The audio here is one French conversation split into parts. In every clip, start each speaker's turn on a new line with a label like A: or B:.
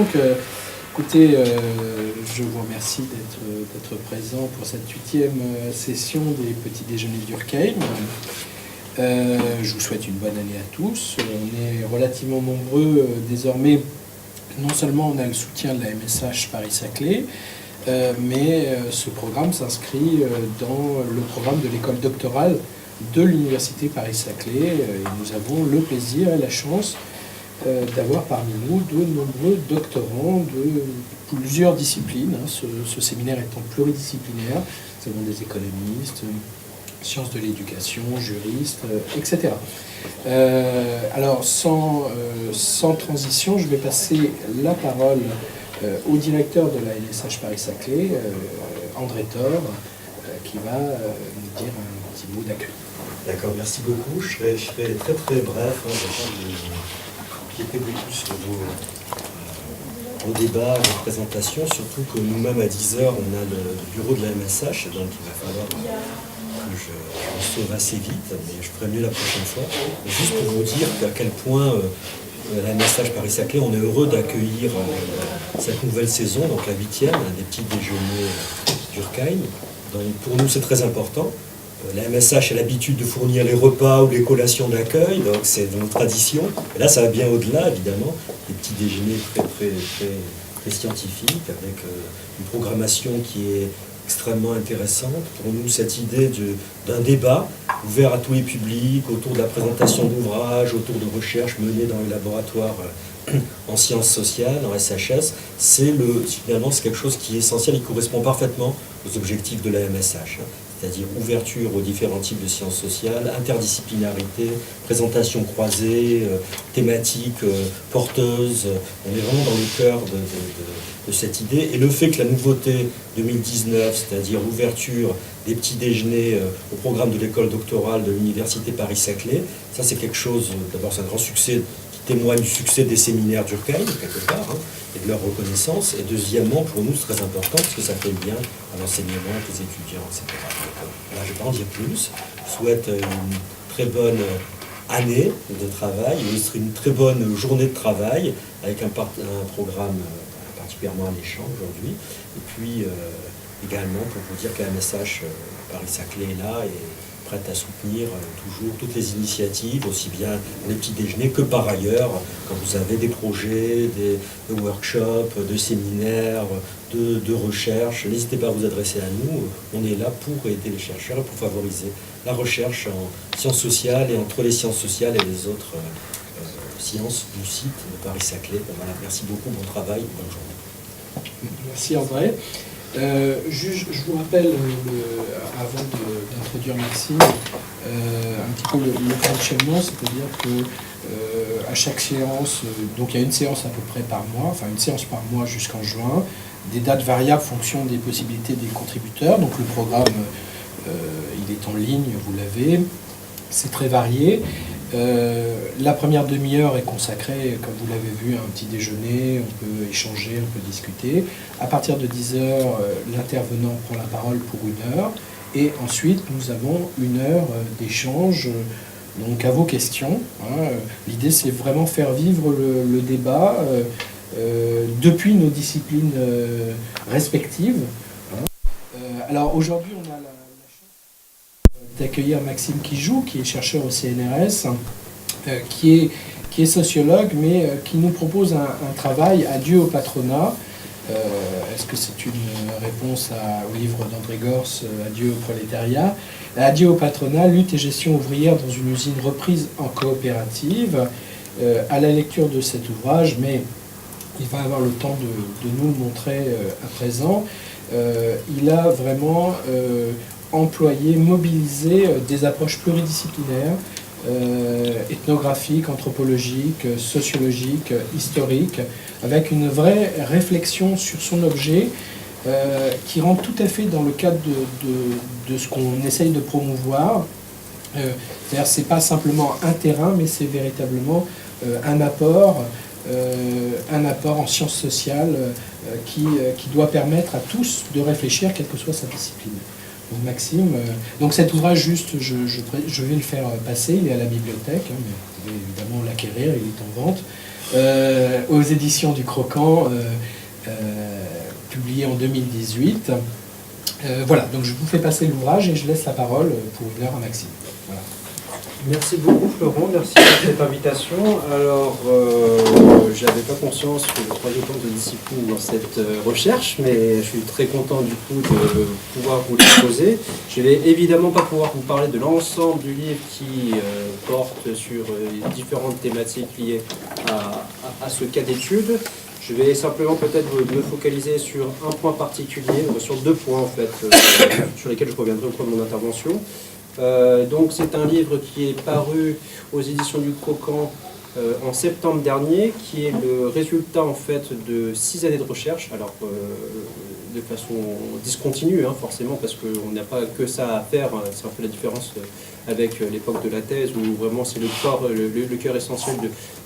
A: Donc, écoutez, je vous remercie d'être présent pour cette 8e session des petits déjeuners d'Urkheim. Je vous souhaite une bonne année à tous. On est relativement nombreux désormais. Non seulement on a le soutien de la MSH Paris-Saclay, mais ce programme s'inscrit dans le programme de l'école doctorale de l'Université Paris-Saclay. Et nous avons le plaisir et la chance d'avoir parmi nous de nombreux doctorants de plusieurs disciplines. Ce séminaire étant pluridisciplinaire, nous avons des économistes, sciences de l'éducation, juristes, etc. Alors, sans transition, je vais passer la parole au directeur de la LSH Paris-Saclay, André Thor, qui va nous dire un petit mot d'accueil.
B: D'accord, merci beaucoup. Je serai très très bref. Qui était beaucoup sur vos débats, vos présentations, surtout que nous-mêmes à 10h, on a le bureau de la MSH, donc il va falloir que je me sauve assez vite, mais je ferai mieux la prochaine fois. Juste pour vous dire à quel point la MSH Paris-Saclay, on est heureux d'accueillir cette nouvelle saison, donc la 8e, des petits déjeuners d'Urkheim. Donc pour nous, c'est très important. La MSH a l'habitude de fournir les repas ou les collations d'accueil, donc c'est de nos traditions. Et là, ça va bien au-delà, évidemment, des petits déjeuners très scientifiques, avec une programmation qui est extrêmement intéressante. Pour nous, cette idée d'un débat ouvert à tous les publics, autour de la présentation d'ouvrages, autour de recherches menées dans les laboratoires en sciences sociales, en SHS, finalement, c'est quelque chose qui est essentiel, il correspond parfaitement aux objectifs de la MSH. C'est-à-dire ouverture aux différents types de sciences sociales, interdisciplinarité, présentation croisée, thématique porteuse. On est vraiment dans le cœur de cette idée. Et le fait que la nouveauté 2019, c'est-à-dire l'ouverture des petits déjeuners au programme de l'école doctorale de l'Université Paris-Saclay, ça c'est quelque chose, d'abord c'est un grand succès qui témoigne du succès des séminaires d'Urkheim, quelque part, et de leur reconnaissance. Et deuxièmement, pour nous, c'est très important parce que ça fait le lien à l'enseignement, avec les étudiants, etc. Voilà, je ne vais pas en dire plus. Je souhaite une très bonne année de travail, une très bonne journée de travail, avec un programme particulièrement alléchant aujourd'hui. Et puis, également, pour vous dire que la MSH Paris-Saclay est là et prête à soutenir toujours toutes les initiatives, aussi bien les petits déjeuners que par ailleurs, quand vous avez des projets, des workshops, des séminaires, de recherche, n'hésitez pas à vous adresser à nous. On est là pour aider les chercheurs et pour favoriser la recherche en sciences sociales et entre les sciences sociales et les autres sciences du site de Paris-Saclay. Voilà, merci beaucoup, bon travail, bonne journée.
A: Merci André. Je vous rappelle, avant d'introduire Maxime, un petit peu le fonctionnement, c'est-à-dire que à chaque séance, donc il y a une séance à peu près par mois, enfin une séance par mois jusqu'en juin, des dates variables en fonction des possibilités des contributeurs. Donc le programme, il est en ligne, vous l'avez, c'est très varié. La première demi-heure est consacrée, comme vous l'avez vu, à un petit déjeuner, on peut échanger, on peut discuter. À partir de 10h, l'intervenant prend la parole pour 1 heure. Et ensuite, nous avons 1 heure d'échange, donc à vos questions. L'idée, c'est vraiment faire vivre le débat depuis nos disciplines respectives. Alors aujourd'hui, on a la d'accueillir Maxime Kijou, qui est chercheur au CNRS, qui est sociologue, mais qui nous propose un travail Adieu au patronat. Est-ce que c'est une réponse au livre d'André Gors, Adieu au prolétariat? Adieu au patronat, lutte et gestion ouvrière dans une usine reprise en coopérative. À la lecture de cet ouvrage, mais il va avoir le temps de nous le montrer à présent, il a vraiment employer, mobiliser des approches pluridisciplinaires, ethnographiques, anthropologiques, sociologiques, historiques, avec une vraie réflexion sur son objet qui rentre tout à fait dans le cadre de ce qu'on essaye de promouvoir. C'est-à-dire c'est pas simplement un terrain, mais c'est véritablement un apport en sciences sociales qui doit permettre à tous de réfléchir, quelle que soit sa discipline. Donc Maxime, donc cet ouvrage, juste, je vais le faire passer, il est à la bibliothèque, mais vous pouvez évidemment l'acquérir, il est en vente. aux éditions du Croquant, publié en 2018. Voilà, donc je vous fais passer l'ouvrage et je laisse la parole pour ouvrir à Maxime. Voilà.
C: Merci beaucoup Florent, merci pour cette invitation. Alors, j'avais pas conscience que le croyais autant de discipline dans cette recherche, mais je suis très content du coup de pouvoir vous l'exposer. Je vais évidemment pas pouvoir vous parler de l'ensemble du livre qui porte sur différentes thématiques liées à ce cas d'étude. Je vais simplement peut-être me focaliser sur un point particulier, sur deux points en fait, sur lesquels je reviendrai au cours de mon intervention. Donc c'est un livre qui est paru aux éditions du Croquant en septembre dernier, qui est le résultat en fait de 6 années de recherche, alors de façon discontinue forcément, parce qu'on n'a pas que ça à faire, c'est un peu la différence avec l'époque de la thèse, où vraiment c'est le cœur essentiel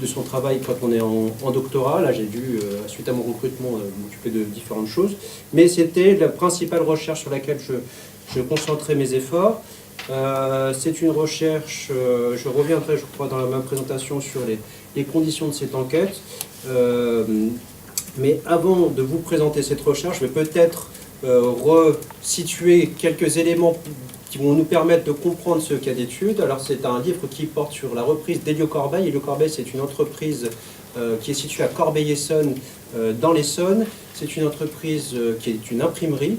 C: de son travail quand on est en doctorat. Là j'ai dû, suite à mon recrutement, m'occuper de différentes choses, mais c'était la principale recherche sur laquelle je concentrais mes efforts. C'est une recherche, je reviendrai je crois dans ma présentation sur les conditions de cette enquête, mais avant de vous présenter cette recherche, je vais peut-être resituer quelques éléments qui vont nous permettre de comprendre ce cas d'étude. Alors c'est un livre qui porte sur la reprise d'Hélios-Corbeil. Hélios-Corbeil, c'est une entreprise qui est située à Corbeil-Essonnes dans l'Essonne. C'est une entreprise qui est une imprimerie.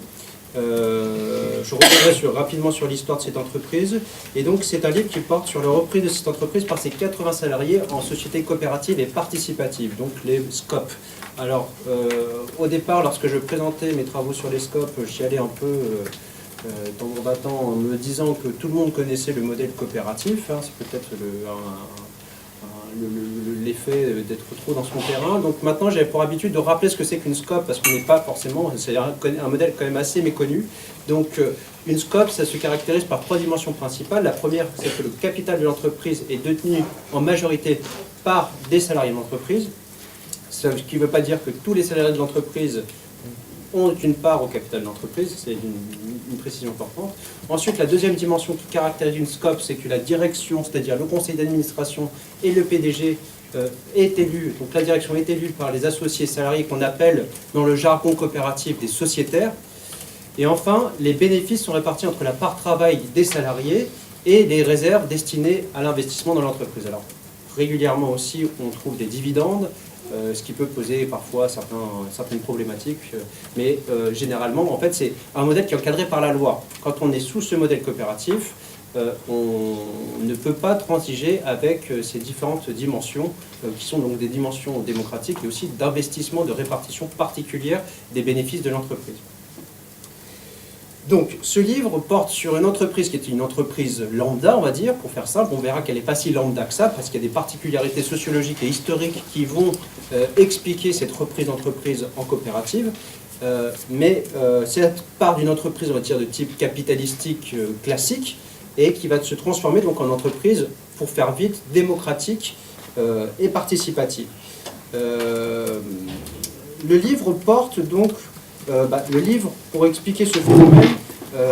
C: Je reviendrai rapidement sur l'histoire de cette entreprise. Et donc c'est un livre qui porte sur la reprise de cette entreprise par ses 80 salariés en société coopérative et participative, donc les SCOP. Alors au départ, lorsque je présentais mes travaux sur les SCOP, j'y allais un peu tambour battant en me disant que tout le monde connaissait le modèle coopératif. C'est peut-être l'effet d'être trop dans son terrain. Donc maintenant, j'avais pour habitude de rappeler ce que c'est qu'une SCOP, parce qu'on n'est pas forcément, c'est un modèle quand même assez méconnu. Donc une SCOP, ça se caractérise par 3 dimensions principales. La première, c'est que le capital de l'entreprise est détenu en majorité par des salariés de l'entreprise, ce qui ne veut pas dire que tous les salariés de l'entreprise ont une part au capital de l'entreprise, c'est une précision importante. Ensuite, la deuxième dimension qui caractérise une SCOP, c'est que la direction, c'est-à-dire le conseil d'administration et le PDG est élu, donc la direction est élue par les associés salariés qu'on appelle dans le jargon coopératif des sociétaires. Et enfin, les bénéfices sont répartis entre la part travail des salariés et les réserves destinées à l'investissement dans l'entreprise. Alors, régulièrement aussi, on trouve des dividendes, ce qui peut poser parfois certaines problématiques, mais généralement, en fait, c'est un modèle qui est encadré par la loi. Quand on est sous ce modèle coopératif, on ne peut pas transiger avec ces différentes dimensions, qui sont donc des dimensions démocratiques et aussi d'investissement, de répartition particulière des bénéfices de l'entreprise. Donc, ce livre porte sur une entreprise qui est une entreprise lambda, on va dire, pour faire simple. On verra qu'elle n'est pas si lambda que ça, parce qu'il y a des particularités sociologiques et historiques qui vont expliquer cette reprise d'entreprise en coopérative. Mais c'est part d'une entreprise, on va dire, de type capitalistique classique, et qui va se transformer donc en entreprise, pour faire vite, démocratique et participative. Le livre porte donc... le livre, pour expliquer ce phénomène,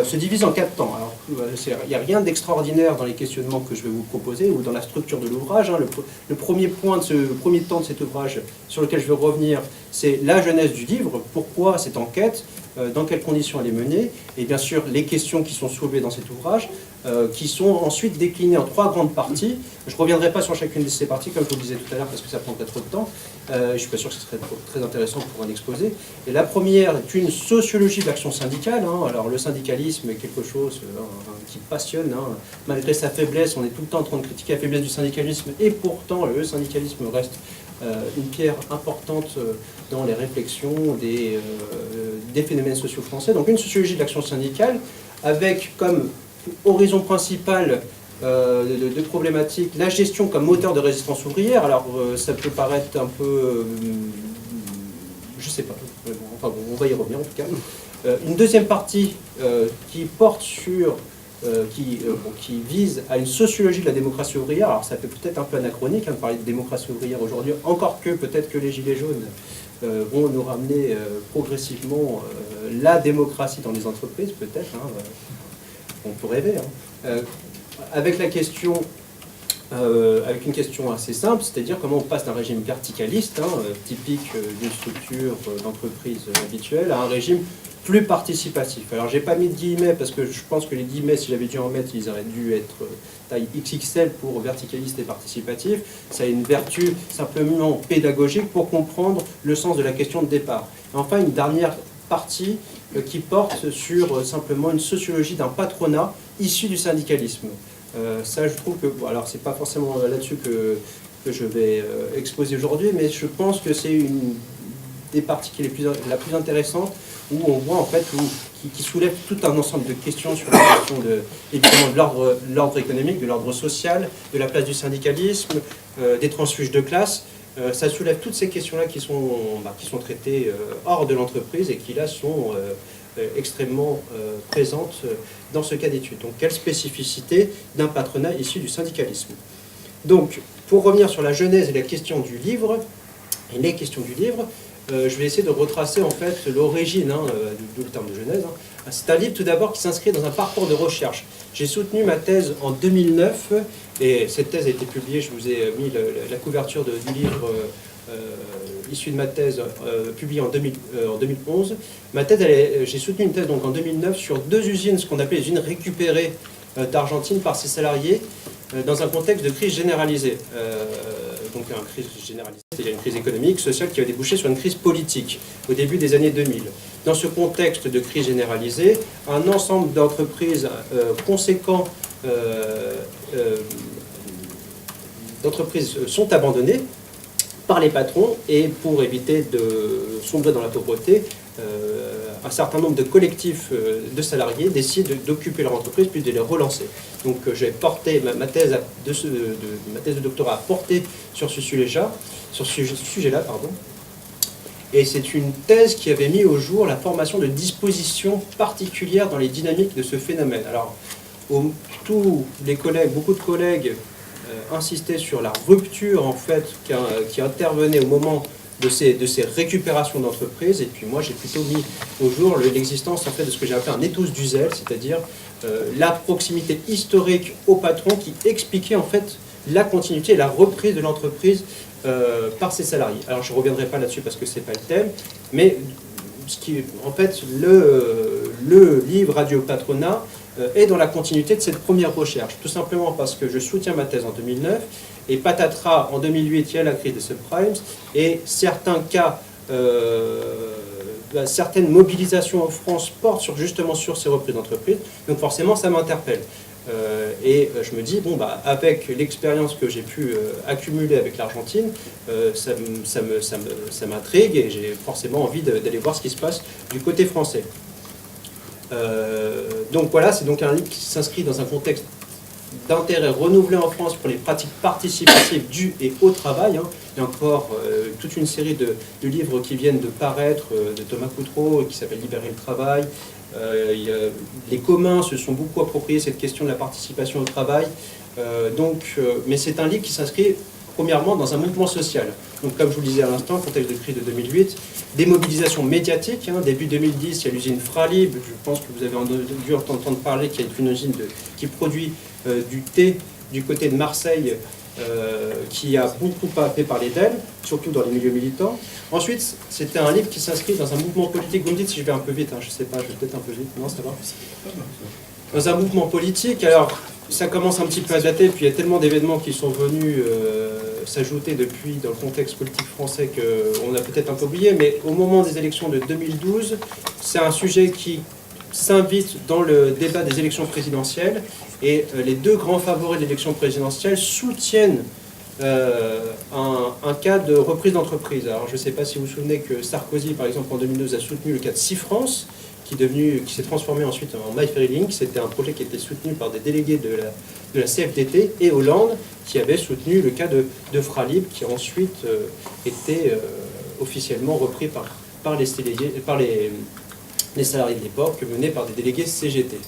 C: se divise en 4 temps. Alors, il n'y a rien d'extraordinaire dans les questionnements que je vais vous proposer ou dans la structure de l'ouvrage. Le premier point premier temps de cet ouvrage sur lequel je vais revenir, c'est la genèse du livre, pourquoi cette enquête, dans quelles conditions elle est menée, et bien sûr les questions qui sont soulevées dans cet ouvrage, qui sont ensuite déclinées en 3 grandes parties. Je ne reviendrai pas sur chacune de ces parties, comme je vous le disais tout à l'heure, parce que ça prendrait trop de temps. Je ne suis pas sûr que ce serait très intéressant pour un exposé. Et la première est une sociologie de l'action syndicale. Alors le syndicalisme est quelque chose qui passionne. Malgré sa faiblesse, on est tout le temps en train de critiquer la faiblesse du syndicalisme, et pourtant le syndicalisme reste une pierre importante dans les réflexions des phénomènes sociaux français. Donc une sociologie de l'action syndicale, avec comme horizon principal de problématiques la gestion comme moteur de résistance ouvrière. Alors ça peut paraître un peu... je sais pas, enfin bon, on va y revenir en tout cas. Une deuxième partie qui porte sur... qui vise à une sociologie de la démocratie ouvrière. Alors ça fait peut-être un peu anachronique de parler de démocratie ouvrière aujourd'hui, encore que peut-être que les Gilets jaunes vont nous ramener progressivement la démocratie dans les entreprises, peut-être, on peut rêver. Avec la question avec une question assez simple, c'est-à-dire comment on passe d'un régime verticaliste, typique d'une structure d'entreprise habituelle, à un régime plus participatif. Alors j'ai pas mis de guillemets parce que je pense que les guillemets, si j'avais dû en mettre, ils auraient dû être taille XXL pour verticaliste et participatif. Ça a une vertu simplement pédagogique pour comprendre le sens de la question de départ. Et enfin, une dernière partie qui porte sur simplement une sociologie d'un patronat issu du syndicalisme. Ça, je trouve que, bon, alors c'est pas forcément là-dessus que je vais exposer aujourd'hui, mais je pense que c'est une des parties qui est la plus intéressante, où on voit en fait, qui soulève tout un ensemble de questions sur la question évidemment de l'ordre économique, de l'ordre social, de la place du syndicalisme, des transfuges de classe. Ça soulève toutes ces questions-là qui sont traitées hors de l'entreprise et qui là sont extrêmement présentes dans ce cas d'étude. Donc, quelle spécificité d'un patronat issu du syndicalisme? Donc, pour revenir sur la genèse et la question du livre, et les questions du livre, je vais essayer de retracer en fait l'origine, d'où le terme de genèse. C'est un livre tout d'abord qui s'inscrit dans un parcours de recherche. J'ai soutenu ma thèse en 2009 et cette thèse a été publiée, je vous ai mis la couverture du livre issu de ma thèse publiée en 2011. Ma thèse, j'ai soutenu une thèse donc en 2009 sur 2 usines, ce qu'on appelait les usines récupérées d'Argentine par ses salariés dans un contexte de crise généralisée. Donc une crise généralisée, c'est-à-dire une crise économique, sociale qui a débouché sur une crise politique au début des années 2000. Dans ce contexte de crise généralisée, un ensemble d'entreprises conséquents d'entreprises sont abandonnées par les patrons et pour éviter de sombrer dans la pauvreté, un certain nombre de collectifs de salariés décident d'occuper leur entreprise puis de les relancer. Donc j'ai porté ma thèse de doctorat a porté sur ce sujet-là, et c'est une thèse qui avait mis au jour la formation de dispositions particulières dans les dynamiques de ce phénomène. Alors tous les collègues, beaucoup de collègues insistaient sur la rupture en fait qui intervenait au moment de ces récupérations d'entreprises, et puis moi j'ai plutôt mis au jour l'existence en fait de ce que j'ai appelé un ethos du zèle, c'est-à-dire la proximité historique au patron qui expliquait en fait la continuité et la reprise de l'entreprise par ses salariés. Alors je ne reviendrai pas là-dessus parce que ce n'est pas le thème, mais en fait le livre Radio Patronat est dans la continuité de cette première recherche, tout simplement parce que je soutiens ma thèse en 2009, et patatras, en 2008, il y a la crise des subprimes, et certains cas, certaines mobilisations en France portent justement sur ces reprises d'entreprise, donc forcément ça m'interpelle. Et je me dis, bon, avec l'expérience que j'ai pu accumuler avec l'Argentine, ça m'intrigue et j'ai forcément envie d'aller voir ce qui se passe du côté français. Donc voilà, c'est donc un livre qui s'inscrit dans un contexte d'intérêt renouvelé en France pour les pratiques participatives du et au travail. Il y a encore toute une série de livres qui viennent de paraître, de Thomas Coutreau, qui s'appelle Libérer le travail. Les communs se sont beaucoup appropriés cette question de la participation au travail. Mais c'est un livre qui s'inscrit premièrement dans un mouvement social. Donc comme je vous le disais à l'instant, contexte de crise de 2008, des mobilisations médiatiques. Début 2010, il y a l'usine Fralib, je pense que vous avez dû entendre parler, qui est une usine qui produit du thé du côté de Marseille, qui a beaucoup fait parler d'elle, surtout dans les milieux militants. Ensuite, c'était un livre qui s'inscrit dans un mouvement politique. Vous me dites si je vais un peu vite, je ne sais pas, je vais peut-être un peu vite. Non, ça va. Dans un mouvement politique, alors ça commence un petit peu à dater, puis il y a tellement d'événements qui sont venus s'ajouter depuis dans le contexte politique français qu'on a peut-être un peu oublié, mais au moment des élections de 2012, c'est un sujet qui s'invite dans le débat des élections présidentielles, et les 2 grands favoris de l'élection présidentielle soutiennent un cas de reprise d'entreprise. Alors je ne sais pas si vous vous souvenez que Sarkozy, par exemple, en 2012 a soutenu le cas de Sifrance, qui s'est transformé ensuite en MyFairyLink. C'était un projet qui était soutenu par des délégués de la CFDT, et Hollande qui avait soutenu le cas de Fralib, qui a ensuite été officiellement repris par les salariés de l'époque, menés par des délégués CGT.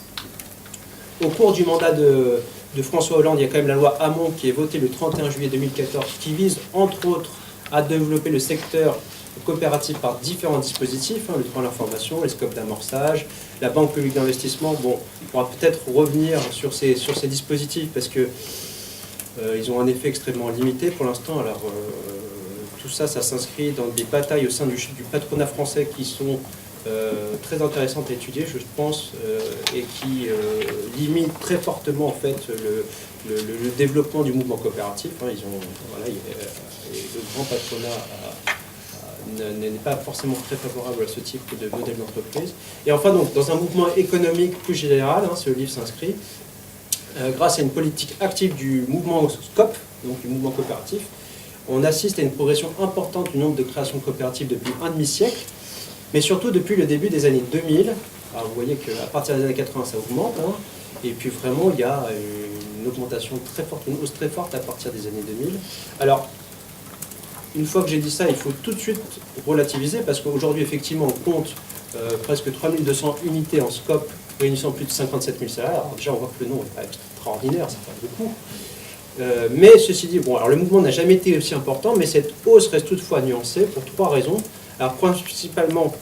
C: Au cours du mandat de François Hollande, il y a quand même la loi Hamon qui est votée le 31 juillet 2014, qui vise entre autres à développer le secteur coopératif par différents dispositifs, le droit à l'information, les scopes d'amorçage, la banque publique d'investissement. Bon, on pourra peut-être revenir sur ces dispositifs parce que Ils ont un effet extrêmement limité pour l'instant. Alors, tout ça, ça s'inscrit dans des batailles au sein du patronat français qui sont très intéressantes à étudier, je pense, et qui limitent très fortement en fait le développement du mouvement coopératif. Hein. Le grand patronat n'est pas forcément très favorable à ce type de modèle d'entreprise. Et enfin, donc, dans un mouvement économique plus général, hein, ce livre s'inscrit, grâce à une politique active du mouvement SCOP, donc du mouvement coopératif, on assiste à une progression importante du nombre de créations coopératives depuis un demi-siècle, mais surtout depuis le début des années 2000. Alors vous voyez qu'à partir des années 80, ça augmente, hein, et puis vraiment, il y a une augmentation très forte, une hausse très forte à partir des années 2000. Alors, une fois que j'ai dit ça, il faut tout de suite relativiser, parce qu'aujourd'hui, effectivement, on compte presque 3200 unités en SCOP, réunissant plus de 57 000 salariés. Alors déjà, on voit que le nombre n'est pas extraordinaire, ça fait beaucoup. Mais ceci dit, bon, alors le mouvement n'a jamais été aussi important, mais cette hausse reste toutefois nuancée pour trois raisons. Alors principalement,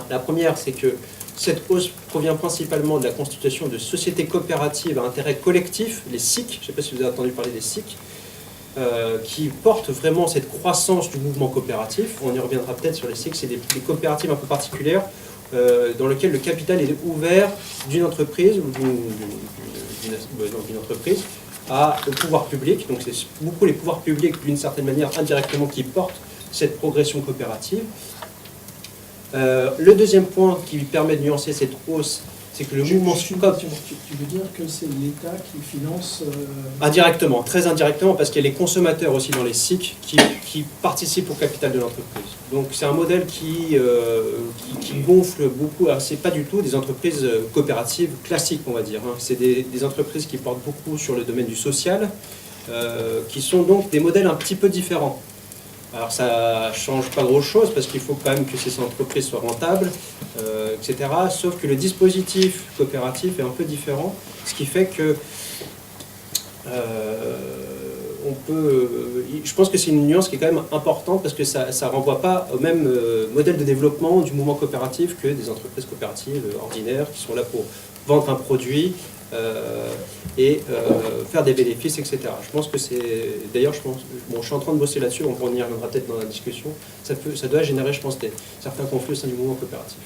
C: la première, c'est que cette hausse provient principalement de la constitution de sociétés coopératives à intérêt collectif, les SIC, je ne sais pas si vous avez entendu parler des SIC, qui portent vraiment cette croissance du mouvement coopératif. On y reviendra peut-être sur les SIC, c'est des coopératives un peu particulières dans lesquelles le capital est ouvert d'une entreprise ou d'une entreprise au pouvoir public. Donc c'est beaucoup les pouvoirs publics, d'une certaine manière, indirectement, qui portent cette progression coopérative. Le deuxième point qui permet de nuancer cette hausse, c'est que le mouvement SCOP...
D: Tu veux dire que c'est l'État qui finance...
C: Indirectement, très indirectement, parce qu'il y a les consommateurs aussi dans les SIC qui participent au capital de l'entreprise. Donc c'est un modèle qui gonfle beaucoup. C'est pas du tout des entreprises coopératives classiques, on va dire. Hein. C'est des entreprises qui portent beaucoup sur le domaine du social, qui sont donc des modèles un petit peu différents. Alors ça change pas grand-chose parce qu'il faut quand même que ces entreprises soient rentables, etc. Sauf que le dispositif coopératif est un peu différent, ce qui fait que je pense que c'est une nuance qui est quand même importante parce que ça ne renvoie pas au même modèle de développement du mouvement coopératif que des entreprises coopératives ordinaires qui sont là pour vendre un produit et faire des bénéfices, etc. Je pense que c'est... D'ailleurs, je suis en train de bosser là-dessus, on y reviendra peut-être dans la discussion. Ça doit générer, je pense, certains conflits au sein du mouvement coopératif.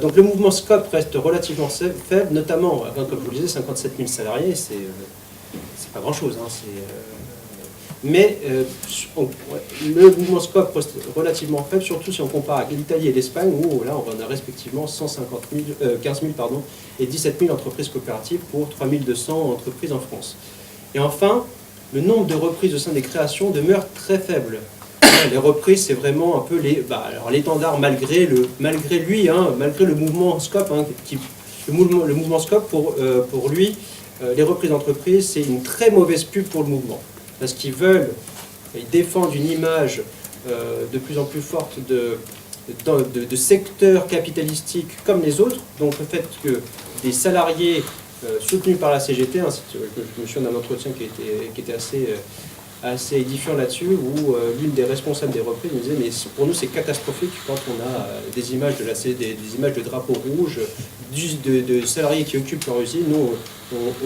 C: Donc le mouvement SCOP reste relativement faible, notamment, comme je vous le disais, 57 000 salariés, c'est pas grand-chose. Hein, mais le mouvement SCOP reste relativement faible, surtout si on compare avec l'Italie et l'Espagne, où là on a respectivement 15 000 et 17 000 entreprises coopératives pour 3 200 entreprises en France. Et enfin, le nombre de reprises au sein des créations demeure très faible. Les reprises, c'est vraiment un peu l'étendard malgré lui, hein, malgré le mouvement SCOP. Hein, le mouvement SCOP, pour lui, les reprises d'entreprise, c'est une très mauvaise pub pour le mouvement. Parce qu'ils défendent une image de plus en plus forte de secteurs capitalistiques comme les autres. Donc le fait que des salariés soutenus par la CGT, hein, je me souviens d'un entretien qui était assez édifiant là-dessus, où l'une des responsables des reprises me disait « mais pour nous c'est catastrophique quand on a des images des images de drapeaux rouges, de salariés qui occupent leur usine. Nous,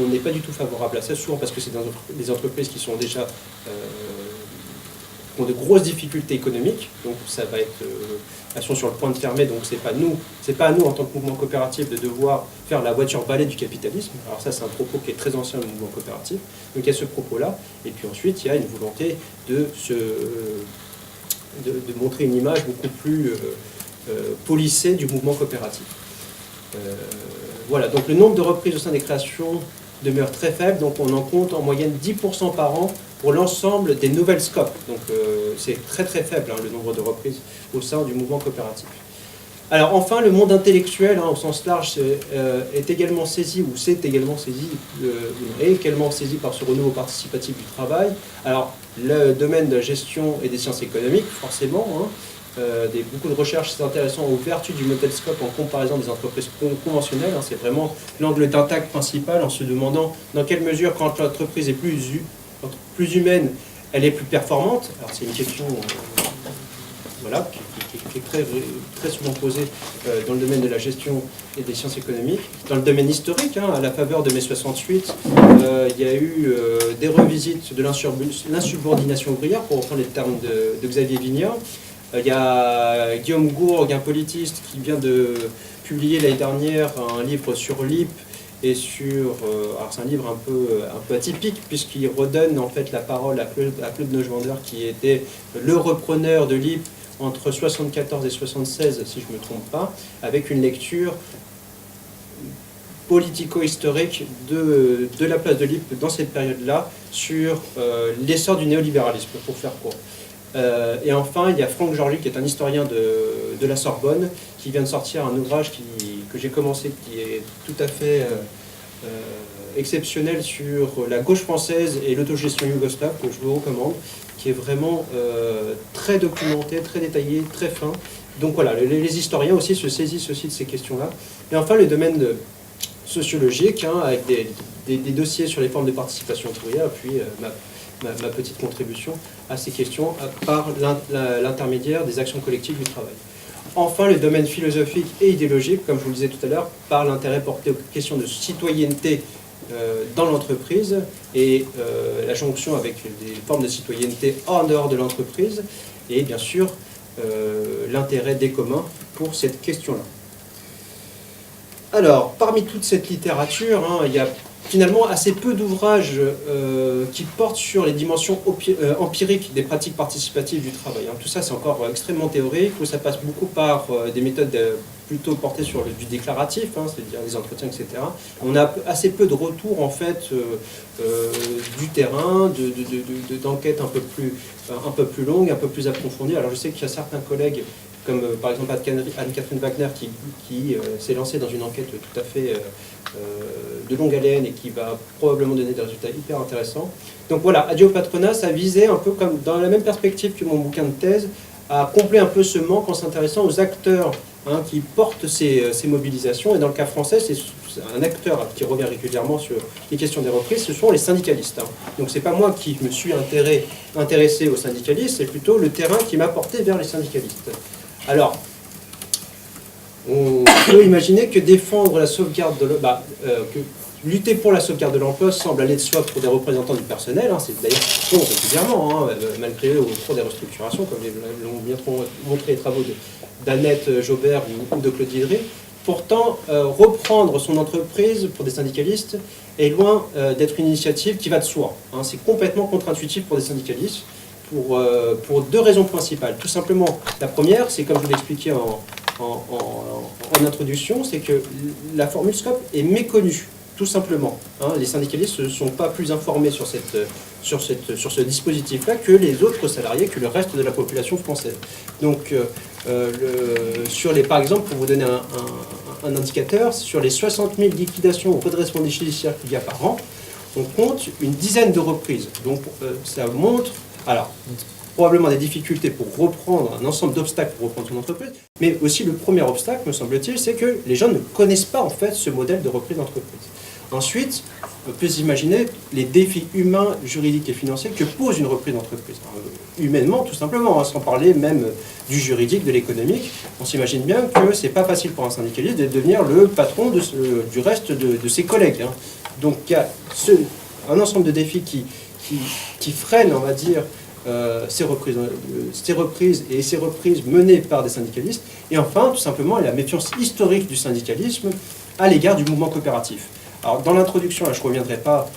C: on n'est pas du tout favorable à ça, souvent parce que c'est des entreprises qui sont déjà qui ont de grosses difficultés économiques, donc ça va être elles sont sur le point de fermer, donc c'est pas à nous en tant que mouvement coopératif de devoir faire la voiture balai du capitalisme. Alors ça c'est un propos qui est très ancien du mouvement coopératif, donc il y a ce propos-là, et puis ensuite il y a une volonté de montrer une image beaucoup plus policée du mouvement coopératif. Voilà, donc le nombre de reprises au sein des créations demeure très faible, donc on en compte en moyenne 10% par an pour l'ensemble des nouvelles SCOP. Donc c'est très très faible hein, le nombre de reprises au sein du mouvement coopératif. Alors enfin, le monde intellectuel, hein, au sens large, est également saisi, ou est également saisi par ce renouveau participatif du travail. Alors le domaine de la gestion et des sciences économiques, forcément, hein, beaucoup de recherches s'intéressant aux vertus du modèle SCOP en comparaison des entreprises conventionnelles. Hein, c'est vraiment l'angle d'attaque principal en se demandant dans quelle mesure, quand l'entreprise est plus humaine, elle est plus performante. Alors c'est une question voilà, qui est très souvent posé dans le domaine de la gestion et des sciences économiques. Dans le domaine historique, à la faveur de mai 68, il y a eu des revisites de l'insubordination ouvrière, pour reprendre les termes de Xavier Vignard. Il y a Guillaume Gourgue, un politiste, qui vient de publier l'année dernière un livre sur l'IP et sur... alors c'est un livre un peu atypique, puisqu'il redonne en fait la parole à Claude Neuschwander, qui était le repreneur de l'IP entre 74 et 76, si je ne me trompe pas, avec une lecture politico-historique de la place de l'IP dans cette période-là sur l'essor du néolibéralisme, pour faire court. Et enfin, il y a Franck Georgy, qui est un historien de la Sorbonne, qui vient de sortir un ouvrage que j'ai commencé, qui est tout à fait exceptionnel sur la gauche française et l'autogestion yougoslave, que je vous recommande, qui est vraiment très documenté, très détaillé, très fin. Donc voilà, les historiens aussi se saisissent aussi de ces questions-là. Et enfin, le domaine sociologique, avec des dossiers sur les formes de participation ouvrière, puis ma petite contribution à ces questions par l'intermédiaire des actions collectives du travail. Enfin, le domaine philosophique et idéologique, comme je vous le disais tout à l'heure, par l'intérêt porté aux questions de citoyenneté dans l'entreprise et la jonction avec des formes de citoyenneté en dehors de l'entreprise, et bien sûr l'intérêt des communs pour cette question-là. Alors, parmi toute cette littérature, il y a finalement assez peu d'ouvrages qui portent sur les dimensions empiriques des pratiques participatives du travail. Tout ça, c'est encore extrêmement théorique, où ça passe beaucoup par des méthodes plutôt portées sur du déclaratif, c'est-à-dire les entretiens, etc. On a assez peu de retours, en fait, du terrain, d'enquêtes un peu plus longues, un peu plus approfondies. Alors, je sais qu'il y a certains collègues, comme par exemple Anne-Catherine Wagner, qui s'est lancée dans une enquête tout à fait de longue haleine et qui va probablement donner des résultats hyper intéressants. Donc voilà, Adieu au patronat, ça visait un peu comme dans la même perspective que mon bouquin de thèse, à combler un peu ce manque en s'intéressant aux acteurs qui portent ces mobilisations. Et dans le cas français, c'est un acteur qui revient régulièrement sur les questions des reprises, ce sont les syndicalistes. Donc c'est pas moi qui me suis intéressé aux syndicalistes, c'est plutôt le terrain qui m'a porté vers les syndicalistes. Alors, on peut imaginer que défendre la sauvegarde de que lutter pour la sauvegarde de l'emploi semble aller de soi pour des représentants du personnel. C'est d'ailleurs ce qu'ils font régulièrement, malgré eux, au cours des restructurations, comme l'ont bien montré les travaux d'Annette Jaubert ou de Claude Didry. Pourtant, reprendre son entreprise pour des syndicalistes est loin d'être une initiative qui va de soi. C'est complètement contre-intuitif pour des syndicalistes, pour deux raisons principales. Tout simplement, la première, c'est comme je vous l'expliquais en introduction, c'est que la formule SCOP est méconnue, tout simplement. Les syndicalistes ne sont pas plus informés sur ce dispositif-là que les autres salariés, que le reste de la population française. Donc, par exemple, pour vous donner un indicateur, sur les 60 000 liquidations ou redressements judiciaires qu'il y a par an, on compte une dizaine de reprises. Donc, ça montre... Alors, probablement des difficultés pour reprendre, un ensemble d'obstacles pour reprendre son entreprise, mais aussi le premier obstacle, me semble-t-il, c'est que les gens ne connaissent pas en fait ce modèle de reprise d'entreprise. Ensuite, on peut s'imaginer les défis humains, juridiques et financiers que pose une reprise d'entreprise. Humainement, tout simplement, sans parler même du juridique, de l'économique, on s'imagine bien que c'est pas facile pour un syndicaliste de devenir le patron du reste de ses collègues. Donc il y a un ensemble de défis qui freinent, on va dire, ces reprises menées par des syndicalistes. Et enfin, tout simplement, la méfiance historique du syndicalisme à l'égard du mouvement coopératif. Alors, dans l'introduction, là, je ne reviendrai pas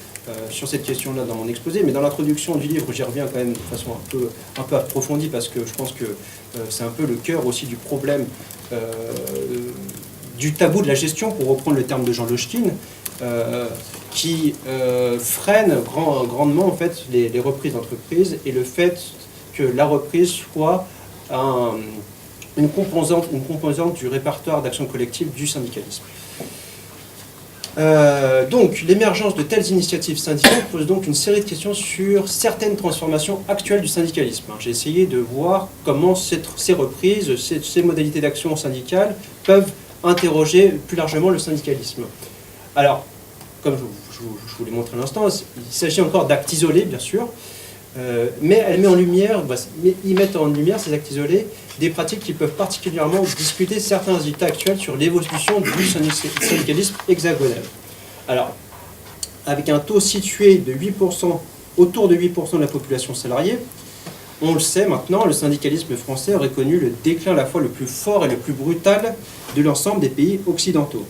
C: sur cette question-là dans mon exposé, mais dans l'introduction du livre, j'y reviens quand même de façon un peu approfondie, parce que je pense que c'est un peu le cœur aussi du problème du tabou de la gestion, pour reprendre le terme de Jean Lochkin, qui freine grandement en fait les reprises d'entreprise et le fait que la reprise soit une composante du répertoire d'action collective du syndicalisme. Donc, l'émergence de telles initiatives syndicales pose donc une série de questions sur certaines transformations actuelles du syndicalisme. J'ai essayé de voir comment ces reprises, ces modalités d'action syndicale peuvent interroger plus largement le syndicalisme. Alors, comme je vous l'ai montré à l'instant, il s'agit encore d'actes isolés, bien sûr, mais ils mettent en lumière ces actes isolés des pratiques qui peuvent particulièrement discuter certains résultats actuels sur l'évolution du syndicalisme hexagonal. Alors, avec un taux situé de 8%, autour de 8% de la population salariée, on le sait maintenant, le syndicalisme français aurait connu le déclin à la fois le plus fort et le plus brutal de l'ensemble des pays occidentaux.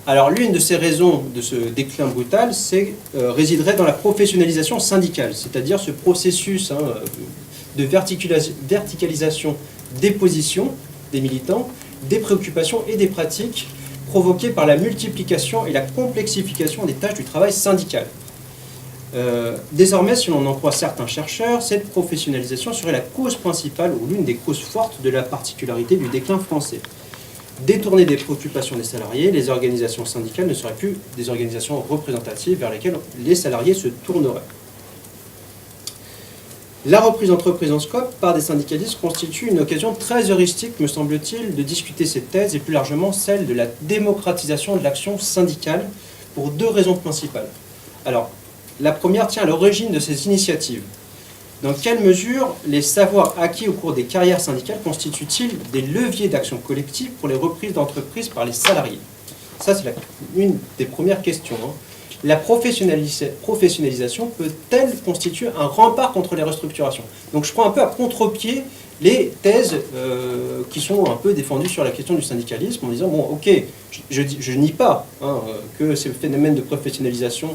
C: Alors l'une de ces raisons de ce déclin brutal résiderait dans la professionnalisation syndicale, c'est-à-dire ce processus de verticalisation des positions des militants, des préoccupations et des pratiques provoquées par la multiplication et la complexification des tâches du travail syndical. Désormais, si l'on en croit certains chercheurs, cette professionnalisation serait la cause principale ou l'une des causes fortes de la particularité du déclin français. Détournées des préoccupations des salariés, les organisations syndicales ne seraient plus des organisations représentatives vers lesquelles les salariés se tourneraient. La reprise d'entreprise en scope par des syndicalistes constitue une occasion très heuristique, me semble-t-il, de discuter cette thèse et plus largement celle de la démocratisation de l'action syndicale pour deux raisons principales. Alors, la première tient à l'origine de ces initiatives. Dans quelle mesure les savoirs acquis au cours des carrières syndicales constituent-ils des leviers d'action collective pour les reprises d'entreprise par les salariés? Ça, c'est une des premières questions. La professionnalisation peut-elle constituer un rempart contre les restructurations? Donc je prends un peu à contre-pied les thèses qui sont un peu défendues sur la question du syndicalisme en disant, bon, ok, je nie pas que ces phénomènes de professionnalisation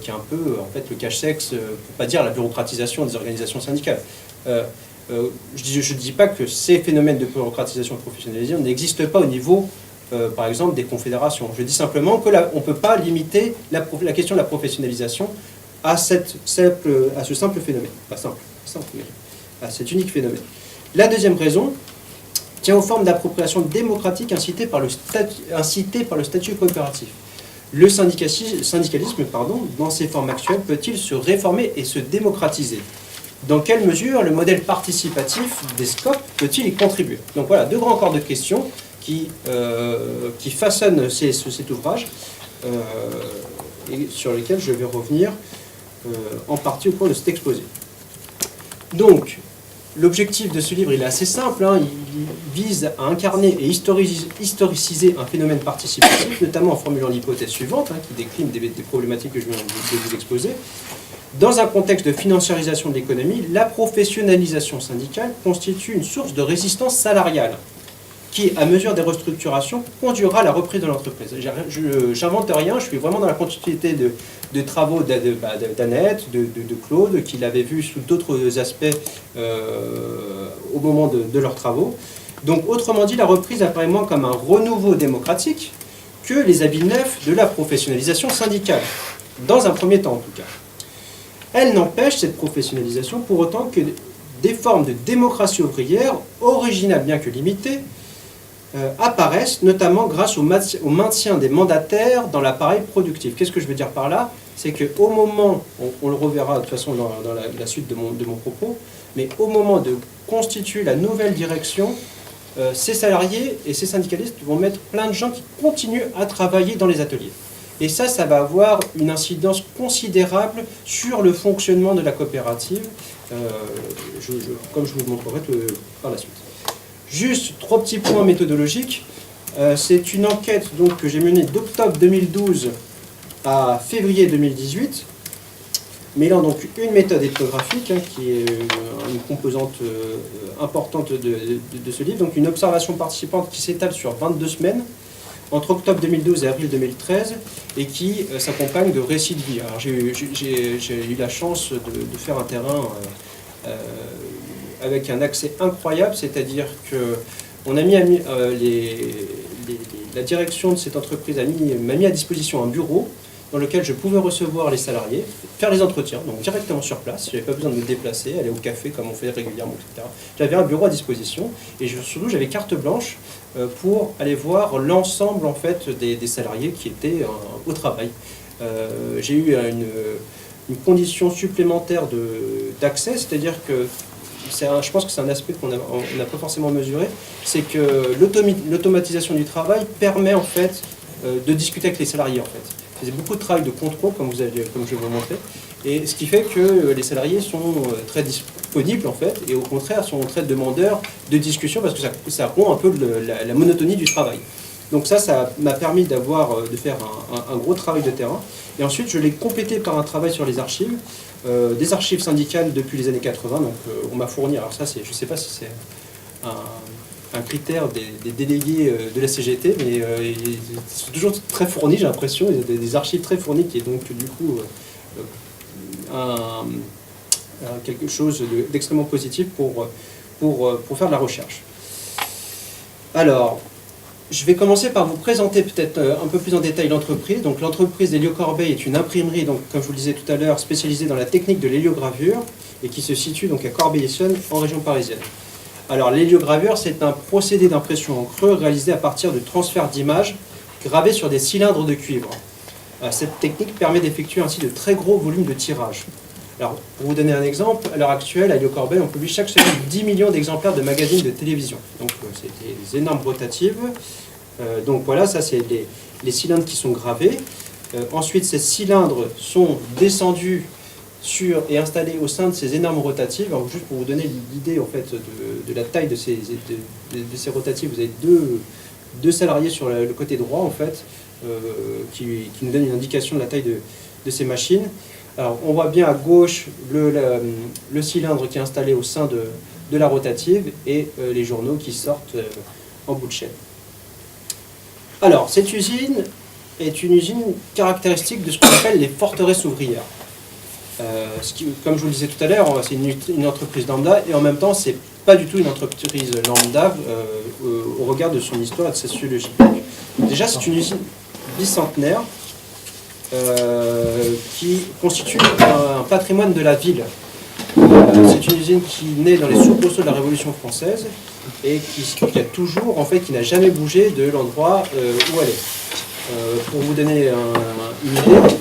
C: qui est un peu, en fait, le cache-sexe, pour ne pas dire la bureaucratisation des organisations syndicales. Je ne dis pas que ces phénomènes de bureaucratisation et de professionnalisation n'existent pas au niveau, par exemple, des confédérations. Je dis simplement qu'on ne peut pas limiter la question de la professionnalisation à ce simple phénomène. Pas simple, mais à cet unique phénomène. La deuxième raison tient aux formes d'appropriation démocratique incitées par le statut coopératif. Le syndicalisme, dans ses formes actuelles, peut-il se réformer et se démocratiser? Dans quelle mesure le modèle participatif des SCOP peut-il y contribuer? Donc voilà, deux grands corps de questions qui façonnent cet ouvrage et sur lesquels je vais revenir en partie au cours de cet exposé. Donc, l'objectif de ce livre il est assez simple, il vise à incarner et historiciser un phénomène participatif, notamment en formulant l'hypothèse suivante, qui décline des problématiques que je viens de vous exposer. Dans un contexte de financiarisation de l'économie, la professionnalisation syndicale constitue une source de résistance salariale qui, à mesure des restructurations, conduira à la reprise de l'entreprise. J'invente rien, je suis vraiment dans la continuité de travaux d'Annette, de Claude, qui l'avaient vu sous d'autres aspects au moment de leurs travaux. Donc, autrement dit, la reprise apparaît moins comme un renouveau démocratique que les habits neufs de la professionnalisation syndicale, dans un premier temps en tout cas. Elle n'empêche cette professionnalisation pour autant que des formes de démocratie ouvrière, originales bien que limitées, apparaissent notamment grâce au maintien des mandataires dans l'appareil productif. Qu'est-ce que je veux dire par là? C'est qu'au moment, on le reverra de toute façon dans la suite de mon propos, mais au moment de constituer la nouvelle direction, ces salariés et ces syndicalistes vont mettre plein de gens qui continuent à travailler dans les ateliers. Et ça va avoir une incidence considérable sur le fonctionnement de la coopérative, comme je vous le montrerai par la suite. Juste 3 petits points méthodologiques. C'est une enquête donc, que j'ai menée d'octobre 2012 à février 2018, mêlant donc une méthode ethnographique, qui est une composante importante de ce livre, donc une observation participante qui s'étale sur 22 semaines, entre octobre 2012 et avril 2013, et qui s'accompagne de récits de vie. Alors j'ai eu la chance de faire un terrain avec un accès incroyable, c'est-à-dire que la direction de cette entreprise m'a mis à disposition un bureau dans lequel je pouvais recevoir les salariés, faire les entretiens, donc directement sur place. Je n'avais pas besoin de me déplacer, aller au café comme on fait régulièrement, etc. J'avais un bureau à disposition et surtout j'avais carte blanche pour aller voir l'ensemble en fait des salariés qui étaient au travail. J'ai eu une condition supplémentaire d'accès, c'est-à-dire que je pense que c'est un aspect qu'on n'a pas forcément mesuré, c'est que l'automatisation du travail permet en fait de discuter avec les salariés en fait. C'est beaucoup de travail de contrôle comme je vais vous montrer, Et ce qui fait que les salariés sont très disponibles en fait, et au contraire sont très demandeurs de discussion parce que ça rompt un peu la monotonie du travail. Donc ça m'a permis de faire un gros travail de terrain. Et ensuite, je l'ai complété par un travail sur les archives, des archives syndicales depuis les années 80. Donc on m'a fourni, alors ça, je ne sais pas si c'est un critère des délégués de la CGT, mais ils sont toujours très fournis, j'ai l'impression. Il y a des archives très fournies qui est donc du coup quelque chose d'extrêmement positif pour faire de la recherche. Alors, je vais commencer par vous présenter peut-être un peu plus en détail l'entreprise. Donc l'entreprise d'Hélios-Corbeil est une imprimerie, donc, comme je vous le disais tout à l'heure, spécialisée dans la technique de l'héliogravure et qui se situe donc à Corbeil-Essonnes, en région parisienne. Alors l'héliogravure, c'est un procédé d'impression en creux réalisé à partir de transfert d'images gravées sur des cylindres de cuivre. Cette technique permet d'effectuer ainsi de très gros volumes de tirage. Alors, pour vous donner un exemple, à l'heure actuelle, à Hélios-Corbeil, on publie chaque semaine 10 millions d'exemplaires de magazines de télévision. Donc, c'est des énormes rotatives. Donc voilà, ça c'est les cylindres qui sont gravés. Ensuite, ces cylindres sont descendus et installés au sein de ces énormes rotatives. Alors, juste pour vous donner l'idée en fait de la taille de ces rotatives, vous avez deux salariés sur le côté droit en fait, qui nous donnent une indication de la taille de ces machines. Alors, on voit bien à gauche le cylindre qui est installé au sein de la rotative et les journaux qui sortent en bout de chaîne. Alors, cette usine est une usine caractéristique de ce qu'on appelle les forteresses ouvrières. Comme je vous le disais tout à l'heure, c'est une entreprise lambda et en même temps, c'est pas du tout une entreprise lambda au regard de son histoire et de sa sociologie. Déjà, c'est une usine bicentenaire qui constitue un patrimoine de la ville. C'est une usine qui naît dans les soubresauts de la Révolution française et qui a toujours, en fait, qui n'a jamais bougé de l'endroit où elle est. Pour vous donner une idée,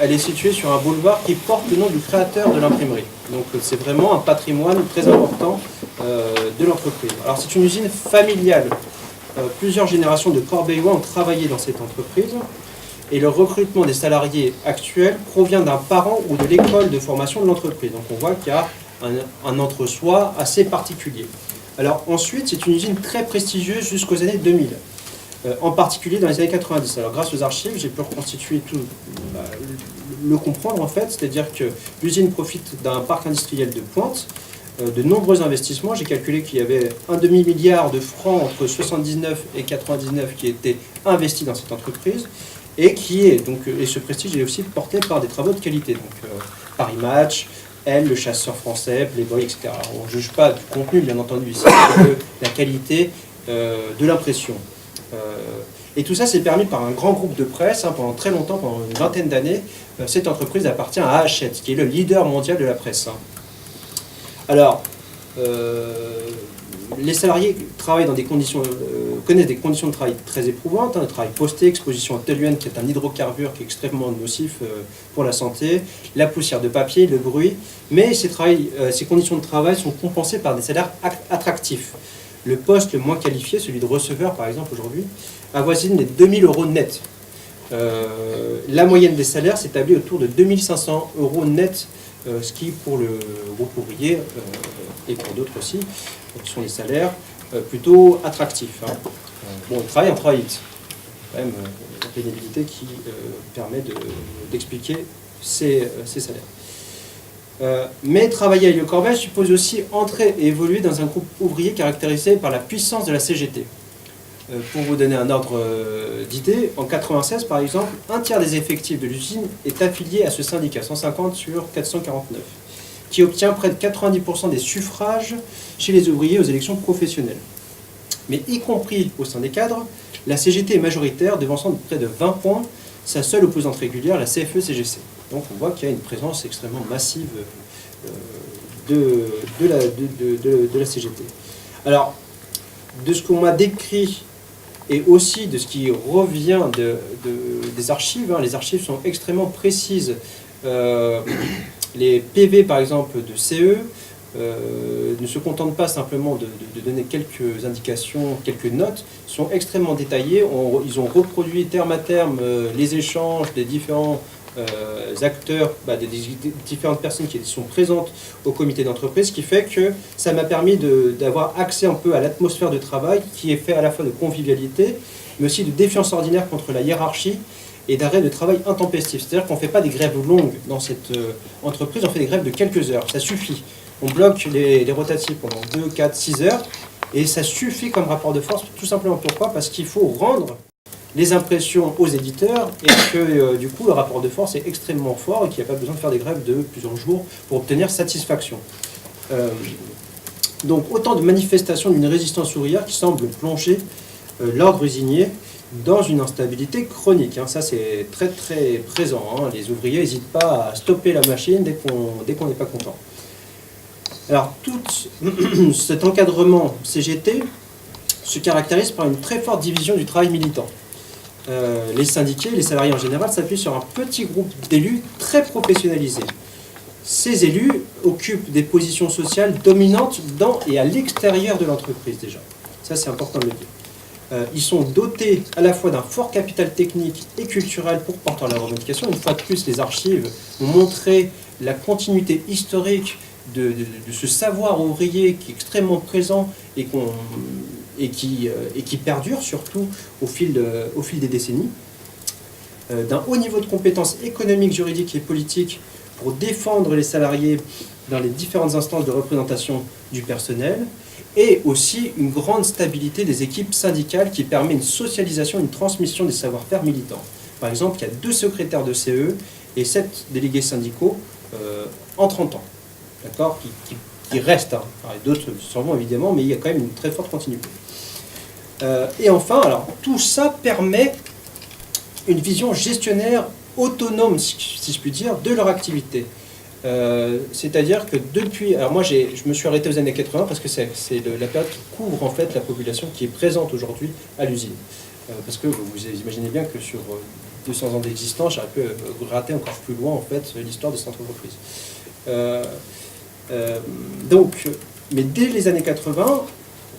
C: elle est située sur un boulevard qui porte le nom du créateur de l'imprimerie. Donc c'est vraiment un patrimoine très important de l'entreprise. Alors c'est une usine familiale. Plusieurs générations de Corbeillois ont travaillé dans cette entreprise. Et le recrutement des salariés actuels provient d'un parent ou de l'école de formation de l'entreprise. Donc on voit qu'il y a un entre-soi assez particulier. Alors ensuite, c'est une usine très prestigieuse jusqu'aux années 2000, en particulier dans les années 90. Alors grâce aux archives, j'ai pu reconstituer tout, le comprendre en fait, c'est-à-dire que l'usine profite d'un parc industriel de pointe, de nombreux investissements. J'ai calculé qu'il y avait un demi-milliard de francs entre 79 et 99 qui étaient investis dans cette entreprise. Et ce prestige est aussi porté par des travaux de qualité. Donc Paris Match, Elle, Le Chasseur Français, Playboy, etc. Alors, on ne juge pas du contenu, bien entendu, ici, mais de la qualité de l'impression. Et tout ça, c'est permis par un grand groupe de presse. Pendant très longtemps, pendant une vingtaine d'années, cette entreprise appartient à Hachette, qui est le leader mondial de la presse. Alors, les salariés travaillent dans des conditions, connaissent des conditions de travail très éprouvantes, le travail posté, exposition au toluène qui est un hydrocarbure qui est extrêmement nocif pour la santé, la poussière de papier, le bruit, mais ces conditions de travail sont compensées par des salaires attractifs. Le poste le moins qualifié, celui de receveur par exemple aujourd'hui, avoisine les 2000 € net. La moyenne des salaires s'établit autour de 2500 € net, ce qui pour le groupe ouvrier et pour d'autres aussi, sont des salaires plutôt attractifs. Bon, on travaille vite. Quand même la pénibilité qui permet d'expliquer ces salaires. Mais travailler à Hélios-Corbeil suppose aussi entrer et évoluer dans un groupe ouvrier caractérisé par la puissance de la CGT. Pour vous donner un ordre d'idée, en 1996 par exemple, un tiers des effectifs de l'usine est affilié à ce syndicat, 150 sur 449, qui obtient près de 90% des suffrages chez les ouvriers aux élections professionnelles. Mais y compris au sein des cadres, la CGT est majoritaire, devançant de près de 20 points sa seule opposante régulière, la CFE-CGC. Donc on voit qu'il y a une présence extrêmement massive de la CGT. Alors, de ce qu'on m'a décrit et aussi de ce qui revient des archives, les archives sont extrêmement précises. Les PV par exemple de CE ne se contentent pas simplement de donner quelques indications, quelques notes, sont extrêmement détaillés. Ils ont reproduit terme à terme les échanges des différents acteurs, des différentes personnes qui sont présentes au comité d'entreprise, ce qui fait que ça m'a permis d'avoir accès un peu à l'atmosphère de travail qui est fait à la fois de convivialité, mais aussi de défiance ordinaire contre la hiérarchie et d'arrêt de travail intempestif. C'est-à-dire qu'on ne fait pas des grèves longues dans cette entreprise, on fait des grèves de quelques heures, ça suffit. On bloque les rotatifs pendant 2, 4, 6 heures, et ça suffit comme rapport de force, tout simplement pourquoi? Parce qu'il faut rendre les impressions aux éditeurs, et que du coup le rapport de force est extrêmement fort, et qu'il n'y a pas besoin de faire des grèves de plusieurs jours pour obtenir satisfaction. Donc autant de manifestations d'une résistance ouvrière qui semble plonger l'ordre usinier dans une instabilité chronique. Ça c'est très très présent. Les ouvriers n'hésitent pas à stopper la machine dès qu'on n'est pas content. Alors tout cet encadrement CGT se caractérise par une très forte division du travail militant. Les syndiqués, les salariés en général, s'appuient sur un petit groupe d'élus très professionnalisés. Ces élus occupent des positions sociales dominantes dans et à l'extérieur de l'entreprise déjà. Ça c'est important de le dire. Ils sont dotés à la fois d'un fort capital technique et culturel pour porter leurs revendications. Une fois de plus, les archives ont montré la continuité historique de ce savoir ouvrier qui est extrêmement présent et qui perdure surtout au fil des décennies, d'un haut niveau de compétences économiques, juridiques et politiques pour défendre les salariés dans les différentes instances de représentation du personnel, et aussi une grande stabilité des équipes syndicales qui permet une socialisation, une transmission des savoir-faire militants. Par exemple, il y a 2 secrétaires de CE et 7 délégués syndicaux en 30 ans, d'accord, qui restent. D'autres sûrement évidemment, mais il y a quand même une très forte continuité. Et enfin, alors, tout ça permet une vision gestionnaire autonome, si je puis dire, de leur activité. C'est-à-dire que depuis... Alors moi, je me suis arrêté aux années 80 parce que c'est la période qui couvre en fait la population qui est présente aujourd'hui à l'usine. Parce que vous imaginez bien que sur 200 ans d'existence, j'aurais pu gratter encore plus loin en fait l'histoire de cette entreprise. Mais dès les années 80,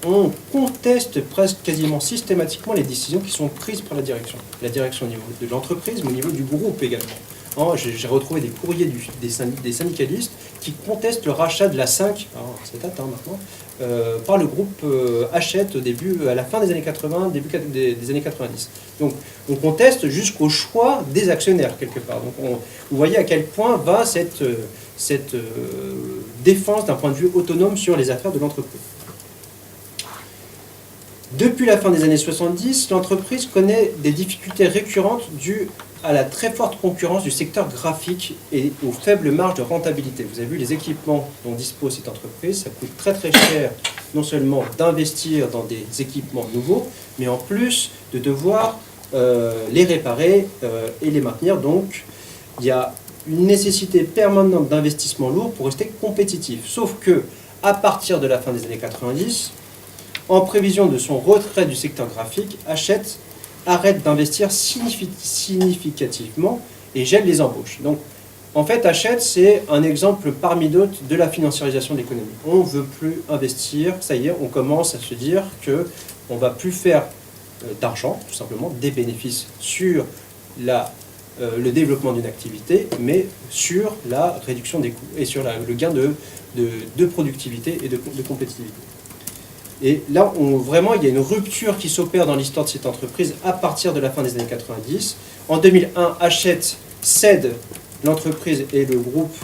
C: on conteste presque quasiment systématiquement les décisions qui sont prises par la direction. La direction au niveau de l'entreprise, mais au niveau du groupe également. J'ai retrouvé des courriers des syndicalistes qui contestent le rachat de la 5, ça date maintenant, par le groupe Hachette à la fin des années 80, début des années 90. Donc on conteste jusqu'au choix des actionnaires quelque part. Donc vous voyez à quel point va cette défense d'un point de vue autonome sur les affaires de l'entreprise. Depuis la fin des années 70, l'entreprise connaît des difficultés récurrentes dues à la très forte concurrence du secteur graphique et aux faibles marges de rentabilité. Vous avez vu les équipements dont dispose cette entreprise, ça coûte très très cher non seulement d'investir dans des équipements nouveaux, mais en plus de devoir les réparer et les maintenir. Donc il y a une nécessité permanente d'investissement lourd pour rester compétitif. Sauf que à partir de la fin des années 90, en prévision de son retrait du secteur graphique, Hachette arrête d'investir significativement et gèle les embauches. Donc, en fait, Hachette, c'est un exemple parmi d'autres de la financiarisation de l'économie. On ne veut plus investir, ça y est, on commence à se dire qu'on ne va plus faire d'argent, tout simplement, des bénéfices sur le développement d'une activité, mais sur la réduction des coûts et sur le gain de productivité et de compétitivité. Et là, vraiment, il y a une rupture qui s'opère dans l'histoire de cette entreprise à partir de la fin des années 90. En 2001, Hachette cède l'entreprise et le groupe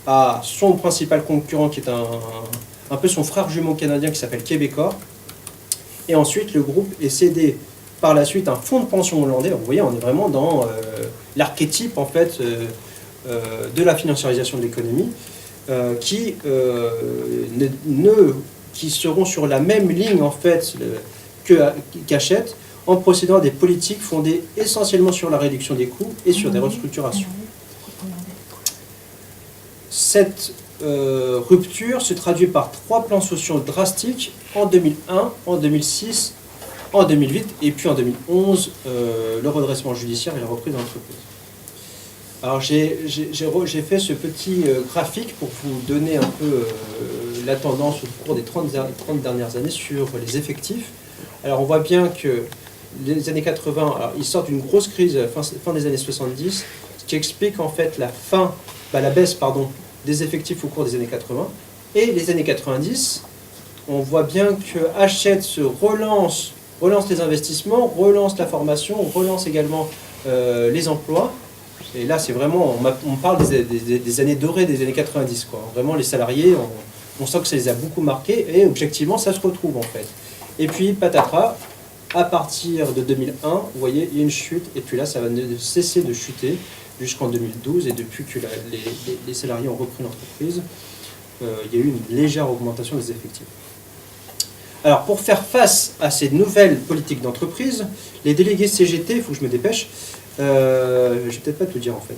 C: à son principal concurrent, qui est un peu son frère jumeau canadien, qui s'appelle Québecor. Et ensuite, le groupe est cédé par la suite à un fonds de pension hollandais. Alors, vous voyez, on est vraiment dans l'archétype, en fait, de la financiarisation de l'économie, qui seront sur la même ligne en fait qu'Hachette, en procédant à des politiques fondées essentiellement sur la réduction des coûts et sur des restructurations. Cette rupture se traduit par 3 plans sociaux drastiques en 2001, en 2006, en 2008 et puis en 2011, le redressement judiciaire et la reprise de l'entreprise. Alors j'ai fait ce petit graphique pour vous donner un peu la tendance au cours des 30 dernières années sur les effectifs. Alors on voit bien que les années 80, alors ils sortent d'une grosse crise fin des années 70, qui explique en fait la baisse des effectifs au cours des années 80. Et les années 90, on voit bien que Hachette se relance les investissements, relance la formation, relance également les emplois. Et là, c'est vraiment, on parle des années dorées des années 90, quoi. Vraiment, les salariés, on sent que ça les a beaucoup marqués, et objectivement, ça se retrouve, en fait. Et puis, patatras, à partir de 2001, vous voyez, il y a une chute, et puis là, ça va ne cesser de chuter jusqu'en 2012, et depuis que les salariés ont repris l'entreprise, il y a eu une légère augmentation des effectifs. Alors, pour faire face à ces nouvelles politiques d'entreprise, les délégués CGT, il faut que je me dépêche, je ne vais peut-être pas tout dire en fait.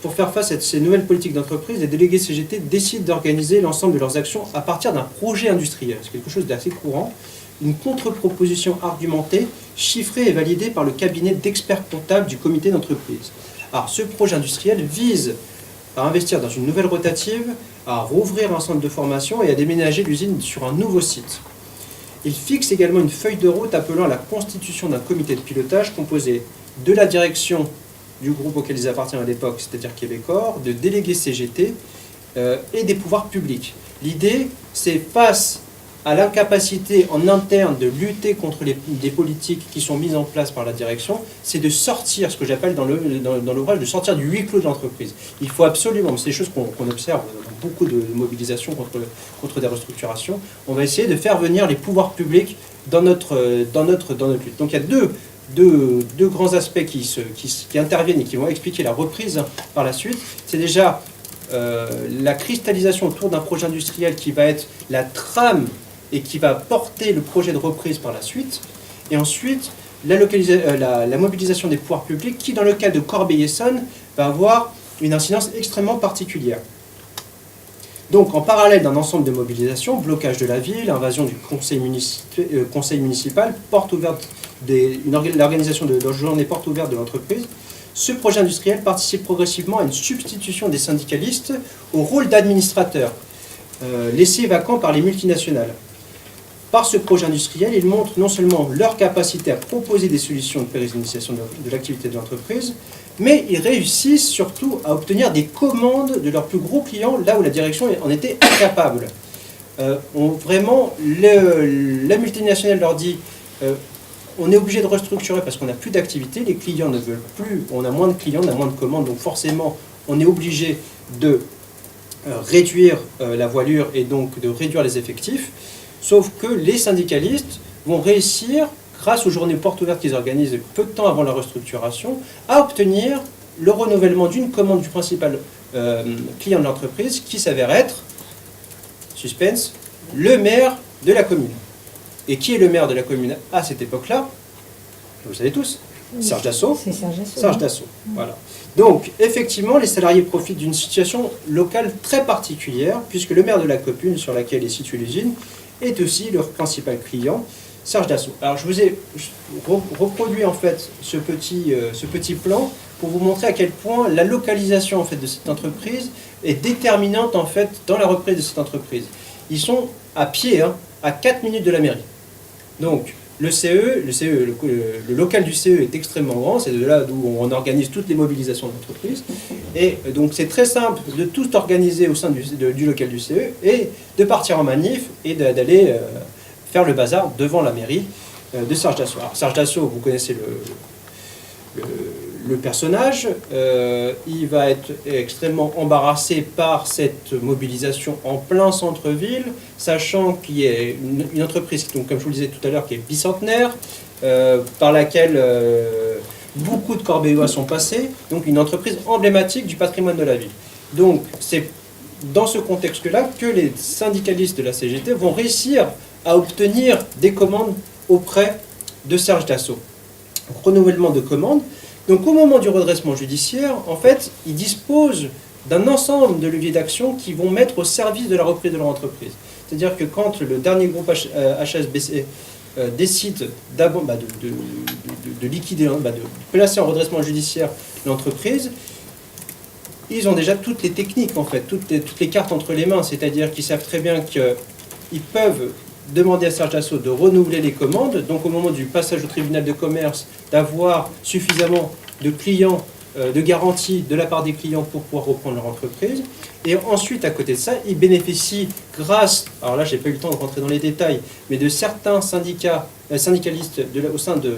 C: Pour faire face à ces nouvelles politiques d'entreprise, les délégués CGT décident d'organiser l'ensemble de leurs actions à partir d'un projet industriel. C'est quelque chose d'assez courant. Une contre-proposition argumentée, chiffrée et validée par le cabinet d'experts comptables du comité d'entreprise. Alors, ce projet industriel vise à investir dans une nouvelle rotative, à rouvrir un centre de formation et à déménager l'usine sur un nouveau site. Il fixe également une feuille de route appelant à la constitution d'un comité de pilotage composé de la direction du groupe auquel ils appartiennent à l'époque, c'est-à-dire Québecor, de délégués CGT et des pouvoirs publics. L'idée, c'est face à l'incapacité en interne de lutter contre des politiques qui sont mises en place par la direction, c'est de sortir, ce que j'appelle dans l'ouvrage, de sortir du huis clos de l'entreprise. Il faut absolument, c'est des choses qu'on observe dans beaucoup de mobilisations contre des restructurations, on va essayer de faire venir les pouvoirs publics dans notre lutte. Donc il y a deux grands aspects qui interviennent et qui vont expliquer la reprise par la suite. C'est déjà la cristallisation autour d'un projet industriel qui va être la trame et qui va porter le projet de reprise par la suite. Et ensuite, la mobilisation des pouvoirs publics qui, dans le cas de Corbeil-Essonnes, va avoir une incidence extrêmement particulière. Donc, en parallèle d'un ensemble de mobilisations, blocage de la ville, invasion du conseil municipal, porte ouverte l'organisation de journée porte ouverte de l'entreprise, ce projet industriel participe progressivement à une substitution des syndicalistes au rôle d'administrateurs, laissés vacants par les multinationales. Par ce projet industriel, ils montrent non seulement leur capacité à proposer des solutions de pérennisation de l'activité de l'entreprise, mais ils réussissent surtout à obtenir des commandes de leurs plus gros clients, là où la direction en était incapable. Vraiment, la multinationale leur dit on est obligé de restructurer parce qu'on n'a plus d'activité, les clients ne veulent plus, on a moins de clients, on a moins de commandes, donc forcément, on est obligé de réduire la voilure et donc de réduire les effectifs. Sauf que les syndicalistes vont réussir, grâce aux journées portes ouvertes qu'ils organisent peu de temps avant la restructuration, à obtenir le renouvellement d'une commande du principal client de l'entreprise, qui s'avère être, suspense, le maire de la commune. Et qui est le maire de la commune à cette époque-là? Vous le savez tous, Serge Dassault.
E: C'est Serge Dassault.
C: Serge Dassault, voilà. Donc, effectivement, les salariés profitent d'une situation locale très particulière, puisque le maire de la commune sur laquelle est située l'usine est aussi leur principal client, Serge Dassault. Alors, je vous ai reproduit en fait ce petit plan pour vous montrer à quel point la localisation en fait de cette entreprise est déterminante en fait dans la reprise de cette entreprise. Ils sont à pied, à 4 minutes de la mairie. Donc, le local du CE est extrêmement grand, c'est de là d'où on organise toutes les mobilisations de l'entreprise. Et donc c'est très simple de tout organiser au sein du local du CE et de partir en manif et d'aller faire le bazar devant la mairie de Serge Dassault. Alors, Serge Dassault, vous connaissez le personnage, il va être extrêmement embarrassé par cette mobilisation en plein centre-ville, sachant qu'il y a une entreprise, donc, comme je vous le disais tout à l'heure, qui est bicentenaire, par laquelle beaucoup de Corbeillois sont passés, donc une entreprise emblématique du patrimoine de la ville. Donc c'est dans ce contexte-là que les syndicalistes de la CGT vont réussir à obtenir des commandes auprès de Serge Dassault. Donc, renouvellement de commandes. Donc au moment du redressement judiciaire, en fait, ils disposent d'un ensemble de leviers d'action qui vont mettre au service de la reprise de leur entreprise. C'est-à-dire que quand le dernier groupe HSBC décide d'abord de liquider, de placer en redressement judiciaire l'entreprise, ils ont déjà toutes les techniques, en fait, toutes les cartes entre les mains. C'est-à-dire qu'ils savent très bien qu'ils peuvent demander à Serge Dassault de renouveler les commandes, donc au moment du passage au tribunal de commerce, d'avoir suffisamment de clients de garantie de la part des clients pour pouvoir reprendre leur entreprise. Et ensuite, à côté de ça, ils bénéficient grâce, alors là, je n'ai pas eu le temps de rentrer dans les détails, mais de certains syndicats, syndicalistes au sein du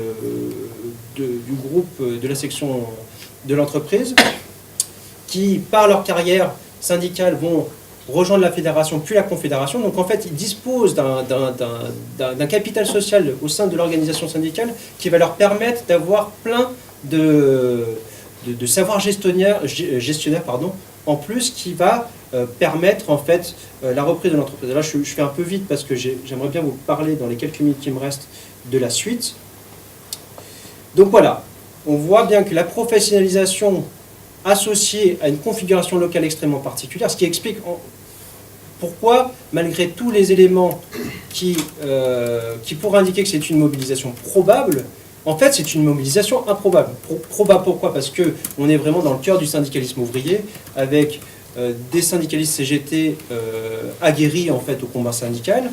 C: groupe de la section de l'entreprise, qui, par leur carrière syndicale, vont rejoindre la fédération, puis la confédération. Donc en fait, ils disposent d'un capital social au sein de l'organisation syndicale qui va leur permettre d'avoir plein de savoir gestionnaire, en plus, qui va permettre en fait la reprise de l'entreprise. Là, je fais un peu vite parce que j'aimerais bien vous parler dans les quelques minutes qui me restent de la suite. Donc voilà, on voit bien que la professionnalisation associée à une configuration locale extrêmement particulière, ce qui explique pourquoi, malgré tous les éléments qui pourraient indiquer que c'est une mobilisation probable, en fait, c'est une mobilisation improbable. Probable pourquoi? Parce qu'on est vraiment dans le cœur du syndicalisme ouvrier, avec des syndicalistes CGT aguerris en fait, au combat syndical,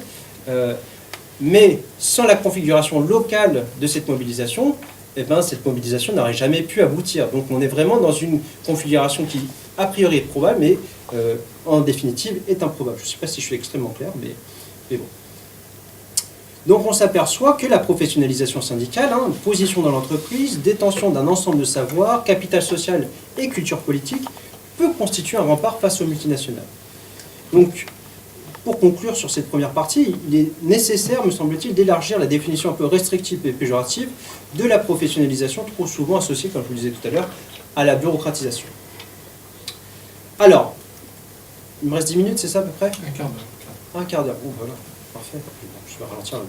C: mais sans la configuration locale de cette mobilisation, eh ben, cette mobilisation n'aurait jamais pu aboutir. Donc on est vraiment dans une configuration qui, a priori, est probable, mais en définitive, est improbable. Je ne sais pas si je suis extrêmement clair, mais bon. Donc on s'aperçoit que la professionnalisation syndicale, position dans l'entreprise, détention d'un ensemble de savoirs, capital social et culture politique, peut constituer un rempart face aux multinationales. Donc, pour conclure sur cette première partie, il est nécessaire, me semble-t-il, d'élargir la définition un peu restrictive et péjorative de la professionnalisation, trop souvent associée, comme je vous le disais tout à l'heure, à la bureaucratisation. Alors, il me reste 10 minutes, c'est ça à peu près?
A: Un quart d'heure.
C: Un quart d'heure, bon voilà, parfait. Je vais ralentir la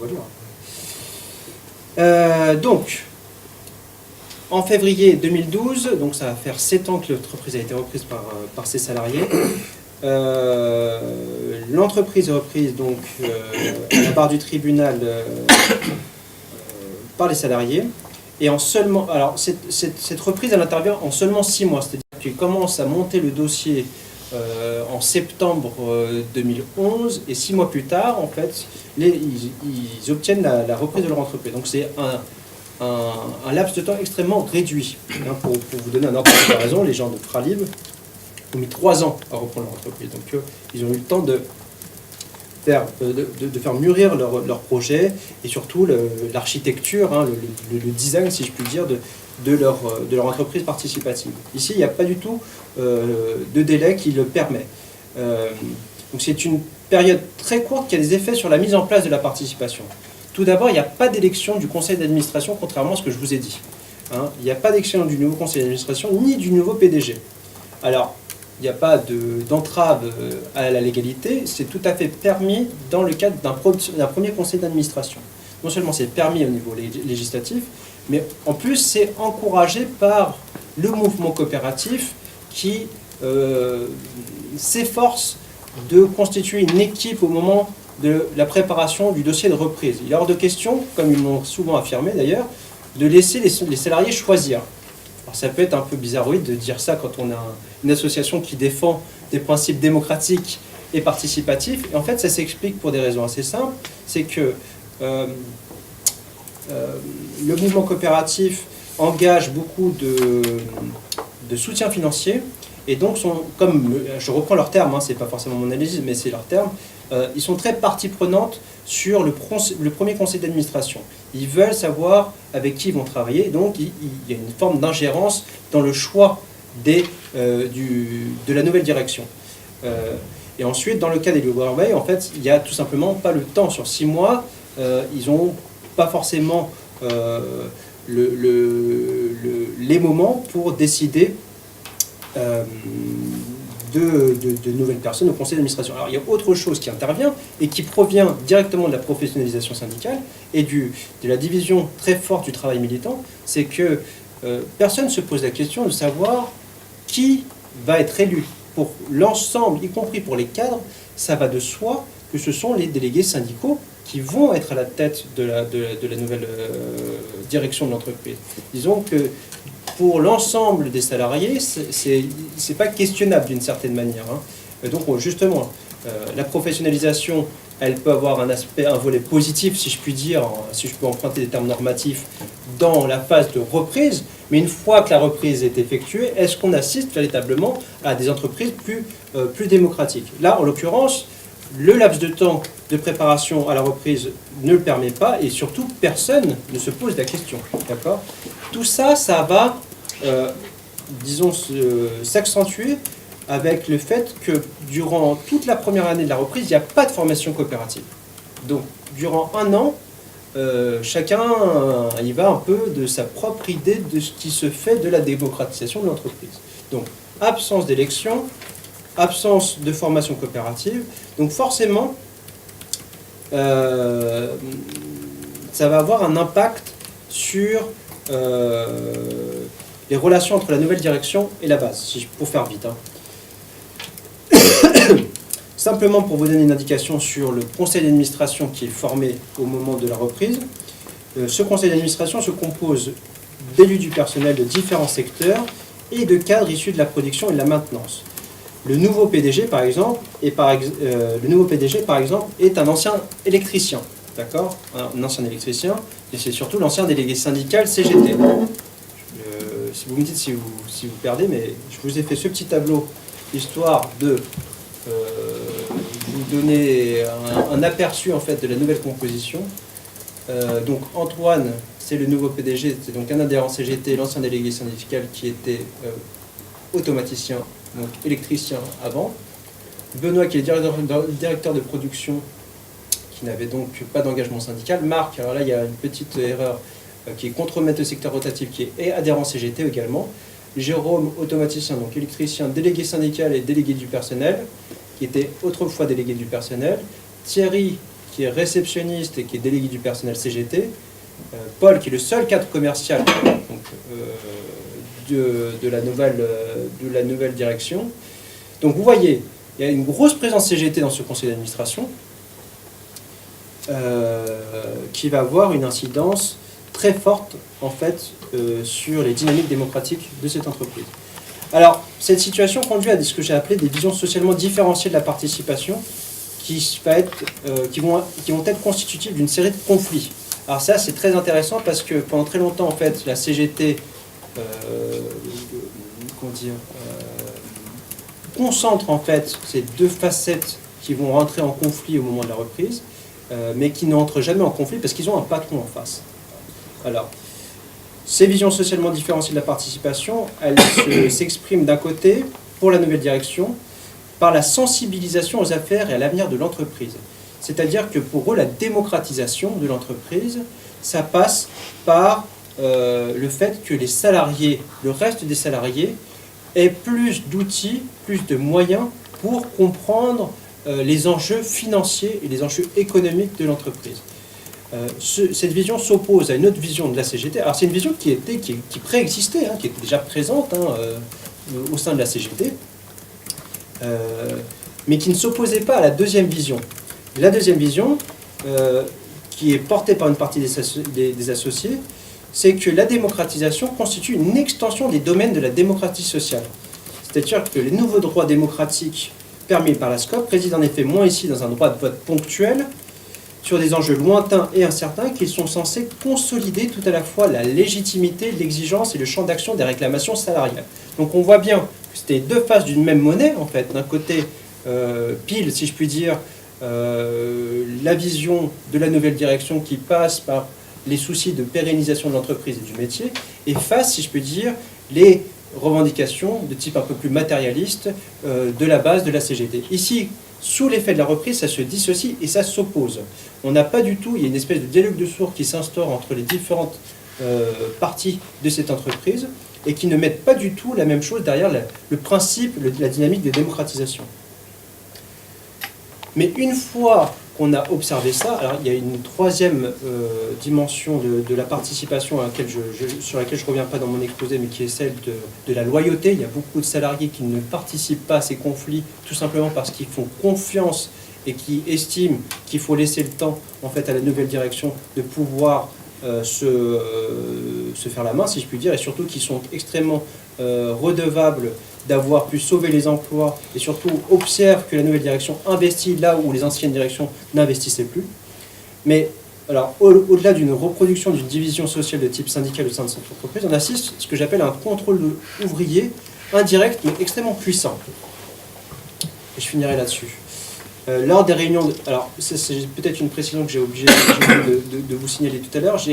C: voilure. Donc, en février 2012, donc ça va faire 7 ans que l'entreprise a été reprise par ses salariés. L'entreprise est reprise donc à la barre du tribunal par les salariés. Et en seulement, alors cette reprise, elle intervient en seulement 6 mois, c'est-à-dire qu'ils commencent à monter le dossier en septembre 2011, et 6 mois plus tard, en fait, ils obtiennent la reprise de leur entreprise. Donc c'est un laps de temps extrêmement réduit. Pour vous donner un ordre de comparaison, les gens de Fralib ont mis 3 ans à reprendre leur entreprise. Donc ils ont eu le temps de faire mûrir leur projet, et surtout l'architecture, le design, si je puis dire, de leur entreprise participative. Ici, il n'y a pas du tout de délai qui le permet. Donc c'est une période très courte qui a des effets sur la mise en place de la participation. Tout d'abord, il n'y a pas d'élection du conseil d'administration, contrairement à ce que je vous ai dit. Il n'y a pas d'élection du nouveau conseil d'administration, ni du nouveau PDG. Alors, il n'y a pas d'entrave à la légalité, c'est tout à fait permis dans le cadre d'un premier conseil d'administration. Non seulement c'est permis au niveau législatif, mais en plus c'est encouragé par le mouvement coopératif qui s'efforce de constituer une équipe au moment de la préparation du dossier de reprise. Il est hors de question, comme ils l'ont souvent affirmé d'ailleurs, de laisser les salariés choisir. Alors ça peut être un peu bizarroïde de dire ça quand on a une association qui défend des principes démocratiques et participatifs. Et en fait, ça s'explique pour des raisons assez simples. C'est que le mouvement coopératif engage beaucoup de soutien financier. Et donc, comme je reprends leurs termes, c'est pas forcément mon analyse, mais c'est leurs termes, ils sont très partie prenante sur le premier conseil d'administration. Ils veulent savoir avec qui ils vont travailler, donc il y a une forme d'ingérence dans le choix de la nouvelle direction. Et ensuite, dans le cas des Librairies, en fait, il n'y a tout simplement pas le temps. Sur 6 mois, ils n'ont pas forcément les moments pour décider de nouvelles personnes au conseil d'administration. Alors il y a autre chose qui intervient et qui provient directement de la professionnalisation syndicale et de la division très forte du travail militant, c'est que personne ne se pose la question de savoir qui va être élu. Pour l'ensemble, y compris pour les cadres, ça va de soi que ce sont les délégués syndicaux qui vont être à la tête de la nouvelle direction de l'entreprise. Disons que pour l'ensemble des salariés, c'est pas questionnable d'une certaine manière. Donc justement, la professionnalisation elle peut avoir un volet positif, si je puis dire, si je peux emprunter des termes normatifs, dans la phase de reprise. Mais une fois que la reprise est effectuée, est-ce qu'on assiste véritablement à des entreprises plus démocratiques? Là, en l'occurrence, le laps de temps de préparation à la reprise ne le permet pas, et surtout, personne ne se pose la question. D'accord? Tout ça, ça va, disons, s'accentuer avec le fait que durant toute la première année de la reprise, il n'y a pas de formation coopérative. Donc, durant un an, chacun y va un peu de sa propre idée de ce qui se fait de la démocratisation de l'entreprise. Donc, absence d'élection, absence de formation coopérative. Donc, forcément, ça va avoir un impact sur les relations entre la nouvelle direction et la base, pour faire vite. Simplement pour vous donner une indication sur le conseil d'administration qui est formé au moment de la reprise, ce conseil d'administration se compose d'élus du personnel de différents secteurs et de cadres issus de la production et de la maintenance. Le nouveau PDG, par exemple, est un ancien électricien, d'accord, un ancien électricien, et c'est surtout l'ancien délégué syndical CGT. Si vous me dites si vous perdez, mais je vous ai fait ce petit tableau histoire de vous donner un aperçu en fait de la nouvelle composition. Donc Antoine, c'est le nouveau PDG, c'est donc un adhérent CGT, l'ancien délégué syndical qui était automaticien, donc électricien avant. Benoît qui est directeur de production, qui n'avait donc pas d'engagement syndical. Marc, alors là il y a une petite erreur, qui est contremaître au secteur rotatif, qui est adhérent CGT également. Jérôme, automaticien, donc électricien, délégué syndical et délégué du personnel, qui était autrefois délégué du personnel. Thierry, qui est réceptionniste et qui est délégué du personnel CGT. Paul, qui est le seul cadre commercial donc, de la nouvelle direction. Donc vous voyez, il y a une grosse présence CGT dans ce conseil d'administration qui va avoir une incidence très forte en fait sur les dynamiques démocratiques de cette entreprise. Alors, cette situation conduit à ce que j'ai appelé des visions socialement différenciées de la participation qui vont être constitutives d'une série de conflits. Alors ça, c'est très intéressant parce que pendant très longtemps, en fait, la CGT concentre en fait ces deux facettes qui vont rentrer en conflit au moment de la reprise, mais qui n'entrent jamais en conflit parce qu'ils ont un patron en face. Alors, ces visions socialement différenciées de la participation, elles s'expriment d'un côté, pour la nouvelle direction, par la sensibilisation aux affaires et à l'avenir de l'entreprise. C'est-à-dire que pour eux, la démocratisation de l'entreprise, ça passe par le fait que les salariés, le reste des salariés, aient plus d'outils, plus de moyens pour comprendre les enjeux financiers et les enjeux économiques de l'entreprise. Cette vision s'oppose à une autre vision de la CGT. Alors c'est une vision qui préexistait, qui était déjà présente au sein de la CGT, mais qui ne s'opposait pas à la deuxième vision. La deuxième vision, qui est portée par une partie des associés, c'est que la démocratisation constitue une extension des domaines de la démocratie sociale. C'est-à-dire que les nouveaux droits démocratiques permis par la SCOP résident en effet moins ici dans un droit de vote ponctuel, sur des enjeux lointains et incertains qui sont censés consolider tout à la fois la légitimité, l'exigence et le champ d'action des réclamations salariales. Donc on voit bien que c'était deux faces d'une même monnaie, en fait. D'un côté, pile, si je puis dire, la vision de la nouvelle direction qui passe par les soucis de pérennisation de l'entreprise et du métier, et face, si je puis dire, les revendications de type un peu plus matérialiste de la base de la CGT. Ici, sous l'effet de la reprise, ça se dissocie et ça s'oppose. On n'a pas du tout, il y a une espèce de dialogue de sourds qui s'instaure entre les différentes parties de cette entreprise et qui ne mettent pas du tout la même chose derrière le principe, la dynamique de démocratisation. Mais une fois qu'on a observé ça, alors il y a une troisième dimension de la participation sur laquelle je ne reviens pas dans mon exposé, mais qui est celle de la loyauté. Il y a beaucoup de salariés qui ne participent pas à ces conflits, tout simplement parce qu'ils font confiance et qui estiment qu'il faut laisser le temps en fait, à la nouvelle direction de pouvoir se faire la main, si je puis dire, et surtout qui sont extrêmement redevables d'avoir pu sauver les emplois et surtout observe que la nouvelle direction investit là où les anciennes directions n'investissaient plus. Mais alors, au-delà d'une reproduction d'une division sociale de type syndical au sein de cette entreprise, on assiste à ce que j'appelle un contrôle ouvrier indirect mais extrêmement puissant. Et je finirai là-dessus. Lors des réunions, alors c'est peut-être une précision que j'ai oublié de vous signaler tout à l'heure,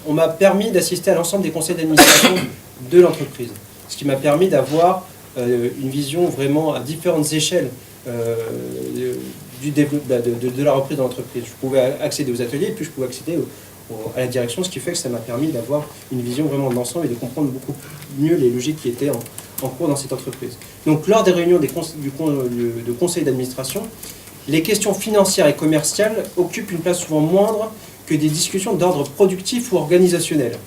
C: on m'a permis d'assister à l'ensemble des conseils d'administration de l'entreprise, ce qui m'a permis d'avoir une vision vraiment à différentes échelles de la reprise de l'entreprise. Je pouvais accéder aux ateliers et puis je pouvais accéder à la direction, ce qui fait que ça m'a permis d'avoir une vision vraiment de l'ensemble et de comprendre beaucoup mieux les logiques qui étaient en cours dans cette entreprise. Donc lors des réunions de conseil d'administration, les questions financières et commerciales occupent une place souvent moindre que des discussions d'ordre productif ou organisationnel.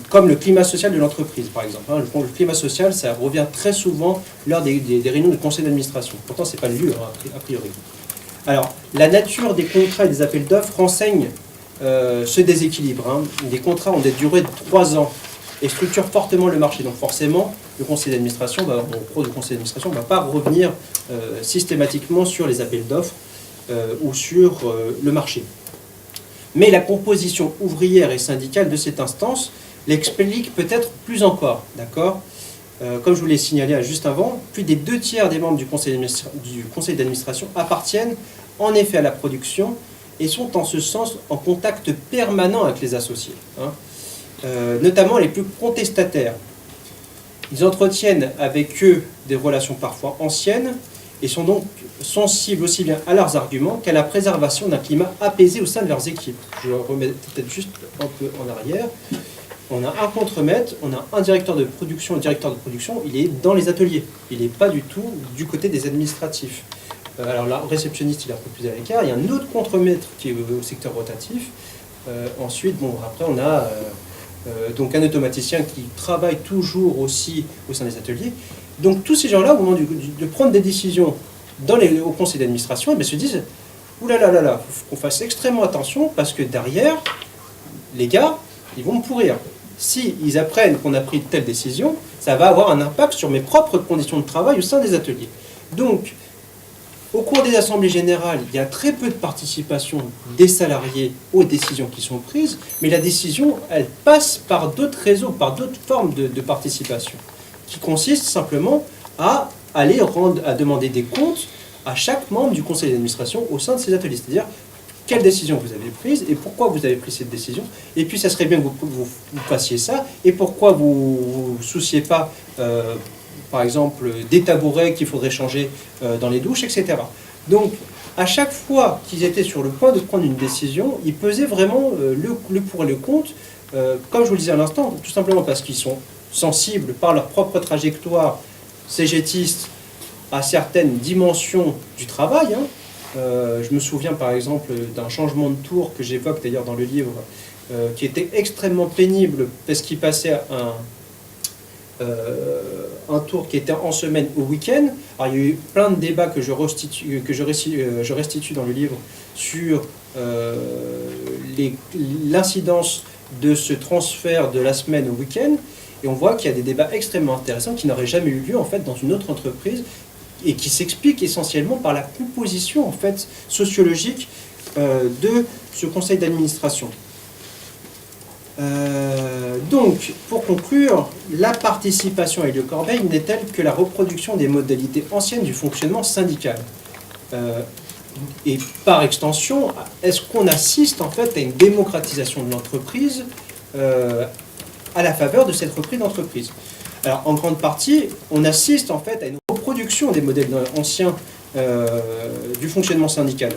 C: Comme le climat social de l'entreprise, par exemple. Le climat social, ça revient très souvent lors des réunions de conseil d'administration. Pourtant, ce n'est pas le lieu, a priori. Alors, la nature des contrats et des appels d'offres renseigne ce déséquilibre. Les contrats ont des durées de 3 ans et structurent fortement le marché. Donc forcément, le conseil d'administration, le pro du conseil d'administration ne va pas revenir systématiquement sur les appels d'offres ou sur le marché. Mais la composition ouvrière et syndicale de cette instance l'explique peut-être plus encore, d'accord ? Comme je vous l'ai signalé juste avant, plus des 2/3 des membres du conseil d'administration appartiennent en effet à la production et sont en ce sens en contact permanent avec les associés, notamment les plus contestataires. Ils entretiennent avec eux des relations parfois anciennes et sont donc sensibles aussi bien à leurs arguments qu'à la préservation d'un climat apaisé au sein de leurs équipes. Je remets peut-être juste un peu en arrière. On a un contremaître, on a un directeur de production. Le directeur de production, il est dans les ateliers. Il n'est pas du tout du côté des administratifs. Alors là, le réceptionniste, il est un peu plus à l'écart. Il y a un autre contremaître qui est au secteur rotatif. Ensuite, après, on a donc un automaticien qui travaille toujours aussi au sein des ateliers. Donc tous ces gens-là, au moment de prendre des décisions au conseil d'administration, se disent « Ouh là là là là, il faut qu'on fasse extrêmement attention parce que derrière, les gars, ils vont me pourrir. S'ils apprennent qu'on a pris telle décision, ça va avoir un impact sur mes propres conditions de travail au sein des ateliers. » Donc, au cours des assemblées générales, il y a très peu de participation des salariés aux décisions qui sont prises, mais la décision, elle passe par d'autres réseaux, par d'autres formes de participation, qui consiste simplement à demander des comptes à chaque membre du conseil d'administration au sein de ces ateliers. C'est-à-dire, quelle décision vous avez prise et pourquoi vous avez pris cette décision. Et puis, ça serait bien que vous fassiez ça. Et pourquoi vous ne souciez pas, par exemple, des tabourets qu'il faudrait changer dans les douches, etc. Donc, à chaque fois qu'ils étaient sur le point de prendre une décision, ils pesaient vraiment le pour et le contre, comme je vous le disais à l'instant, tout simplement parce qu'ils sont sensibles par leur propre trajectoire cégétiste à certaines dimensions du travail. Je me souviens par exemple d'un changement de tour que j'évoque d'ailleurs dans le livre, qui était extrêmement pénible parce qu'il passait un tour qui était en semaine au week-end. Alors il y a eu plein de débats que je restitue dans le livre sur l'incidence de ce transfert de la semaine au week-end. Et on voit qu'il y a des débats extrêmement intéressants qui n'auraient jamais eu lieu en fait dans une autre entreprise et qui s'expliquent essentiellement par la composition en fait sociologique de ce conseil d'administration. Donc, pour conclure, la participation à Hélios-Corbeil n'est-elle que la reproduction des modalités anciennes du fonctionnement syndical et par extension, est-ce qu'on assiste en fait à une démocratisation de l'entreprise à la faveur de cette reprise d'entreprise? Alors, en grande partie, on assiste en fait à une reproduction des modèles anciens du fonctionnement syndical.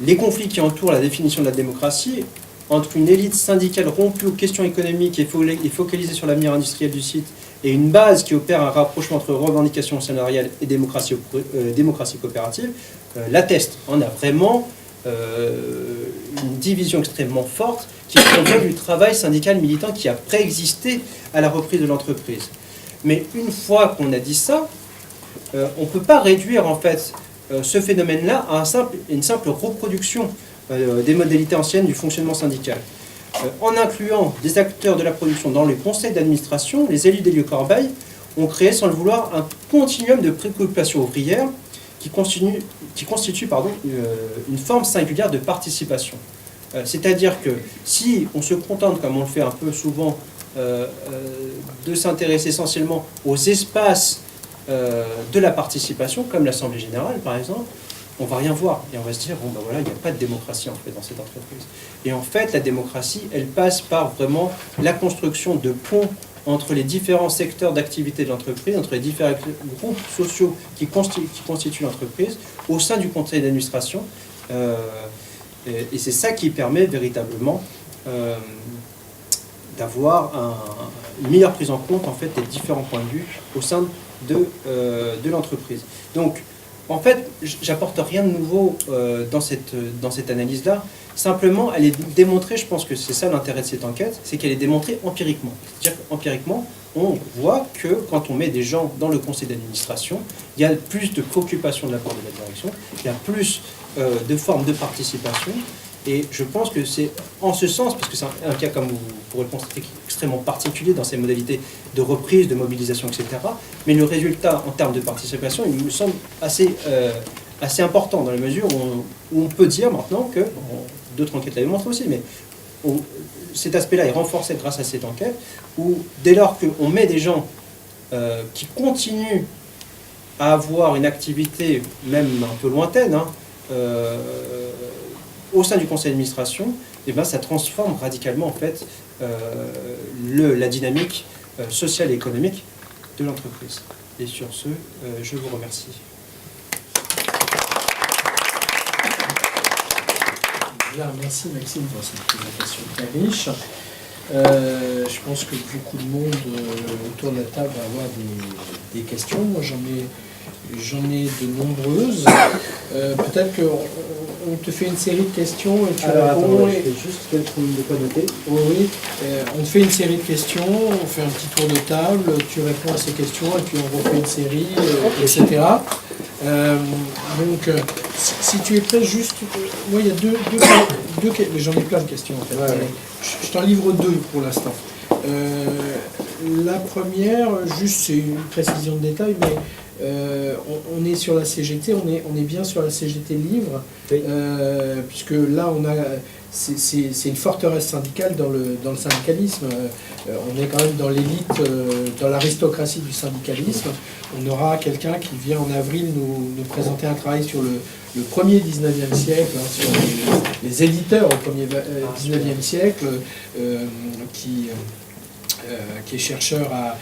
C: Les conflits qui entourent la définition de la démocratie entre une élite syndicale rompue aux questions économiques et focalisée sur l'avenir industriel du site et une base qui opère un rapprochement entre revendications salariales et démocratie coopérative l'attestent. On a vraiment une division extrêmement forte qui provient du travail syndical militant qui a préexisté à la reprise de l'entreprise. Mais une fois qu'on a dit ça, on ne peut pas réduire en fait ce phénomène-là à une simple reproduction des modalités anciennes du fonctionnement syndical. en incluant des acteurs de la production dans les conseils d'administration, les élus des lieux Corbeil ont créé, sans le vouloir, un continuum de préoccupation ouvrière qui constitue une forme singulière de participation. C'est-à-dire que si on se contente, comme on le fait un peu souvent, de s'intéresser essentiellement aux espaces de la participation, comme l'Assemblée Générale par exemple, on va rien voir et on va se dire bon ben voilà, il n'y a pas de démocratie en fait dans cette entreprise. Et en fait la démocratie, elle passe par vraiment la construction de ponts entre les différents secteurs d'activité de l'entreprise, entre les différents groupes sociaux qui constituent l'entreprise au sein du conseil d'administration, et c'est ça qui permet véritablement d'avoir une meilleure prise en compte en fait des différents points de vue au sein de l'entreprise. Donc en fait, j'apporte rien de nouveau dans cette analyse-là. Simplement, elle est démontrée, je pense que c'est ça l'intérêt de cette enquête, c'est qu'elle est démontrée empiriquement. C'est-à-dire qu'empiriquement, on voit que quand on met des gens dans le conseil d'administration, il y a plus de préoccupation de la part de la direction, il y a plus de formes de participation. Et je pense que c'est en ce sens, parce que c'est un cas, comme vous pourrez le constater, extrêmement particulier dans ses modalités de reprise, de mobilisation, etc. Mais le résultat en termes de participation, il me semble assez important dans la mesure où on peut dire maintenant que, d'autres enquêtes l'avaient montré aussi, mais cet aspect-là est renforcé grâce à cette enquête, où dès lors qu'on met des gens qui continuent à avoir une activité, même un peu lointaine, au sein du conseil d'administration, eh ben, ça transforme radicalement en fait, la dynamique sociale et économique de l'entreprise. Et sur ce, je vous remercie.
D: Bien, merci Maxime pour cette présentation très riche. Je pense que beaucoup de monde autour de la table va avoir des questions. Moi, j'en ai de nombreuses. Peut-être qu'on te fait une série de questions et tu réponds.
C: Je vais juste de quoi noter.
D: Oui, on te fait une série de questions, on fait un petit tour de table, tu réponds à ces questions et puis on refait une série, etc. Donc, si tu es prêt, juste, moi il y a deux j'en ai plein de questions en fait.
C: Ouais.
D: Je t'en livre deux pour l'instant. La première, juste c'est une précision de détail, mais on est sur la CGT, on est bien sur la CGT livre, oui. Puisque là c'est une forteresse syndicale dans le syndicalisme. On est quand même dans l'élite, dans l'aristocratie du syndicalisme. On aura quelqu'un qui vient en avril nous présenter un travail sur le premier 19e siècle, sur les éditeurs au premier 19e siècle, qui est chercheur à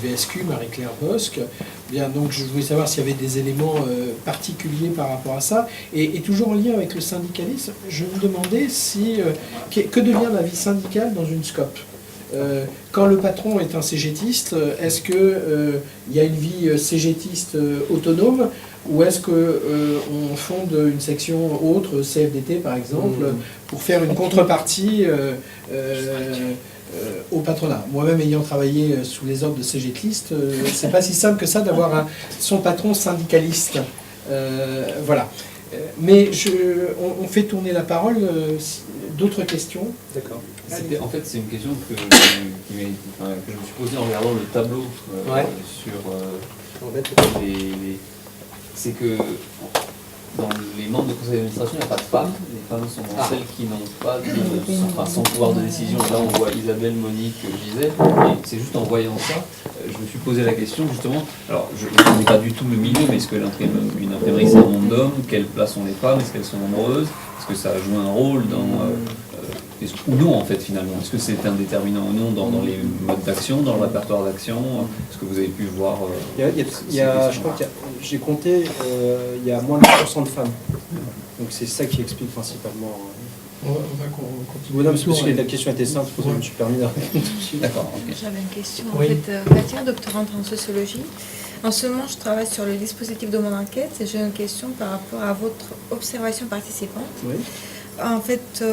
D: l'UVSQ, Marie-Claire Bosc. Bien, donc je voulais savoir s'il y avait des éléments particuliers par rapport à ça. Et toujours en lien avec le syndicalisme, je me demandais que devient la vie syndicale dans une SCOP. Quand le patron est un cégétiste, est-ce qu'il y a une vie cégétiste autonome, ou est-ce qu'on fonde une section autre, CFDT par exemple, pour faire une contrepartie au patronat? Moi-même ayant travaillé sous les ordres de cégétistes, c'est pas si simple que ça d'avoir son patron syndicaliste. Voilà. Mais on fait tourner la parole. D'autres questions? D'accord.
E: En fait, c'est une question que je me suis posée en regardant le tableau c'est que dans les membres de conseil d'administration, il n'y a pas de femmes. Les femmes sont celles qui n'ont pas sans pouvoir de décision. Là, on voit Isabelle, Monique, Gisèle. Et c'est juste en voyant ça, je me suis posé la question, justement. Alors, je ne connais pas du tout le milieu, mais est-ce que une imprimerie, c'est un monde d'hommes? Quelle place ont les femmes? Est-ce qu'elles sont nombreuses? Est-ce que ça joue un rôle dans... ou non, en fait, finalement? Est-ce que c'est un déterminant ou non dans les modes d'action, dans le répertoire d'action? Est-ce que vous avez pu voir...
C: je crois que j'ai compté, il y a moins de 1% de femmes. Donc c'est ça qui explique principalement...
D: On va continuer.
C: Non, parce que la question était simple, je me suis permis de répondre tout de suite.
E: D'accord. Okay.
F: J'avais une question.
D: Oui.
F: En fait, Katia, doctorante en sociologie. En ce moment, je travaille sur le dispositif de mon enquête et j'ai une question par rapport à votre observation participante.
C: Oui.
F: En fait,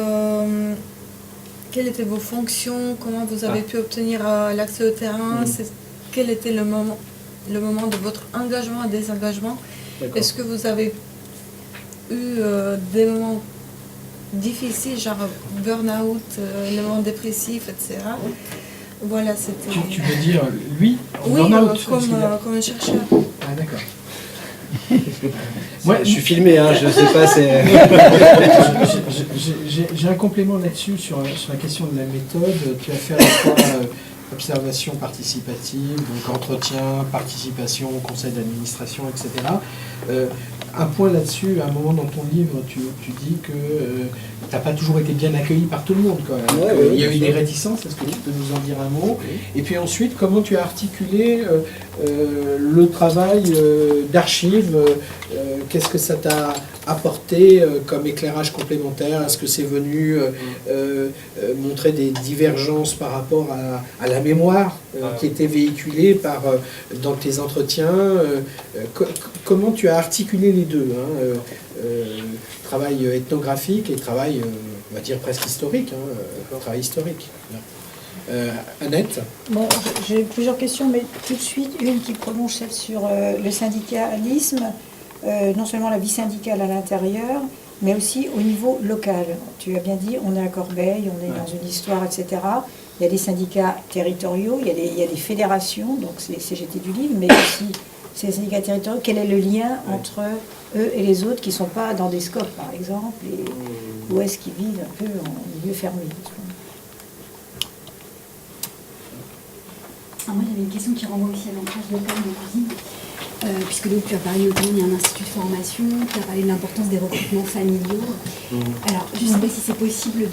F: quelles étaient vos fonctions? Comment vous avez pu obtenir l'accès au terrain? Quel était le moment de votre engagement et désengagement? Est-ce que vous avez eu des moments difficiles, genre burn-out, éléments dépressifs, etc. Voilà, c'était...
D: Tu veux dire, lui, en
F: Oui,
D: burn-out, parce qu'il
F: comme un chercheur.
D: Ah, d'accord.
C: Moi, je suis filmé, hein, je sais pas, c'est...
D: J'ai un complément là-dessus sur la question de la méthode. Tu as fait à la fois observation participative, donc entretien, participation au conseil d'administration, etc. Un point là-dessus, à un moment dans ton livre, tu dis que tu n'as pas toujours été bien accueilli par tout le monde. Quand même.
C: Ouais,
D: Il y a eu
C: bien
D: des
C: sûr.
D: réticences, est-ce que tu peux nous en dire un mot? Et puis ensuite, comment tu as articulé le travail d'archives? Qu'est-ce que ça t'a apporté comme éclairage complémentaire? Est-ce que c'est venu montrer des divergences par rapport à la mémoire qui était véhiculée dans tes entretiens? Comment tu as articulé les deux, hein, travail ethnographique et travail, on va dire, presque historique, travail historique. Annette?
G: Bon, j'ai plusieurs questions, mais tout de suite, une qui prolonge celle sur le syndicalisme, non seulement la vie syndicale à l'intérieur, mais aussi au niveau local. Tu as bien dit, on est à Corbeil, on est dans une histoire, etc. Il y a des syndicats territoriaux, il y a des fédérations, donc c'est les CGT du livre, mais aussi ces syndicats territoriaux. Quel est le lien entre eux et les autres qui ne sont pas dans des scopes, par exemple, et où est-ce qu'ils vivent un peu en milieu fermé?
H: Alors moi j'avais une question qui renvoie aussi à l'ancrage local de l'usine, puisque donc tu as parlé notamment il y a un institut de formation, tu as parlé de l'importance des recrutements familiaux. Alors je ne sais pas si c'est possible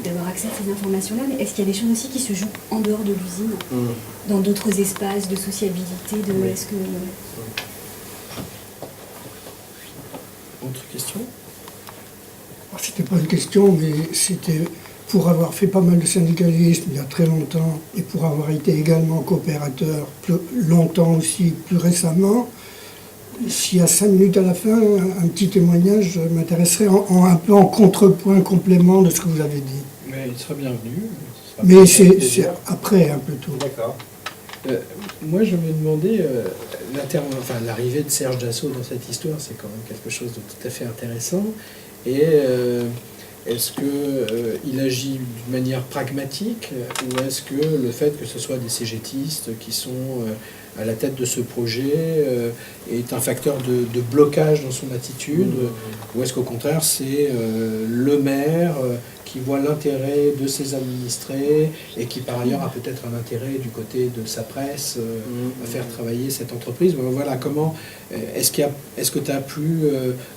H: d'avoir accès à ces informations-là, mais est-ce qu'il y a des choses aussi qui se jouent en dehors de l'usine, dans d'autres espaces de sociabilité, est-ce que...
D: Autre question?
I: C'était pas une question, mais c'était pour avoir fait pas mal de syndicalisme il y a très longtemps et pour avoir été également coopérateur plus longtemps aussi, plus récemment. S'il y a 5 minutes à la fin, un petit témoignage m'intéresserait un peu en contrepoint, complément de ce que vous avez dit.
D: Mais il sera bienvenu.
I: Mais c'est après un peu tout.
C: D'accord.
D: Moi, je me demandais, l'arrivée de Serge Dassault dans cette histoire, c'est quand même quelque chose de tout à fait intéressant. Et est-ce qu'il agit d'une manière pragmatique ou est-ce que le fait que ce soit des CGTistes qui sont à la tête de ce projet est un facteur de blocage dans son attitude ou est-ce qu'au contraire c'est le maire qui voit l'intérêt de ses administrés et qui par ailleurs a peut-être un intérêt du côté de sa presse à faire travailler cette entreprise? Voilà, comment est-ce que tu as pu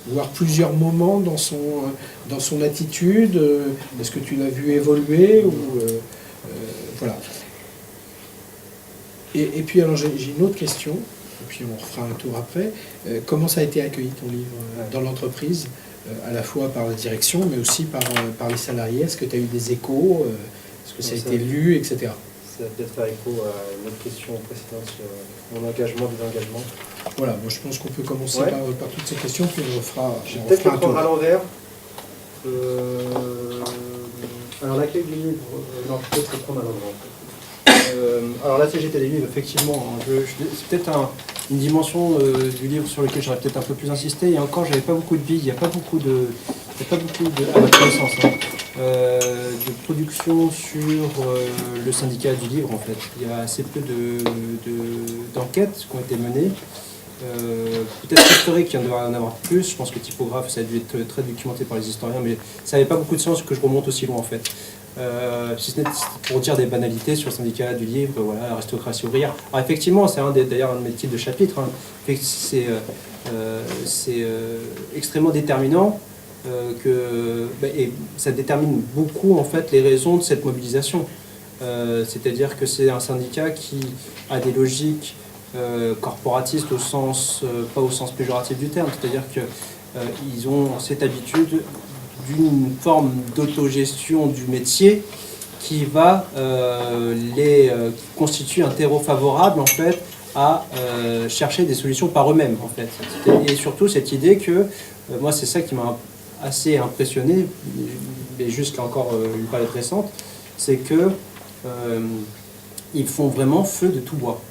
D: voir plusieurs moments dans son attitude? Est-ce que tu l'as vu évoluer ou voilà. Et puis alors j'ai une autre question, et puis on refera un tour après. Comment ça a été accueilli ton livre dans l'entreprise, à la fois par la direction, mais aussi par les salariés? Est-ce que tu as eu des échos? Est-ce que ça a été lu, etc.?
C: Ça va peut-être faire écho à une autre question précédente sur mon engagement, désengagement.
D: Voilà, moi je pense qu'on peut commencer
C: Ouais.
D: par toutes ces questions, puis on refera,
C: Je vais
D: on
C: peut-être
D: refera
C: le
D: un
C: prendre
D: tour.
C: à l'envers. Alors l'accueil du livre, non, je vais peut-être le prendre à l'envers. Alors la CGT des livres, effectivement, c'est peut-être une dimension du livre sur lequel j'aurais peut-être un peu plus insisté. Et encore, j'avais pas beaucoup de billes, il n'y a pas beaucoup de, à ma connaissance, de production sur le syndicat du livre en fait. Il y a assez peu d'enquêtes qui ont été menées. Peut-être historique, il y en doit en avoir plus. Je pense que typographe, ça a dû être très documenté par les historiens, mais ça n'avait pas beaucoup de sens que je remonte aussi loin en fait. Si ce n'est pour dire des banalités sur le syndicat du livre, voilà, l'aristocratie ouvrière. Alors effectivement, c'est d'ailleurs un de mes titres de chapitre. C'est extrêmement déterminant et ça détermine beaucoup en fait les raisons de cette mobilisation. C'est-à-dire que c'est un syndicat qui a des logiques corporatistes au sens, pas au sens péjoratif du terme, c'est-à-dire qu'ils ont cette habitude d'une forme d'autogestion du métier qui va qui constitue un terreau favorable en fait à chercher des solutions par eux-mêmes en fait. Et surtout cette idée que moi c'est ça qui m'a assez impressionné, mais jusqu'à encore une période récente, c'est que ils font vraiment feu de tout bois.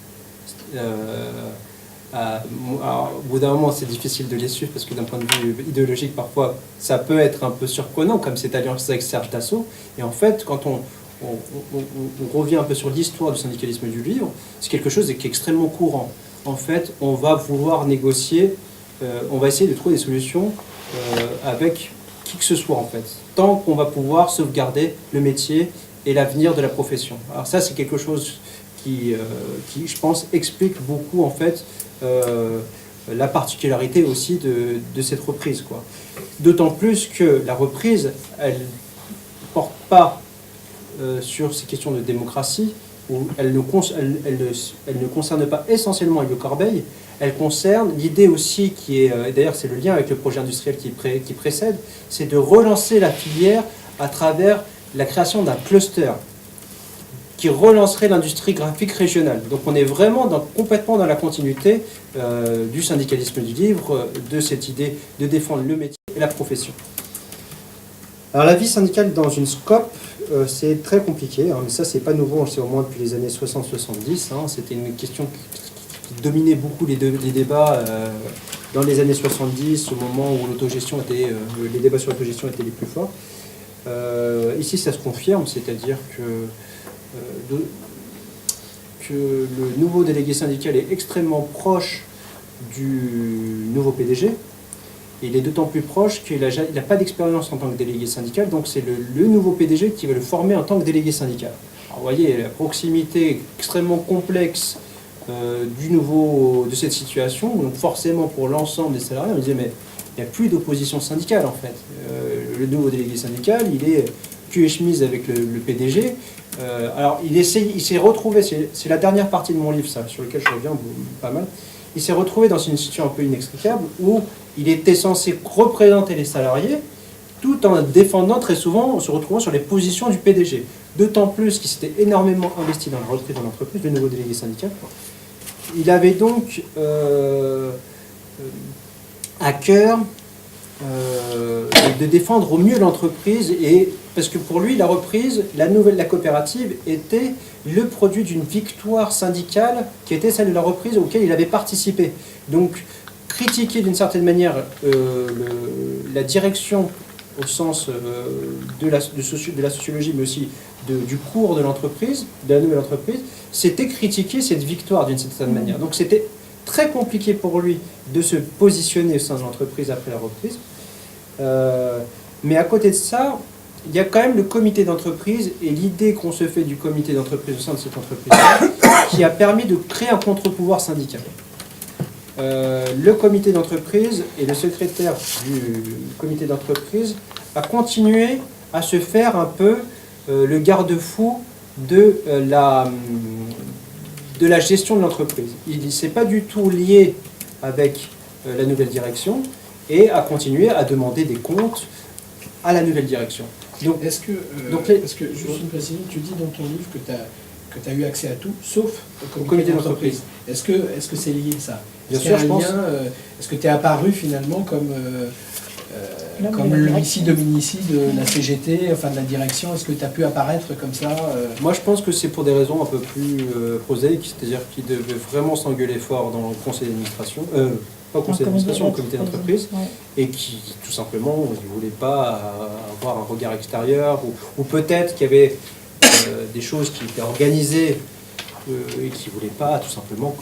C: alors, au bout d'un moment, c'est difficile de les suivre parce que d'un point de vue idéologique, parfois, ça peut être un peu surprenant, comme cette alliance avec Serge Dassault. Et en fait, quand on revient un peu sur l'histoire du syndicalisme du livre, c'est quelque chose qui est extrêmement courant. En fait, on va vouloir négocier, on va essayer de trouver des solutions avec qui que ce soit, en fait, tant qu'on va pouvoir sauvegarder le métier et l'avenir de la profession. Alors ça, c'est quelque chose qui, je pense, explique beaucoup, en fait, la particularité aussi de cette reprise, quoi. D'autant plus que la reprise, elle ne porte pas sur ces questions de démocratie, où elle ne concerne pas essentiellement Hugues Corbeil, elle concerne l'idée aussi qui est, et d'ailleurs c'est le lien avec le projet industriel qui précède, c'est de relancer la filière à travers la création d'un cluster qui relancerait l'industrie graphique régionale. Donc on est vraiment complètement dans la continuité du syndicalisme du livre, de cette idée de défendre le métier et la profession. Alors la vie syndicale dans une SCOP, c'est très compliqué, hein, mais ça c'est pas nouveau, c'est au moins depuis les années 60-70, hein, c'était une question qui dominait beaucoup les débats dans les années 70, au moment où l'autogestion était, les débats sur l'autogestion étaient les plus forts. Ici ça se confirme, c'est-à-dire que le nouveau délégué syndical est extrêmement proche du nouveau PDG. Il est d'autant plus proche qu'il n'a pas d'expérience en tant que délégué syndical, donc c'est le nouveau PDG qui va le former en tant que délégué syndical. Alors, vous voyez, la proximité extrêmement complexe de cette situation, donc forcément pour l'ensemble des salariés, on disait mais il n'y a plus d'opposition syndicale en fait. Le nouveau délégué syndical, il est cul et chemise avec le PDG. Alors il s'est retrouvé, c'est la dernière partie de mon livre ça, sur lequel je reviens pas mal, il s'est retrouvé dans une situation un peu inextricable où il était censé représenter les salariés tout en défendant très souvent, en se retrouvant sur les positions du PDG. D'autant plus qu'il s'était énormément investi dans la reprise de l'entreprise, le nouveau délégué syndical. Il avait donc à cœur de défendre au mieux l'entreprise, et parce que pour lui, la reprise, la coopérative était le produit d'une victoire syndicale qui était celle de la reprise auquel il avait participé. Donc, critiquer d'une certaine manière la direction au sens de la sociologie, mais aussi du cours de l'entreprise, de la nouvelle entreprise, c'était critiquer cette victoire d'une certaine manière. Donc c'était très compliqué pour lui de se positionner au sein de l'entreprise après la reprise. Mais à côté de ça, il y a quand même le comité d'entreprise et l'idée qu'on se fait du comité d'entreprise au sein de cette entreprise qui a permis de créer un contre-pouvoir syndical. Le comité d'entreprise et le secrétaire du comité d'entreprise a continué à se faire un peu le garde-fou de la gestion de l'entreprise. Il ne s'est pas du tout lié avec la nouvelle direction et a continué à demander des comptes à la nouvelle direction.
A: Donc, est-ce que, juste une précision, tu dis dans ton livre que tu as eu accès à tout, sauf au comité d'entreprise. Est-ce que c'est lié, ça?
C: Bien sûr, je pense.
A: Est-ce que tu es apparu finalement comme l'homicide dominicide de la CGT, enfin de la direction? Est-ce que tu as pu apparaître comme ça
C: Moi, je pense que c'est pour des raisons un peu plus prosaïques, c'est-à-dire qu'il devait vraiment s'engueuler fort dans le conseil d'administration, pas au conseil d'administration, au comité d'entreprise, et qui, tout simplement, ne voulait pas avoir un regard extérieur, ou peut-être qu'il y avait des choses qui étaient organisées et qui ne voulaient pas, tout simplement,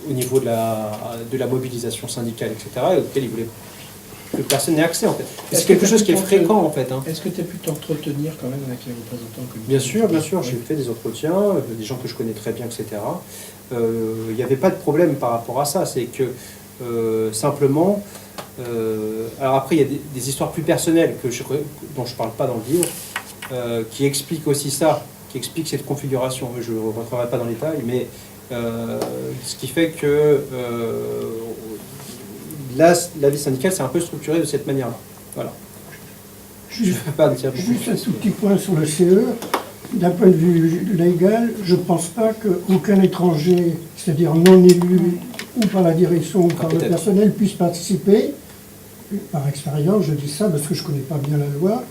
C: au niveau de la mobilisation syndicale, etc., auquel il voulait que personne n'ait accès, en fait. C'est quelque chose qui est fréquent, en fait. Hein.
A: Est-ce que tu as pu t'entretenir quand même avec les représentants communaux?
C: Bien sûr, j'ai fait des entretiens, des gens que je connais très bien, etc. Il n'y avait pas de problème par rapport à ça, c'est que simplement... alors après, il y a des histoires plus personnelles dont je ne parle pas dans le livre, qui expliquent aussi ça, qui expliquent cette configuration. Je ne rentrerai pas dans les détails, mais ce qui fait que la vie syndicale, c'est un peu structuré de cette manière-là. Voilà.
I: Je ne veux pas dire juste un tout petit point sur le CE. D'un point de vue légal, je ne pense pas qu'aucun étranger, c'est-à-dire non élu ou par la direction ou par le personnel, puisse participer. Par expérience, je dis ça parce que je ne connais pas bien la loi.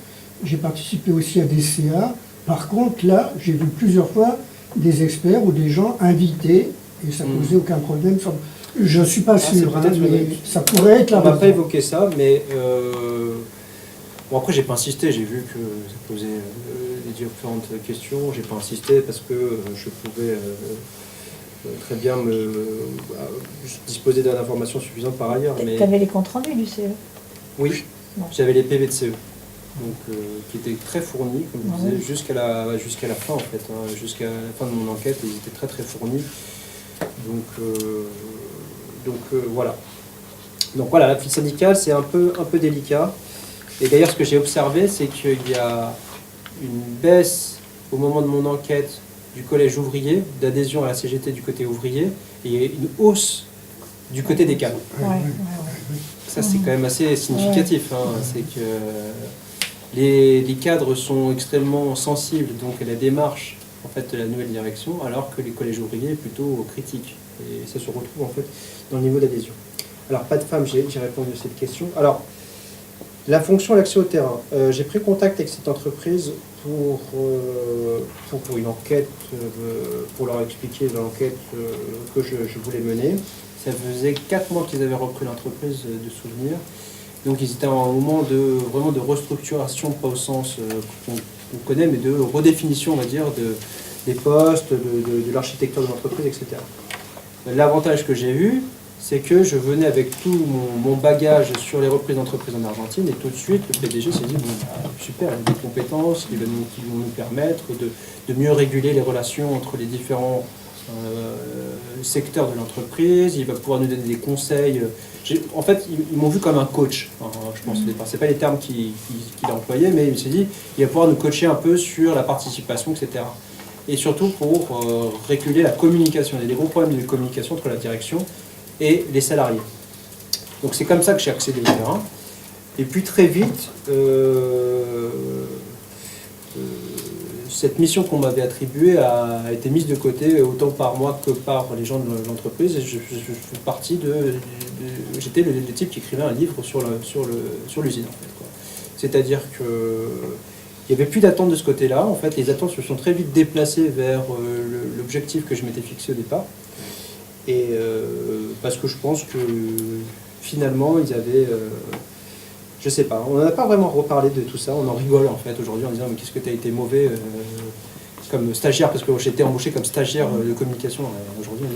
I: J'ai participé aussi à des CA. Par contre, là, j'ai vu plusieurs fois des experts ou des gens invités et ça posait aucun problème. Je ne suis pas
C: c'est
I: sûr, hein,
C: peut-être
I: mais
C: une-
I: ça pourrait être la
C: On m'a
I: raison.
C: pas évoqué ça, mais bon, après j'ai pas insisté, j'ai vu que ça posait des différentes questions, j'ai pas insisté parce que je pouvais très bien disposer d'informations suffisantes par ailleurs. Mais
G: Tu avais les comptes rendus du CE.
C: oui,
G: Bon.
C: j'avais les PV de CE, donc qui étaient très fournis, comme je
G: Ah
C: disais,
G: oui.
C: jusqu'à la fin en fait, hein, jusqu'à la fin de mon enquête, ils étaient très très fournis. Voilà. Donc voilà, la fiche syndicale, c'est un peu délicat. Et d'ailleurs, ce que j'ai observé, c'est qu'il y a une baisse au moment de mon enquête du collège ouvrier, d'adhésion à la CGT du côté ouvrier, et il y a une hausse du côté des cadres.
G: Ouais.
C: Ça, c'est quand même assez significatif. Hein. C'est que les cadres sont extrêmement sensibles donc, à la démarche en fait, de la nouvelle direction, alors que les collèges ouvriers sont plutôt critiques. Et ça se retrouve en fait dans le niveau d'adhésion. Alors, pas de femmes, j'ai répondu à cette question. Alors, la fonction, l'accès au terrain. J'ai pris contact avec cette entreprise pour une enquête, pour leur expliquer l'enquête que je voulais mener. Ça faisait 4 mois qu'ils avaient repris l'entreprise de souvenir. Donc ils étaient à un moment vraiment de restructuration, pas au sens qu'on connaît, mais de redéfinition, on va dire, des postes, de l'architecture de l'entreprise, etc. L'avantage que j'ai eu, c'est que je venais avec tout mon bagage sur les reprises d'entreprise en Argentine, et tout de suite, le PDG s'est dit, bon, super, il y a des compétences qui vont nous permettre de mieux réguler les relations entre les différents secteurs de l'entreprise, il va pouvoir nous donner des conseils. En fait, ils m'ont vu comme un coach, je pense au départ. Ce n'est pas les termes qu'il a employés, mais il s'est dit, il va pouvoir nous coacher un peu sur la participation, etc. Et surtout pour réguler la communication. Il y a des gros problèmes de communication entre la direction et les salariés. Donc c'est comme ça que j'ai accédé au terrain. Et puis très vite, cette mission qu'on m'avait attribuée a été mise de côté autant par moi que par les gens de l'entreprise. Et je fais partie j'étais le type qui écrivait un livre sur l'usine. En fait, quoi. C'est-à-dire que il n'y avait plus d'attente de ce côté-là. En fait, les attentes se sont très vite déplacées vers l'objectif que je m'étais fixé au départ. Et parce que je pense que finalement, ils avaient... je sais pas, on n'en a pas vraiment reparlé de tout ça, on en rigole en fait aujourd'hui en disant mais qu'est-ce que tu as été mauvais comme stagiaire, parce que j'étais embauché comme stagiaire de communication. Aujourd'hui, on dit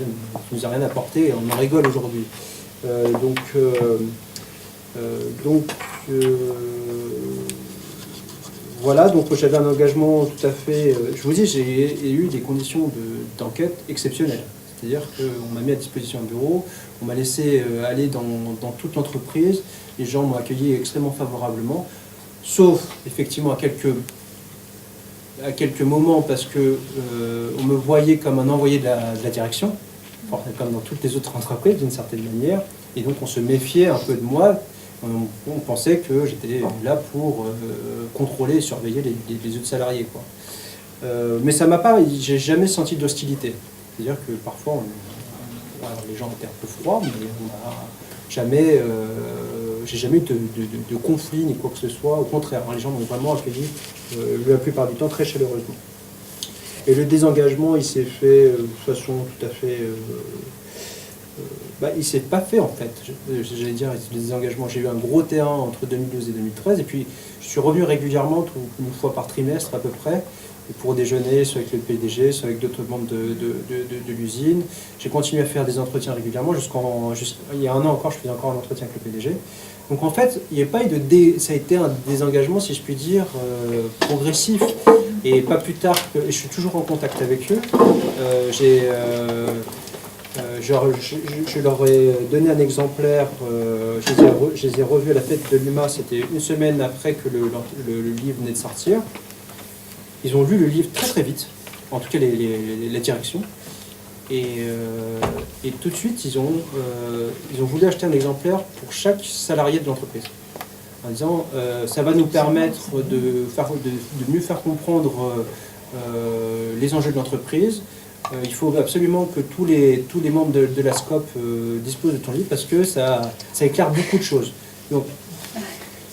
C: tu nous as rien apporté et on en rigole aujourd'hui. Voilà, donc j'avais un engagement tout à fait... je vous dis, j'ai eu des conditions d'enquête exceptionnelles. C'est-à-dire qu'on m'a mis à disposition un bureau, on m'a laissé aller dans toute l'entreprise, les gens m'ont accueilli extrêmement favorablement, sauf effectivement à quelques moments parce que on me voyait comme un envoyé de la direction, comme dans toutes les autres entreprises d'une certaine manière, et donc on se méfiait un peu de moi. On pensait que j'étais là pour contrôler et surveiller les autres salariés, quoi. Mais ça m'a pas, j'ai jamais senti d'hostilité. C'est-à-dire que parfois, les gens étaient un peu froids, mais on n'a jamais, j'ai jamais eu de conflit ni quoi que ce soit. Au contraire, les gens m'ont vraiment accueilli la plupart du temps très chaleureusement. Et le désengagement, il s'est fait de façon tout à fait... il s'est pas fait en fait, j'allais dire, le désengagement. J'ai eu un gros terrain entre 2012 et 2013, et puis je suis revenu régulièrement, une fois par trimestre à peu près, pour déjeuner, soit avec le PDG, soit avec d'autres membres de l'usine. J'ai continué à faire des entretiens régulièrement, il y a 1 an encore, je faisais encore un entretien avec le PDG. Donc en fait, il n'y a pas eu ça a été un désengagement, si je puis dire, progressif, et pas plus tard que... Et je suis toujours en contact avec eux. Je leur ai donné un exemplaire, je les ai revus à la fête de l'UMA, c'était 1 semaine après que le livre venait de sortir. Ils ont lu le livre très très vite, en tout cas la direction, et tout de suite ils ont voulu acheter un exemplaire pour chaque salarié de l'entreprise, en disant ça va nous permettre de mieux faire comprendre les enjeux de l'entreprise. Il faut absolument que tous les membres de la SCOP disposent de ton livre parce que ça éclaire beaucoup de choses. Donc,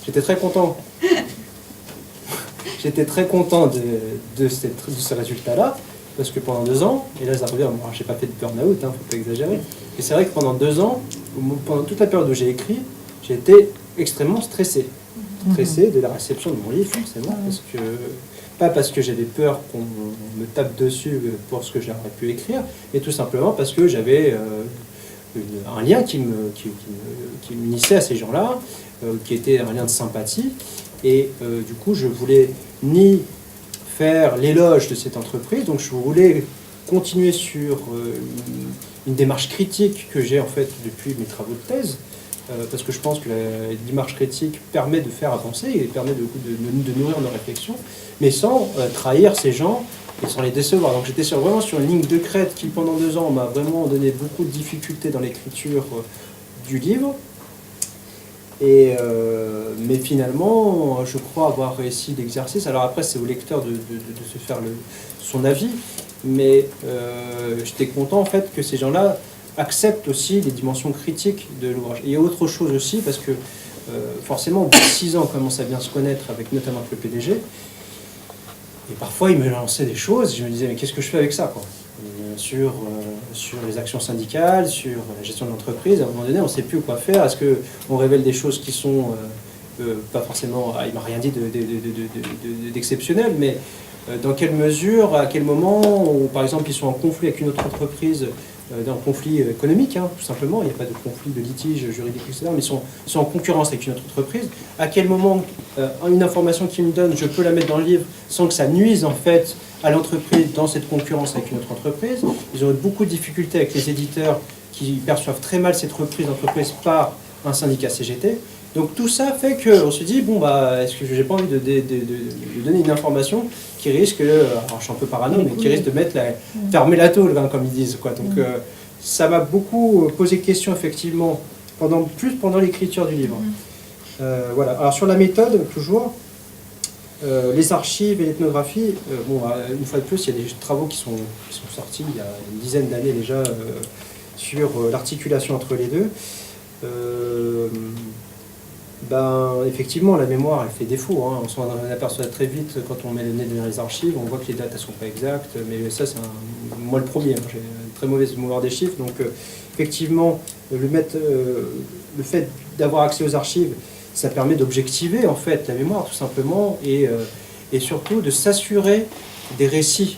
C: j'étais très content. J'étais très content de ce résultat-là. parce que pendant 2 ans, et là ça revient, moi j'ai pas fait de burn-out, faut pas exagérer, et c'est vrai que pendant 2 ans, pendant toute la période où j'ai écrit, j'ai été extrêmement stressé. Stressé de la réception de mon livre, forcément, pas parce que j'avais peur qu'on me tape dessus pour ce que j'aurais pu écrire, mais tout simplement parce que j'avais un lien qui m'unissait à ces gens-là, qui était un lien de sympathie, et du coup je voulais ni faire l'éloge de cette entreprise, donc je voulais continuer sur une démarche critique que j'ai en fait depuis mes travaux de thèse, parce que je pense que la démarche critique permet de faire avancer et permet de nourrir nos réflexions, mais sans trahir ces gens et sans les décevoir. Donc j'étais vraiment sur une ligne de crête qui pendant 2 ans m'a vraiment donné beaucoup de difficultés dans l'écriture du livre. Et, mais finalement, je crois avoir réussi l'exercice. Alors après, c'est au lecteur de se faire son avis, mais j'étais content en fait que ces gens-là acceptent aussi les dimensions critiques de l'ouvrage. Et il y a autre chose aussi, parce que forcément, au bout de 6 ans, on commence à bien se connaître avec notamment avec le PDG, et parfois il me lançait des choses, et je me disais, mais qu'est-ce que je fais avec ça, quoi ? Sur les actions syndicales, sur la gestion de l'entreprise, à un moment donné, on ne sait plus quoi faire. Est-ce qu'on révèle des choses qui sont pas forcément... il ne m'a rien dit d'exceptionnel, mais dans quelle mesure, à quel moment, où, par exemple, ils sont en conflit avec une autre entreprise, d'un conflit économique, tout simplement, il n'y a pas de conflit de litige juridique, etc., mais ils sont en concurrence avec une autre entreprise. À quel moment, une information qu'ils me donnent, je peux la mettre dans le livre sans que ça nuise, en fait, à l'entreprise dans cette concurrence avec une autre entreprise. Ils ont eu beaucoup de difficultés avec les éditeurs qui perçoivent très mal cette reprise d'entreprise par un syndicat CGT. Donc tout ça fait qu'on se dit, bon, est-ce que j'ai pas envie de donner une information qui risque, alors je suis un peu parano, mais qui risque de fermer la tôle, comme ils disent, quoi. Donc ça m'a beaucoup posé question, effectivement, pendant l'écriture du livre. Voilà. Alors sur la méthode, toujours, les archives et l'ethnographie, une fois de plus, il y a des travaux qui sont sortis il y a une dizaine d'années déjà sur l'articulation entre les deux. Effectivement, la mémoire, elle fait défaut. On s'en aperçoit très vite quand on met le nez dans les archives. On voit que les dates ne sont pas exactes, mais ça, c'est moi le premier. J'ai une très mauvaise mémoire des chiffres. Donc, effectivement, le fait d'avoir accès aux archives, ça permet d'objectiver en fait la mémoire, tout simplement, et surtout de s'assurer des récits,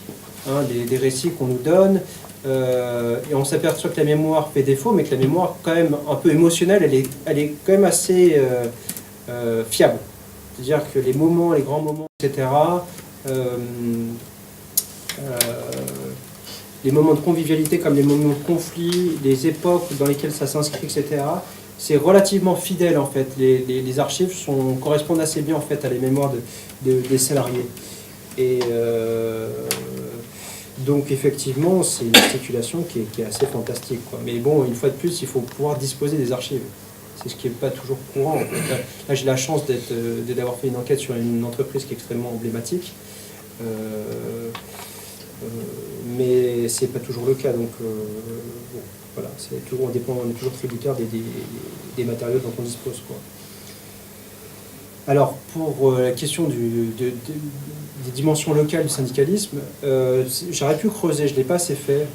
C: des récits qu'on nous donne. Et on s'aperçoit que la mémoire fait défaut, mais que la mémoire, quand même un peu émotionnelle, elle est quand même assez fiable. C'est-à-dire que les moments, les grands moments, etc., les moments de convivialité comme les moments de conflit, les époques dans lesquelles ça s'inscrit, etc., c'est relativement fidèle en fait. Les archives correspondent assez bien en fait à la mémoire des salariés. Et donc effectivement, c'est une articulation qui est assez fantastique, quoi. Mais bon, une fois de plus, il faut pouvoir disposer des archives. C'est ce qui n'est pas toujours courant. En fait. Là, j'ai la chance d'avoir fait une enquête sur une entreprise qui est extrêmement emblématique. Mais c'est pas toujours le cas. Donc voilà, on est toujours tributaire des matériaux dont on dispose, quoi. Alors, pour la question des dimensions locales du syndicalisme, j'aurais pu creuser, je ne l'ai pas assez fait,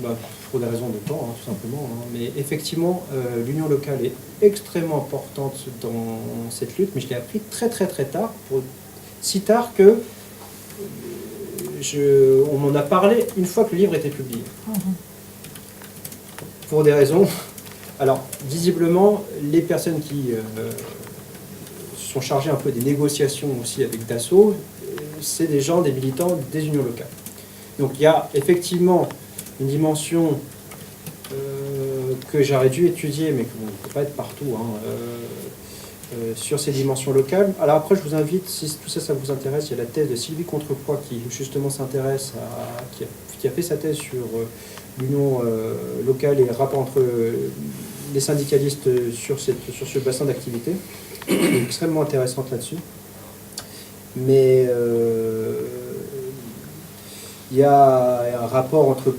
C: pour des raisons de temps, tout simplement. Mais effectivement, l'union locale est extrêmement importante dans cette lutte, mais je l'ai appris très très très tard, si tard que on m'en a parlé une fois que le livre était publié. Pour des raisons... Alors, visiblement, les personnes qui... sont chargés un peu des négociations aussi avec Dassault, c'est des militants des unions locales. Donc il y a effectivement une dimension que j'aurais dû étudier, mais qui ne peut pas être partout, sur ces dimensions locales. Alors après, je vous invite, si tout ça, ça vous intéresse, il y a la thèse de Sylvie Contrepoix qui justement s'intéresse qui a fait sa thèse sur l'union locale et le rapport entre les syndicalistes sur ce bassin d'activité. Elle est extrêmement intéressante là-dessus. Mais il y a un rapport entre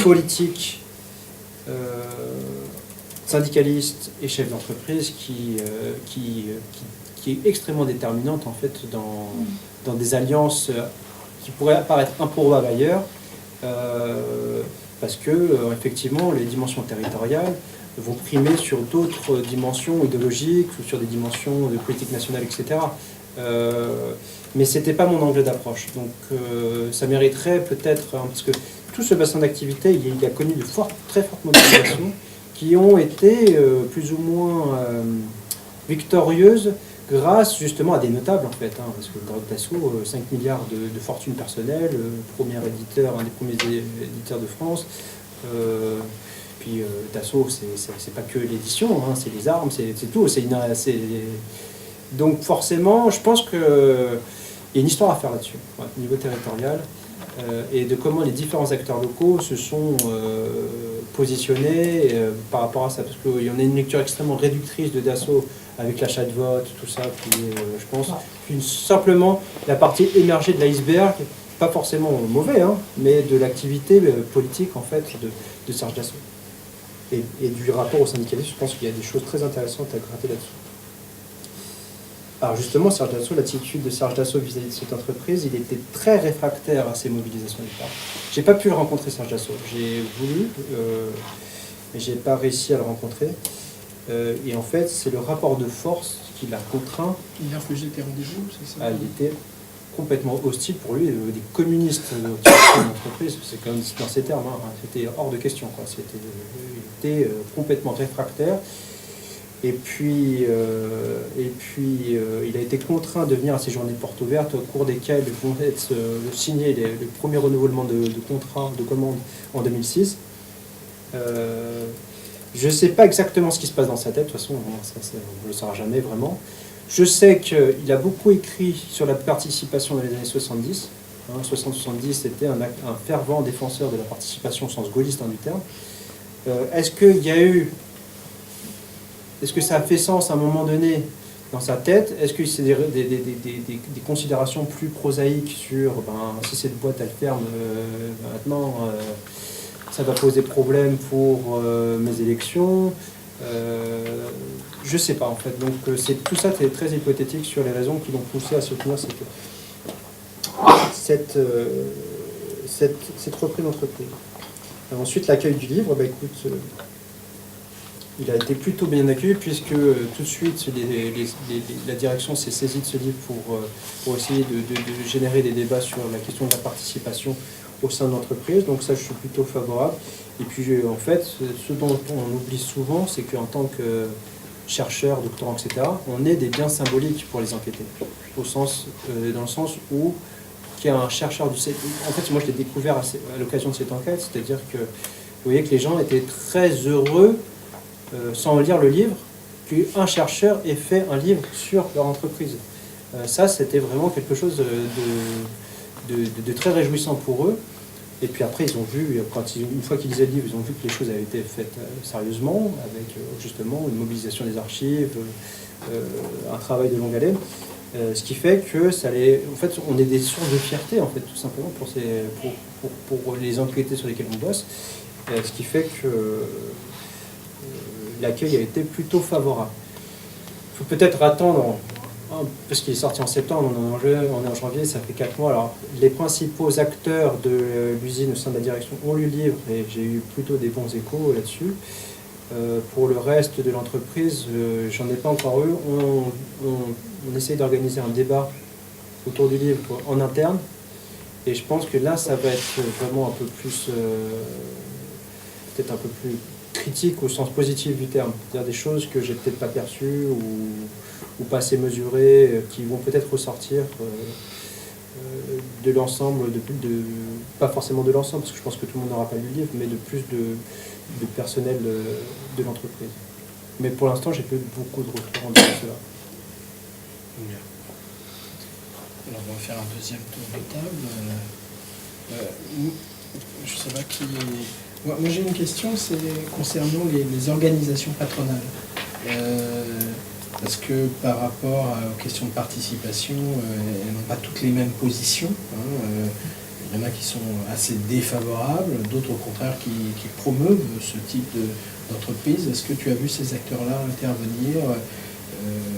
C: politique, syndicaliste et chef d'entreprise qui est extrêmement déterminante en fait dans des alliances qui pourrait apparaître improbable ailleurs, parce que effectivement les dimensions territoriales vont primer sur d'autres dimensions idéologiques ou sur des dimensions de politique nationale, etc. Mais c'était pas mon angle d'approche. Donc ça mériterait peut-être, parce que tout ce bassin d'activité, il a connu de très fortes mobilisations qui ont été plus ou moins victorieuses grâce justement à des notables en fait, parce que Dassault, 5 milliards de fortune personnelle, premier éditeur, un des premiers éditeurs de France. Puis Dassault, c'est pas que l'édition, c'est les armes, c'est tout. Donc forcément, je pense qu'il y a une histoire à faire là-dessus, au niveau territorial, et de comment les différents acteurs locaux se sont positionnés par rapport à ça. Parce qu'il y en a une lecture extrêmement réductrice de Dassault avec l'achat de vote, tout ça, qui est, je pense, simplement la partie émergée de l'iceberg, pas forcément mauvais, mais de l'activité politique en fait de Serge Dassault. Et du rapport au syndicalisme, je pense qu'il y a des choses très intéressantes à gratter là-dessus. Alors justement, Serge Dassault, l'attitude de Serge Dassault vis-à-vis de cette entreprise, il était très réfractaire à ces mobilisations de départ. J'ai pas pu le rencontrer, Serge Dassault. J'ai voulu, mais j'ai pas réussi à le rencontrer. Et en fait, c'est le rapport de force qui l'a contraint.
D: Il a refusé tes rendez-vous, c'est ça?
C: Il était complètement hostile pour lui, des communistes qui ont l'entreprise, c'est quand même dans ces termes, c'était hors de question, quoi. Il était complètement réfractaire. Et puis, il a été contraint de venir à ces journées portes ouvertes, au cours desquelles vont être signés le premier renouvellement de contrat, de commande en 2006. Je ne sais pas exactement ce qui se passe dans sa tête, de toute façon, on ne le saura jamais vraiment. Je sais qu'il a beaucoup écrit sur la participation dans les années 70. 60-70, c'était un fervent défenseur de la participation au sens gaulliste du terme. Est-ce que ça a fait sens à un moment donné dans sa tête? Est-ce que c'est des considérations plus prosaïques sur si cette boîte elle ferme maintenant, ça va poser problème pour mes élections? Je sais pas en fait. Donc tout ça c'est très hypothétique sur les raisons qui l'ont poussé à soutenir cette reprise d'entreprise. Ensuite, l'accueil du livre, écoute, il a été plutôt bien accueilli puisque tout de suite la direction s'est saisie de ce livre pour essayer de générer des débats sur la question de la participation au sein de l'entreprise. Donc ça, je suis plutôt favorable. Et puis en fait, ce dont on oublie souvent, c'est qu'en tant que chercheur, doctorant, etc., on est des biens symboliques pour les enquêtés. Dans le sens où qu'il y a un chercheur du... En fait, moi, je l'ai découvert à l'occasion de cette enquête, c'est-à-dire que vous voyez que les gens étaient très heureux, sans lire le livre, qu'un chercheur ait fait un livre sur leur entreprise. Ça, c'était vraiment quelque chose de très réjouissant pour eux. Et puis après, ils ont vu, une fois qu'ils lisaient le livre, ils ont vu que les choses avaient été faites sérieusement, avec justement une mobilisation des archives, un travail de longue haleine. Ce qui fait que en fait, on est des sources de fierté, en fait, tout simplement, pour les enquêtés sur lesquels on bosse. Ce qui fait que l'accueil a été plutôt favorable. Il faut peut-être attendre, parce qu'il est sorti en septembre, on est en janvier, ça fait 4 mois. Alors, les principaux acteurs de l'usine au sein de la direction ont lu le livre et j'ai eu plutôt des bons échos là-dessus. Pour le reste de l'entreprise, j'en ai pas encore eu. On essaye d'organiser un débat autour du livre en interne et je pense que là, ça va être vraiment un peu plus, peut-être un peu plus critique au sens positif du terme. C'est-à-dire des choses que j'ai peut-être pas perçues ou pas assez mesurées, qui vont peut-être ressortir de l'ensemble, pas forcément de l'ensemble, parce que je pense que tout le monde n'aura pas lu le livre, mais de plus de personnel de l'entreprise. Mais pour l'instant, j'ai pas eu beaucoup de retours en dehors de cela.
A: Bien. Alors on va faire un deuxième tour de table. Je sais pas qui... Moi j'ai une question, c'est concernant les organisations patronales. Parce que par rapport aux questions de participation, elles n'ont pas toutes les mêmes positions. Il y en a qui sont assez défavorables, d'autres au contraire qui promeuvent ce type d'entreprise. Est-ce que tu as vu ces acteurs-là intervenir?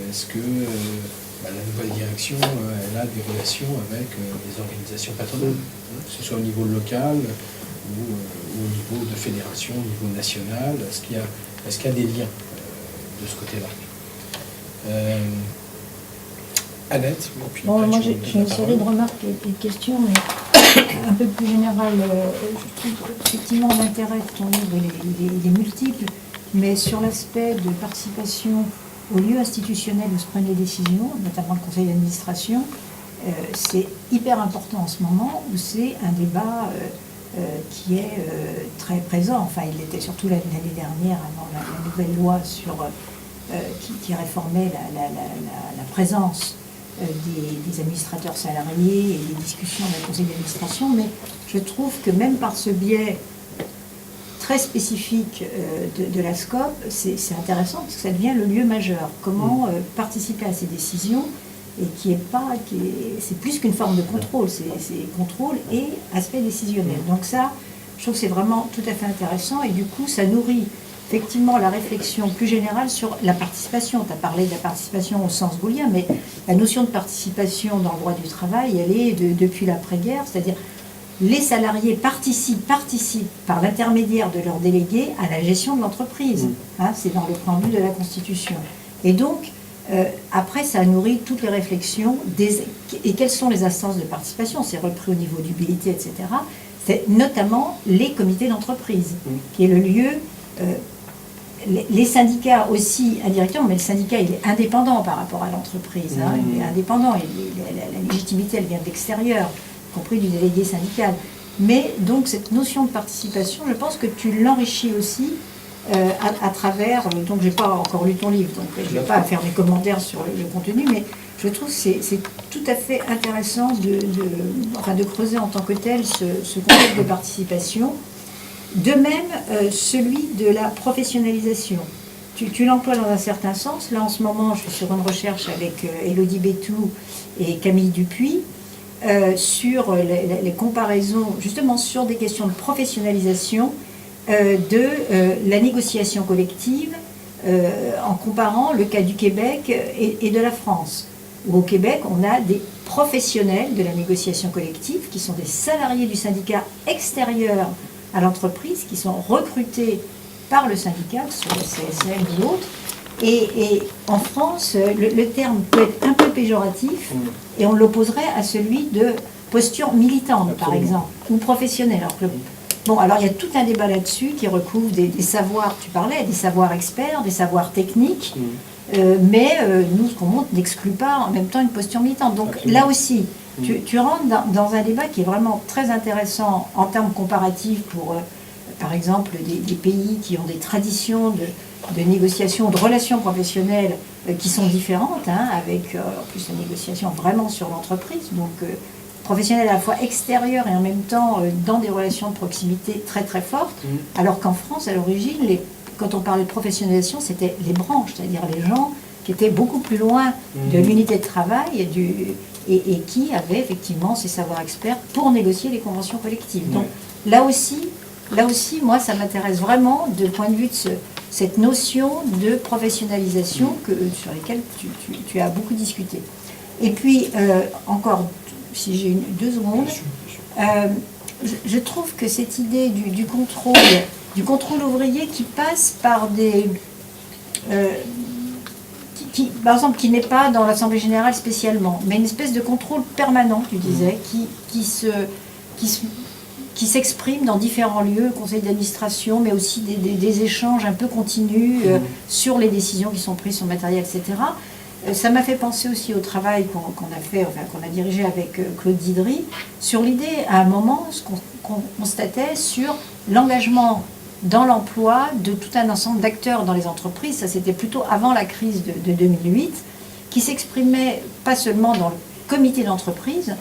A: Est-ce que la nouvelle direction, elle a des relations avec les organisations patronales, que ce soit au niveau local ou au niveau de fédération, au niveau national. Est-ce qu'il y a des liens de ce côté-là? Annette, puis
G: Bon,
A: après,
G: moi
A: je
G: j'ai
A: vous donne
G: j'ai
A: la
G: une série
A: parole.
G: de remarques et de questions, mais un peu plus générales. Je trouve effectivement l'intérêt de ton livre, il est multiple, mais sur l'aspect de participation au lieu institutionnel où se prennent les décisions, notamment le conseil d'administration, c'est hyper important en ce moment où c'est un débat qui est très présent. Enfin, il l'était surtout l'année dernière avant la nouvelle loi qui réformait la présence des administrateurs salariés et des discussions dans le conseil d'administration, mais je trouve que même par ce biais très spécifique de la SCOP, c'est intéressant parce que ça devient le lieu majeur. Comment participer à ces décisions et c'est plus qu'une forme de contrôle, c'est contrôle et aspect décisionnel. Donc ça, je trouve que c'est vraiment tout à fait intéressant et du coup, ça nourrit effectivement la réflexion plus générale sur la participation. Tu as parlé de la participation au sens gaulien, mais la notion de participation dans le droit du travail, elle est depuis l'après-guerre, c'est-à-dire les salariés participent par l'intermédiaire de leurs délégués à la gestion de l'entreprise. Hein, c'est dans le préambule de la Constitution. Et donc, après, ça nourrit toutes les réflexions. Et quelles sont les instances de participation? C'est repris au niveau du BIT, etc. C'est notamment les comités d'entreprise, qui est le lieu... les syndicats aussi indirectement, mais le syndicat il est indépendant par rapport à l'entreprise, hein, il est indépendant, la légitimité elle vient de l'extérieur, y compris du délégué syndical. Mais donc cette notion de participation, je pense que tu l'enrichis aussi à travers, donc j'ai pas encore lu ton livre, donc je ne vais pas faire mes commentaires sur le contenu, mais je trouve que c'est tout à fait intéressant de creuser en tant que tel ce concept de participation. De même, celui de la professionnalisation. Tu l'emploies dans un certain sens. Là, en ce moment, je suis sur une recherche avec Élodie Bétou et Camille Dupuis sur les comparaisons, justement sur des questions de professionnalisation de la négociation collective en comparant le cas du Québec et de la France. Où au Québec, on a des professionnels de la négociation collective qui sont des salariés du syndicat extérieur à l'entreprise, qui sont recrutés par le syndicat, que ce soit le CSM ou d'autres. Et en France, le terme peut être un peu péjoratif, et on l'opposerait à celui de posture militante, par exemple, ou professionnelle. Alors il y a tout un débat là-dessus qui recouvre des savoirs, tu parlais, des savoirs experts, des savoirs techniques, mais nous, ce qu'on montre n'exclut pas en même temps une posture militante. Donc là aussi, tu rentres dans un débat qui est vraiment très intéressant en termes comparatifs pour, par exemple, des pays qui ont des traditions de négociation, de relations professionnelles qui sont différentes, hein, avec en plus la négociation vraiment sur l'entreprise, donc professionnelle à la fois extérieure et en même temps dans des relations de proximité très très fortes, alors qu'en France, à l'origine, quand on parlait de professionnalisation, c'était les branches, c'est-à-dire les gens qui étaient beaucoup plus loin de l'unité de travail et qui avaient effectivement ces savoirs experts pour négocier les conventions collectives. Donc là aussi, moi, ça m'intéresse vraiment du point de vue de cette notion de professionnalisation sur laquelle tu as beaucoup discuté. Et puis, encore, si j'ai 2 secondes, je trouve que cette idée du contrôle ouvrier qui passe par des... par exemple, qui n'est pas dans l'Assemblée générale spécialement, mais une espèce de contrôle permanent, tu disais, qui s'exprime dans différents lieux, conseil d'administration, mais aussi des échanges un peu continus sur les décisions qui sont prises sur le matériel, etc. Ça m'a fait penser aussi au travail qu'on a dirigé avec Claude Didry, sur l'idée, à un moment, ce qu'on constatait sur l'engagement dans l'emploi de tout un ensemble d'acteurs dans les entreprises. Ça, c'était plutôt avant la crise de 2008, qui s'exprimait pas seulement dans le comité d'entreprise,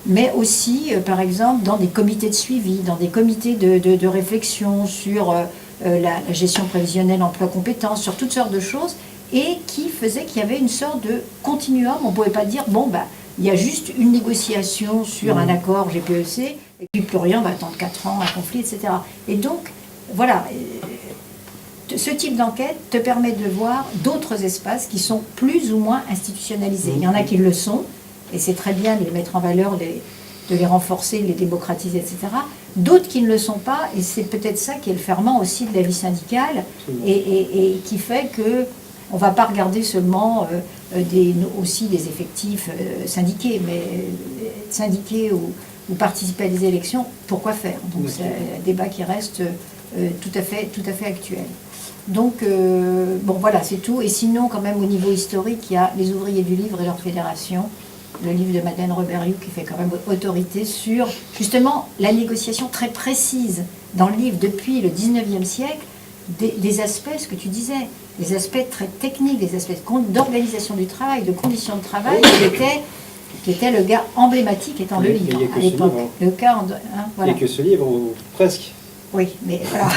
G: mais aussi, par exemple, dans des comités de suivi, dans des comités de réflexion sur la gestion prévisionnelle, emploi compétences, sur toutes sortes de choses, et qui faisait qu'il y avait une sorte de continuum. On ne pouvait pas dire, il y a juste une négociation sur un accord GPEC, et puis plus rien, on va attendre 4 ans, un conflit, etc. Et donc, voilà, ce type d'enquête te permet de voir d'autres espaces qui sont plus ou moins institutionnalisés. Il y en a qui le sont, et c'est très bien de les mettre en valeur, de les renforcer, de les démocratiser, etc. D'autres qui ne le sont pas, et c'est peut-être ça qui est le ferment aussi de la vie syndicale, et qui fait que on ne va pas regarder seulement aussi des effectifs syndiqués, mais syndiqués ou participer à des élections, pourquoi faire? Donc c'est un débat qui reste tout à fait actuel. Donc, bon voilà, c'est tout. Et sinon, quand même, au niveau historique, il y a les ouvriers du livre et leur fédération, le livre de Madeleine Reberiou qui fait quand même autorité sur, justement, la négociation très précise dans le livre depuis le 19e siècle, des aspects, ce que tu disais, des aspects très techniques, des aspects d'organisation du travail, de conditions de travail, qui était le gars emblématique étant le livre à l'époque. Le cas, voilà.
C: Il n'y a que ce livre, ou presque.
G: Oui, mais voilà.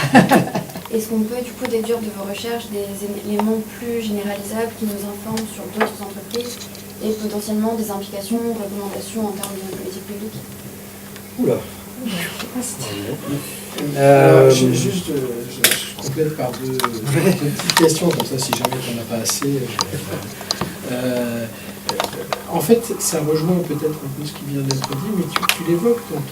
J: Est-ce qu'on peut du coup déduire de vos recherches des éléments plus généralisables qui nous informent sur d'autres entreprises et potentiellement des implications, recommandations en termes de politique publique?
C: Oula.
A: Je complète par deux petites questions, comme ça si jamais tu n'en as pas assez. En fait, ça rejoint peut-être un peu ce qui vient d'être dit, mais tu l'évoques dans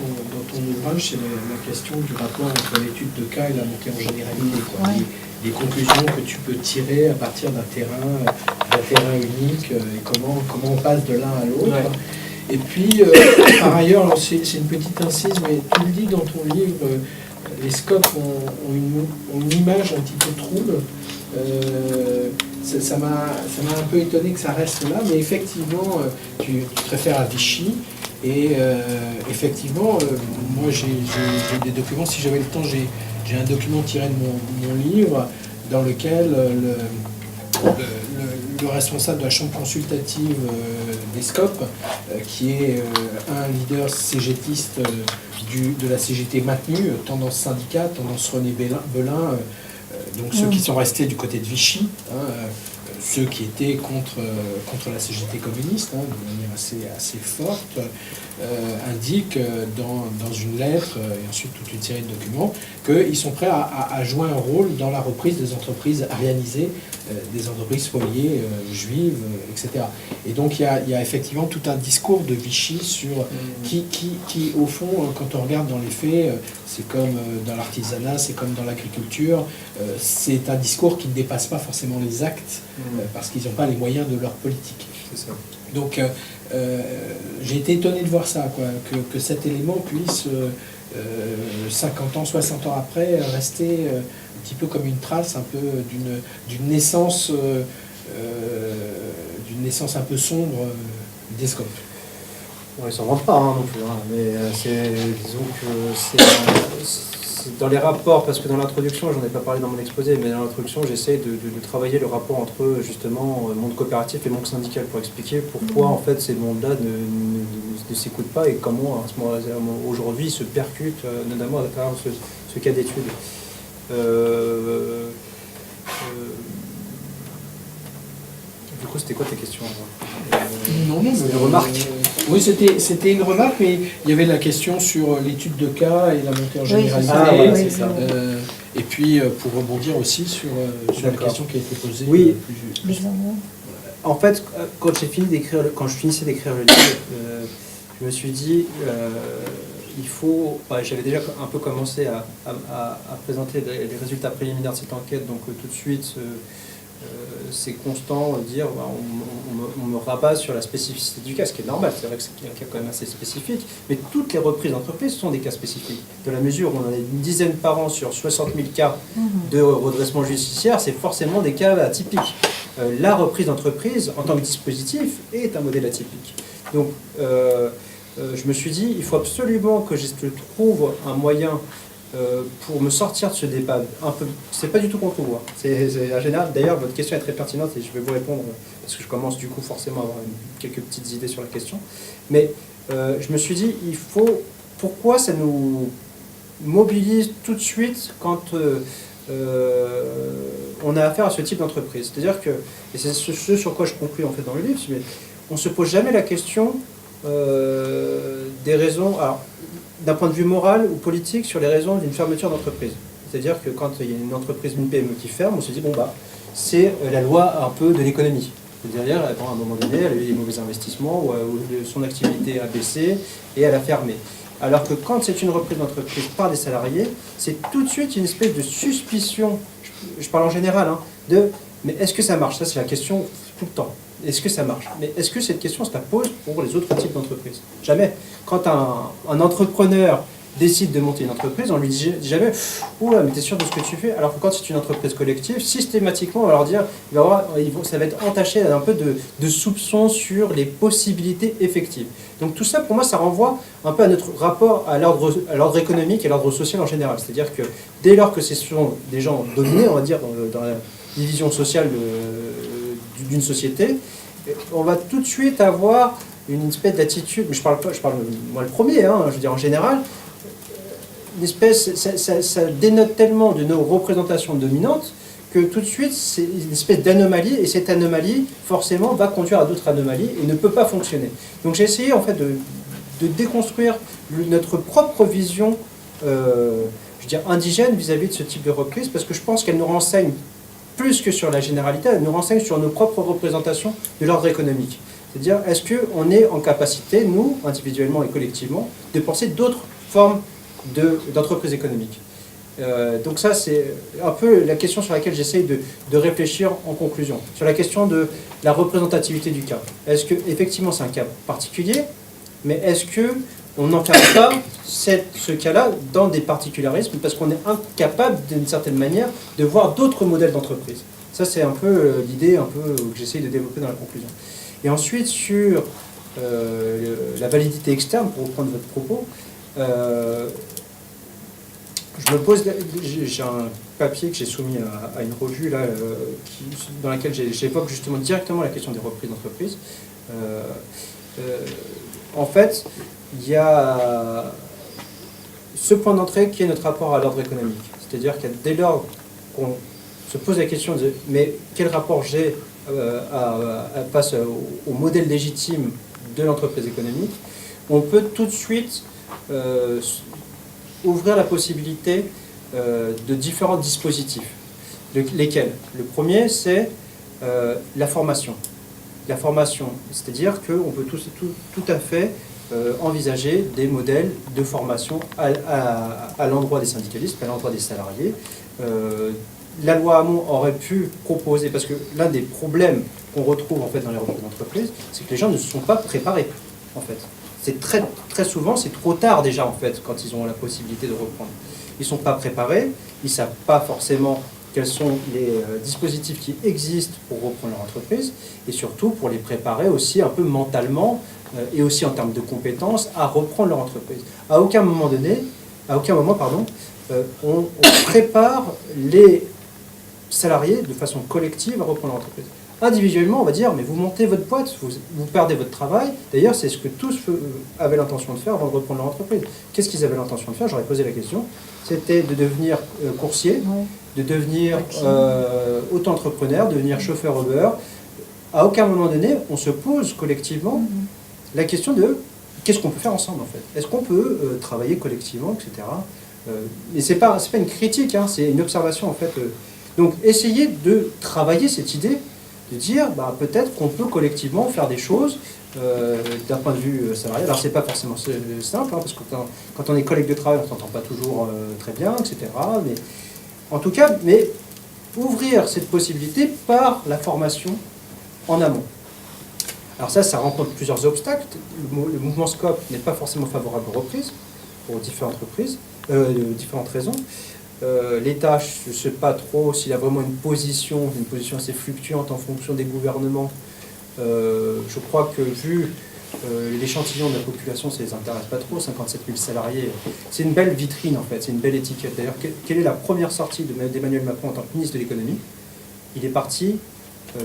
A: ton ouvrage, c'est la question du rapport entre l'étude de cas et la montée en généralité. Quoi.
G: Ouais.
A: Les conclusions que tu peux tirer à partir d'un terrain unique, et comment on passe de l'un à l'autre.
C: Ouais.
A: Et puis, par ailleurs, alors c'est une petite incise, mais tu le dis dans ton livre, les scopes ont une image un petit peu trouble. Ça m'a un peu étonné que ça reste là, mais effectivement, tu te réfères à Vichy, et effectivement, moi j'ai des documents, si j'avais le temps, j'ai un document tiré de mon livre, dans lequel le responsable de la chambre consultative des SCOP, qui est un leader cégétiste de la CGT maintenue, tendance syndicat, tendance René Belin, donc ceux qui sont restés du côté de Vichy, ceux qui étaient contre la CGT communiste, de manière assez forte, indiquent dans une lettre et ensuite toute une série de documents qu'ils sont prêts à jouer un rôle dans la reprise des entreprises arianisées, des entreprises spoliées, juives, etc. Et donc il y a effectivement tout un discours de Vichy sur qui au fond, quand on regarde dans les faits, c'est comme dans l'artisanat, c'est comme dans l'agriculture, c'est un discours qui ne dépasse pas forcément les actes, parce qu'ils n'ont pas les moyens de leur politique.
C: C'est ça.
A: Donc j'ai été étonné de voir ça, quoi, que cet élément puisse, 50 ans, 60 ans après, rester un petit peu comme une trace un peu d'une naissance un peu sombre des scopes.
C: Ouais, ils s'en vendent pas non plus, mais disons que c'est dans les rapports, parce que dans l'introduction, j'en ai pas parlé dans mon exposé, mais dans l'introduction, j'essaie de travailler le rapport entre justement monde coopératif et monde syndical pour expliquer pourquoi en fait ces mondes-là ne s'écoutent pas et comment à ce moment-là, aujourd'hui ils se percutent, notamment à travers ce cas d'étude. Du coup, c'était quoi tes questions?
A: Non,
C: c'est une remarque.
A: Oui, c'était une remarque, mais il y avait la question sur l'étude de cas et la montée en généralité.
C: Voilà, c'est ça.
A: Et puis, pour rebondir aussi sur la question qui a été posée.
C: Oui.
A: Plus...
C: En fait, quand je finissais d'écrire le livre, je me suis dit, il faut... j'avais déjà un peu commencé à présenter les résultats préliminaires de cette enquête, donc tout de suite... c'est constant dire on me rabat sur la spécificité du cas, ce qui est normal, c'est vrai que c'est un cas quand même assez spécifique, mais toutes les reprises d'entreprise sont des cas spécifiques. De la mesure où on en a une dizaine par an sur 60 000 cas de redressement judiciaire, c'est forcément des cas atypiques. La reprise d'entreprise en tant que dispositif est un modèle atypique. Donc je me suis dit, il faut absolument que je trouve un moyen pour me sortir de ce débat, un peu, c'est pas du tout contre vous, c'est en général, d'ailleurs votre question est très pertinente et je vais vous répondre parce que je commence du coup forcément à avoir quelques petites idées sur la question, mais je me suis dit, pourquoi ça nous mobilise tout de suite quand on a affaire à ce type d'entreprise, c'est-à-dire que, et c'est ce sur quoi je conclue en fait dans le livre, mais on se pose jamais la question des raisons, alors d'un point de vue moral ou politique, sur les raisons d'une fermeture d'entreprise. C'est-à-dire que quand il y a une entreprise, une PME qui ferme, on se dit, bon, bah, c'est la loi un peu de l'économie. C'est-à-dire, à un moment donné, elle a eu des mauvais investissements, ou son activité a baissé, et elle a fermé. Alors que quand c'est une reprise d'entreprise par des salariés, c'est tout de suite une espèce de suspicion, je parle en général, hein, de mais est-ce que ça marche? Ça, c'est la question tout le temps. Est-ce que ça marche? Mais est-ce que cette question se la pose pour les autres types d'entreprises? Jamais. Quand un entrepreneur décide de monter une entreprise, on lui dit jamais « Oula, mais t'es sûr de ce que tu fais ?» Alors que quand c'est une entreprise collective, systématiquement, on va leur dire, ça va être entaché un peu de soupçons sur les possibilités effectives. Donc tout ça, pour moi, ça renvoie un peu à notre rapport à l'ordre économique et à l'ordre social en général. C'est-à-dire que dès lors que ce sont des gens dominés, on va dire, dans la division sociale d'une société, on va tout de suite avoir une espèce d'attitude, mais je parle moi le premier, hein, je veux dire en général, une espèce, ça dénote tellement de nos représentations dominantes que tout de suite c'est une espèce d'anomalie, et cette anomalie forcément va conduire à d'autres anomalies et ne peut pas fonctionner. Donc j'ai essayé en fait de déconstruire notre propre vision je veux dire indigène vis-à-vis de ce type de reprise, parce que je pense qu'elle nous renseigne plus que sur la généralité, elle nous renseigne sur nos propres représentations de l'ordre économique. C'est-à-dire, est-ce qu'on est en capacité, nous, individuellement et collectivement, de penser d'autres formes d'entreprise économique. Donc ça, c'est un peu la question sur laquelle j'essaye de réfléchir en conclusion. Sur la question de la représentativité du cas. Est-ce qu'effectivement c'est un cas particulier, mais est-ce qu'on n'enferme pas ce cas-là dans des particularismes parce qu'on est incapable, d'une certaine manière, de voir d'autres modèles d'entreprise. Ça, c'est un peu l'idée que j'essaye de développer dans la conclusion. Et ensuite, sur la validité externe, pour reprendre votre propos, je me pose, j'ai un papier que j'ai soumis à une revue là, dans laquelle j'évoque justement directement la question des reprises d'entreprise. En fait, il y a ce point d'entrée qui est notre rapport à l'ordre économique. C'est-à-dire que dès lors qu'on se pose la question de mais quel rapport j'ai face au modèle légitime de l'entreprise économique, on peut tout de suite ouvrir la possibilité de différents dispositifs. Lesquels? Le premier, c'est la formation. La formation, c'est-à-dire qu'on peut tout à fait envisager des modèles de formation à l'endroit des syndicalistes, à l'endroit des salariés. La loi Hamon aurait pu proposer, parce que l'un des problèmes qu'on retrouve en fait dans les reprises d'entreprise, c'est que les gens ne se sont pas préparés, en fait. C'est très souvent, c'est trop tard déjà, en fait, quand ils ont la possibilité de reprendre. Ils ne sont pas préparés, ils ne savent pas forcément quels sont les dispositifs qui existent pour reprendre leur entreprise, et surtout pour les préparer aussi un peu mentalement, et aussi en termes de compétences, à reprendre leur entreprise. À aucun moment, on prépare les salariés de façon collective à reprendre leur entreprise. Individuellement, on va dire, mais vous montez votre boîte, vous perdez votre travail. D'ailleurs, c'est ce que tous avaient l'intention de faire avant de reprendre leur entreprise. Qu'est-ce qu'ils avaient l'intention de faire? J'aurais posé la question. C'était de devenir coursier, de devenir auto-entrepreneur, de devenir chauffeur Uber. À aucun moment donné, on se pose collectivement la question de qu'est-ce qu'on peut faire ensemble, en fait. Est-ce qu'on peut travailler collectivement, etc. Mais c'est pas une critique, hein, c'est une observation, en fait. Donc, essayer de travailler cette idée de dire peut-être qu'on peut collectivement faire des choses d'un point de vue salarial. Alors c'est pas forcément simple, hein, parce que quand on est collègue de travail, on s'entend pas toujours très bien, etc. Mais en tout cas, ouvrir cette possibilité par la formation en amont. Alors ça rencontre plusieurs obstacles. Le mouvement SCOP n'est pas forcément favorable aux reprises, pour différentes raisons. L'État, je ne sais pas trop s'il a vraiment une position assez fluctuante en fonction des gouvernements. Je crois que vu l'échantillon de la population, ça ne les intéresse pas trop, 57 000 salariés. C'est une belle vitrine en fait, c'est une belle étiquette. D'ailleurs, quelle est la première sortie d'Emmanuel Macron en tant que ministre de l'économie? Il est parti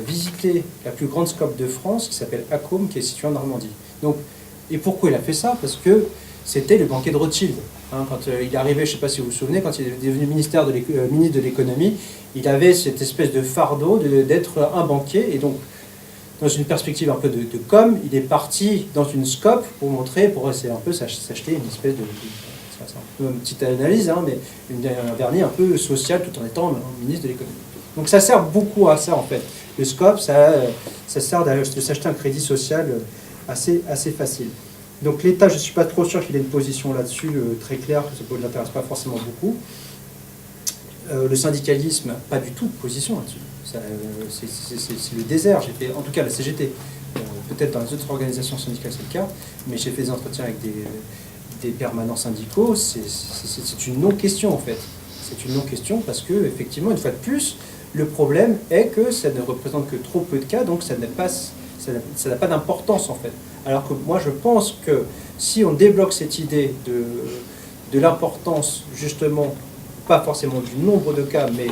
C: visiter la plus grande SCOP de France, qui s'appelle ACOM, qui est située en Normandie. Donc, et pourquoi il a fait ça? Parce que c'était le banquier de Rothschild. Hein, quand il est arrivé, je ne sais pas si vous vous souvenez, quand il est devenu ministre de l'économie, il avait cette espèce de fardeau d'être un banquier. Et donc, dans une perspective un peu de com, il est parti dans une SCOP pour essayer un peu s'acheter une espèce de... c'est un peu une petite analyse, hein, mais un vernis un peu social tout en étant ministre de l'économie. Donc ça sert beaucoup à ça en fait. Le SCOP, ça sert de s'acheter un crédit social assez facile. Donc l'État, je ne suis pas trop sûr qu'il ait une position là-dessus très claire, que ça ne l'intéresse pas forcément beaucoup. Le syndicalisme, pas du tout de position là-dessus. C'est le désert. J'ai fait, en tout cas la CGT, peut-être dans les autres organisations syndicales c'est le cas, mais j'ai fait des entretiens avec des permanents syndicaux, c'est une non-question en fait. C'est une non-question parce que, effectivement, une fois de plus, le problème est que ça ne représente que trop peu de cas, donc ça n'a pas d'importance en fait. Alors que moi je pense que si on débloque cette idée de l'importance justement, pas forcément du nombre de cas, mais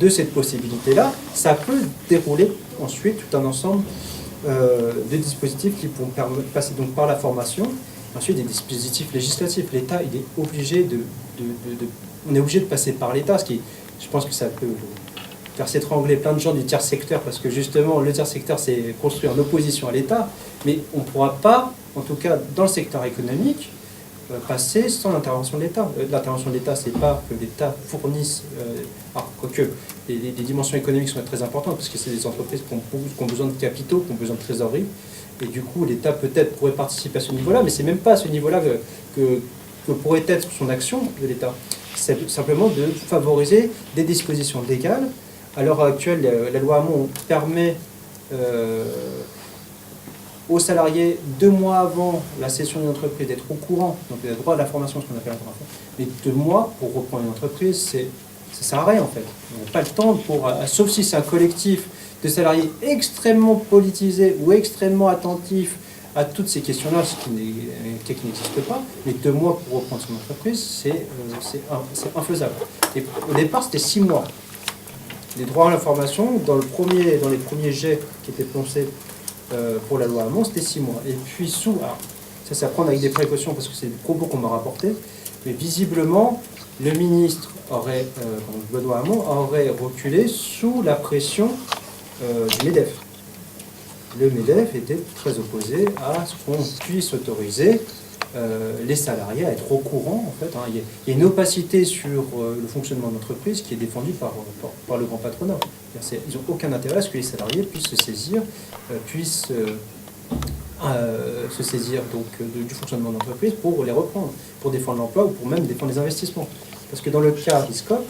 C: de cette possibilité-là, ça peut dérouler ensuite tout un ensemble de dispositifs qui pourront passer donc par la formation, ensuite des dispositifs législatifs. L'État, il est obligé on est obligé de passer par l'État, ce qui, je pense que ça peut faire s'étrangler plein de gens du tiers secteur, parce que justement, le tiers secteur, c'est construit en opposition à l'État, mais on ne pourra pas, en tout cas dans le secteur économique, passer sans l'intervention de l'État. L'intervention de l'État, c'est pas que l'État fournisse, quoique les dimensions économiques sont très importantes, parce que c'est des entreprises qui ont besoin de capitaux, qui ont besoin de trésorerie, et du coup, l'État peut-être pourrait participer à ce niveau-là, mais c'est même pas à ce niveau-là que pourrait être son action de l'État. C'est simplement de favoriser des dispositions légales. À l'heure actuelle, la loi Hamon permet aux salariés 2 mois avant la cession d'une entreprise d'être au courant, donc il y a droit à l'information, ce qu'on appelle l'information, mais 2 mois pour reprendre une entreprise, ça sert à rien en fait. On n'a pas le temps sauf si c'est un collectif de salariés extrêmement politisés ou extrêmement attentifs à toutes ces questions-là, ce qui n'existe pas, mais 2 mois pour reprendre son entreprise, c'est infaisable. Et au départ, c'était 6 mois. Les droits à l'information, dans les premiers jets qui étaient pensés pour la loi Hamon, c'était 6 mois. Et puis alors, ça c'est à prendre avec des précautions, parce que c'est des propos qu'on m'a rapportés, mais visiblement, le ministre Benoît Hamon aurait reculé sous la pression du MEDEF. Le MEDEF était très opposé à ce qu'on puisse autoriser les salariés à être au courant. En fait, hein. Il y a une opacité sur le fonctionnement de l'entreprise qui est défendue par le grand patronat. Ils n'ont aucun intérêt à ce que les salariés puissent se saisir, donc, du fonctionnement de l'entreprise pour les reprendre, pour défendre l'emploi ou pour même défendre les investissements. Parce que dans le cas du SCOP,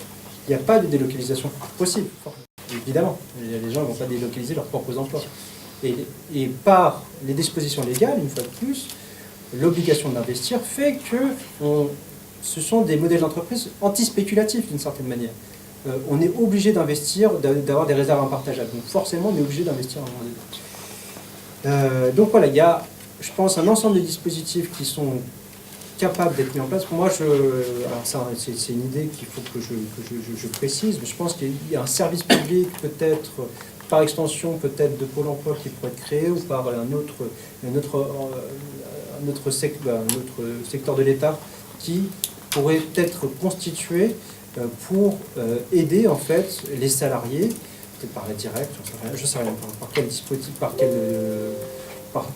C: il n'y a pas de délocalisation possible. Évidemment, les gens ne vont pas délocaliser leurs propres emplois. Et par les dispositions légales, une fois de plus, l'obligation d'investir fait que ce sont des modèles d'entreprise anti-spéculatifs d'une certaine manière. On est obligé d'investir, d'avoir des réserves impartageables. Donc forcément, on est obligé d'investir à un moment donné. Donc voilà, il y a, je pense, un ensemble de dispositifs qui sont capables d'être mis en place. Pour moi, alors c'est une idée qu'il faut que je précise, mais je pense qu'il y a un service public, peut-être, par extension, peut-être de Pôle emploi qui pourrait être créé, ou par un autre secteur de l'État qui pourrait être constitué pour aider en fait les salariés, peut-être par la directe, je ne sais rien, par quel dispositif, par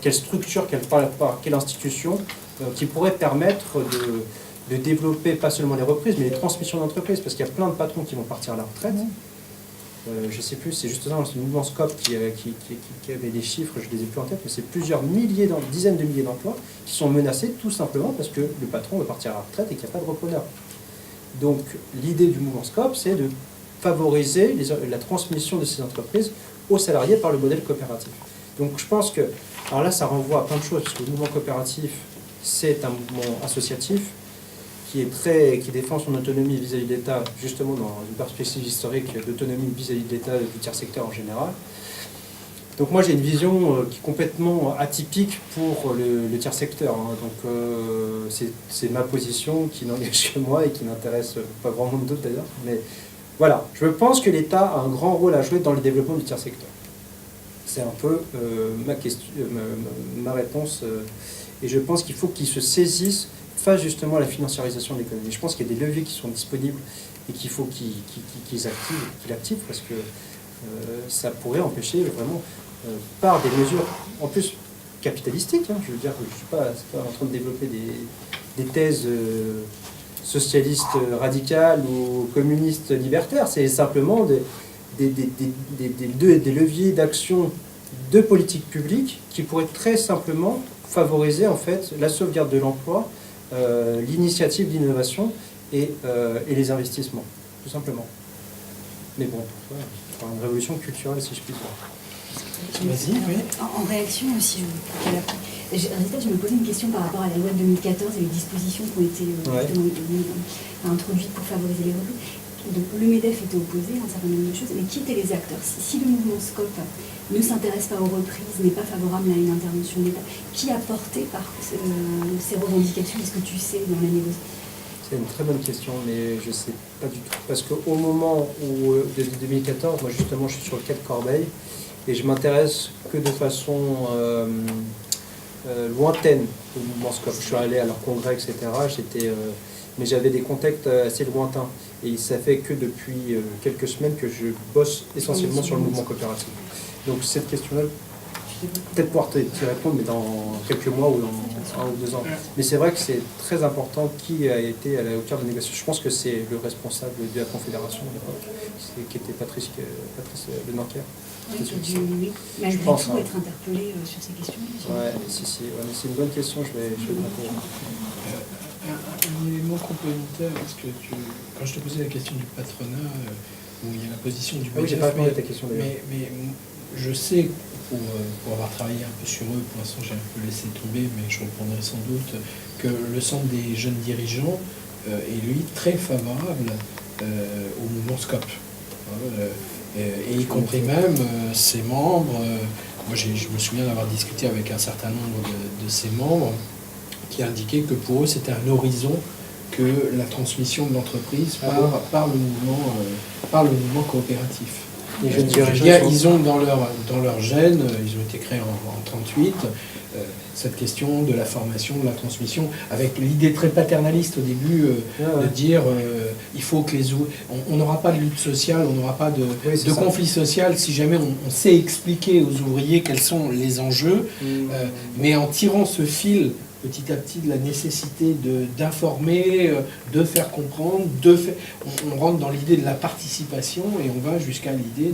C: quelle structure, par quelle institution, qui pourrait permettre de développer pas seulement les reprises, mais les transmissions d'entreprises, parce qu'il y a plein de patrons qui vont partir à la retraite. Je ne sais plus, c'est justement le mouvement SCOP qui avait des chiffres, je ne les ai plus en tête, mais c'est plusieurs dizaines de milliers d'emplois qui sont menacés tout simplement parce que le patron va partir à la retraite et qu'il n'y a pas de repreneur. Donc l'idée du mouvement SCOP, c'est de favoriser la transmission de ces entreprises aux salariés par le modèle coopératif. Donc je pense que, alors là ça renvoie à plein de choses, parce que le mouvement coopératif, c'est un mouvement associatif qui défend son autonomie vis-à-vis de l'État, justement dans une perspective historique d'autonomie vis-à-vis de l'État et du tiers secteur en général. Donc moi j'ai une vision qui est complètement atypique pour le tiers secteur. Hein. Donc c'est ma position qui n'engage que moi et qui n'intéresse pas grand monde d'autres d'ailleurs. Mais voilà, je pense que l'État a un grand rôle à jouer dans le développement du tiers secteur. C'est un peu ma réponse. Et je pense qu'il faut qu'il se saisisse face justement à la financiarisation de l'économie. Je pense qu'il y a des leviers qui sont disponibles et qu'il faut qu'ils activent parce que ça pourrait empêcher vraiment, par des mesures en plus capitalistiques, hein, je veux dire que je ne suis pas en train de développer des thèses socialiste radical ou communiste libertaire, c'est simplement des leviers d'action de politique publique qui pourraient très simplement favoriser en fait la sauvegarde de l'emploi, l'initiative d'innovation et les investissements, tout simplement. Mais bon, une révolution culturelle si je puis dire.
A: Vas-y, oui.
H: En réaction aussi, je me posais une question par rapport à la loi de 2014 et les dispositions qui ont été introduites pour favoriser les revenus. Donc le MEDEF était opposé à un certain nombre de choses, mais qui étaient les acteurs? Si le mouvement SCOP ne s'intéresse pas aux reprises, n'est pas favorable à une intervention de l'État, qui a porté par ces revendications? Est-ce que tu sais dans la négociation?
C: C'est une très bonne question, mais je ne sais pas du tout. Parce qu'au moment où, de 2014, moi justement je suis sur le cas de Corbeil, et je m'intéresse que de façon lointaine au mouvement SCOP. Je suis allé à leur congrès, etc. Mais j'avais des contacts assez lointains. Et ça fait que depuis quelques semaines que je bosse essentiellement sur le mouvement coopératif. Donc cette question-là, peut-être pouvoir t'y répondre, mais dans quelques mois ou dans 1 ou 2 ans. Mais c'est vrai que c'est très important qui a été à la hauteur de la négociation. Je pense que c'est le responsable de la Confédération à l'époque, qui était Patrice Le Nanker.
H: Malgré
C: je pense,
H: tout, être interpellé sur ces questions.
C: Ouais, mais c'est une bonne question, je vais te répondre.
A: Un élément complémentaire, parce que quand je te posais la question du patronat, où il y a la position du
C: oui, j'ai pas répondu à ta question d'ailleurs.
A: Mais je sais, pour avoir travaillé un peu sur eux, pour l'instant j'ai un peu laissé tomber, mais je reprendrai sans doute, que le Centre des jeunes dirigeants est lui très favorable au mouvement SCOP. Et y compris même ses membres. Moi je me souviens d'avoir discuté avec un certain nombre de ses membres qui indiquaient que pour eux c'était un horizon que la transmission de l'entreprise par le mouvement coopératif. Ils ont dans leur gène, ils ont été créés en 1938, cette question de la formation, de la transmission, avec l'idée très paternaliste au début de dire il faut que on n'aura pas de lutte sociale, on n'aura pas de conflit social si jamais on sait expliquer aux ouvriers quels sont les enjeux, mais en tirant ce fil petit à petit de la nécessité d'informer, de faire comprendre, on rentre dans l'idée de la participation et on va jusqu'à l'idée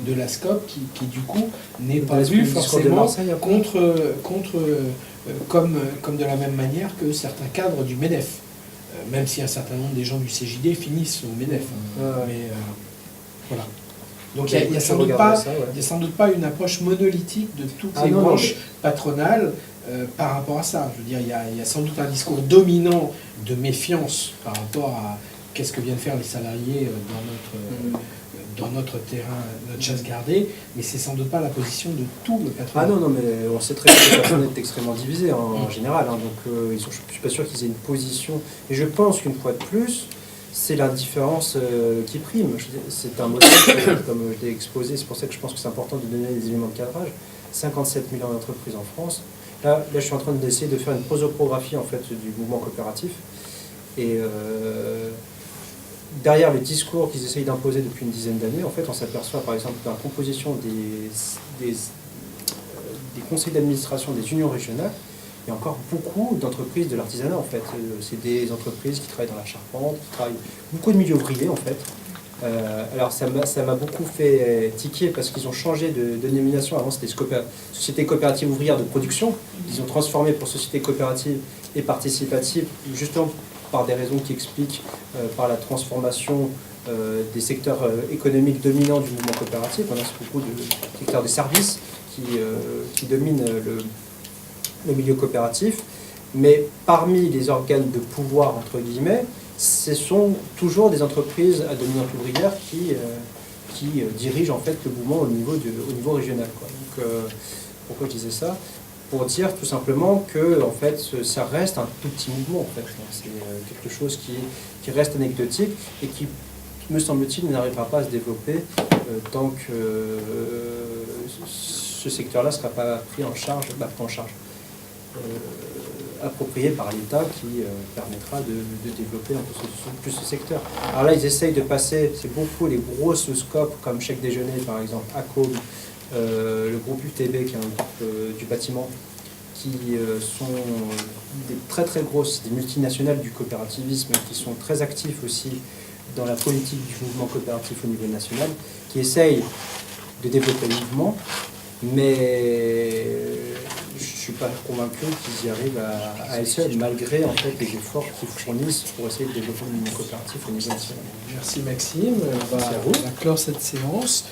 A: de la SCOP qui du coup n'est pas vue forcément comme de la même manière que certains cadres du MEDEF, même si un certain nombre des gens du CJD finissent au MEDEF. Voilà. Donc il n'y a sans doute pas une approche monolithique de toutes les branches patronales par rapport à ça. Je veux dire, il y a sans doute un discours dominant de méfiance par rapport à qu'est-ce que viennent faire les salariés dans notre terrain, notre chasse gardée, mais c'est sans doute pas la position de tout le patronat.
C: Ah non, mais on sait très bien que le patronat est extrêmement divisé en général, donc je ne suis pas sûr qu'ils aient une position. Et je pense qu'une fois de plus, c'est l'indifférence qui prime. C'est un modèle, comme je l'ai exposé, c'est pour ça que je pense que c'est important de donner des éléments de cadrage. 57 millions d'entreprises en France. Là, je suis en train d'essayer de faire une prosopographie en fait, du mouvement coopératif. Et derrière les discours qu'ils essayent d'imposer depuis une dizaine d'années, en fait, on s'aperçoit par exemple dans la composition des conseils d'administration des unions régionales, il y a encore beaucoup d'entreprises de l'artisanat en fait. C'est des entreprises qui travaillent dans la charpente, qui travaillent beaucoup de milieux ouvriers en fait. Alors ça m'a beaucoup fait tiquer parce qu'ils ont changé de dénomination. Avant c'était Société coopérative ouvrière de production. Ils ont transformé pour Société coopérative et participative, justement par des raisons qui expliquent par la transformation des secteurs économiques dominants du mouvement coopératif. On a beaucoup de secteurs des services qui dominent le milieu coopératif. Mais parmi les organes de pouvoir, entre guillemets, ce sont toujours des entreprises à dominante ouvrière qui dirigent en fait le mouvement au niveau régional. Quoi. Donc, pourquoi je disais ça? Pour dire tout simplement que en fait, ça reste un tout petit mouvement. En fait. C'est quelque chose qui reste anecdotique et qui, me semble-t-il, n'arrivera pas à se développer tant que ce secteur-là ne sera pas pris en charge, approprié par l'État qui permettra de développer un peu plus ce secteur. Alors là, ils essayent de passer, c'est beaucoup les grosses scopes comme Chèque Déjeuner par exemple, ACOM, le groupe UTB qui est un groupe du bâtiment qui sont des très très grosses, des multinationales du coopérativisme, qui sont très actifs aussi dans la politique du mouvement coopératif au niveau national, qui essayent de développer le mouvement, mais je ne suis pas convaincu qu'ils y arrivent à elles seules, malgré en fait, les efforts qu'ils fournissent pour essayer de développer le mouvement coopératif au niveau national.
D: Merci Maxime.
C: Merci à vous.
D: On va clore cette séance.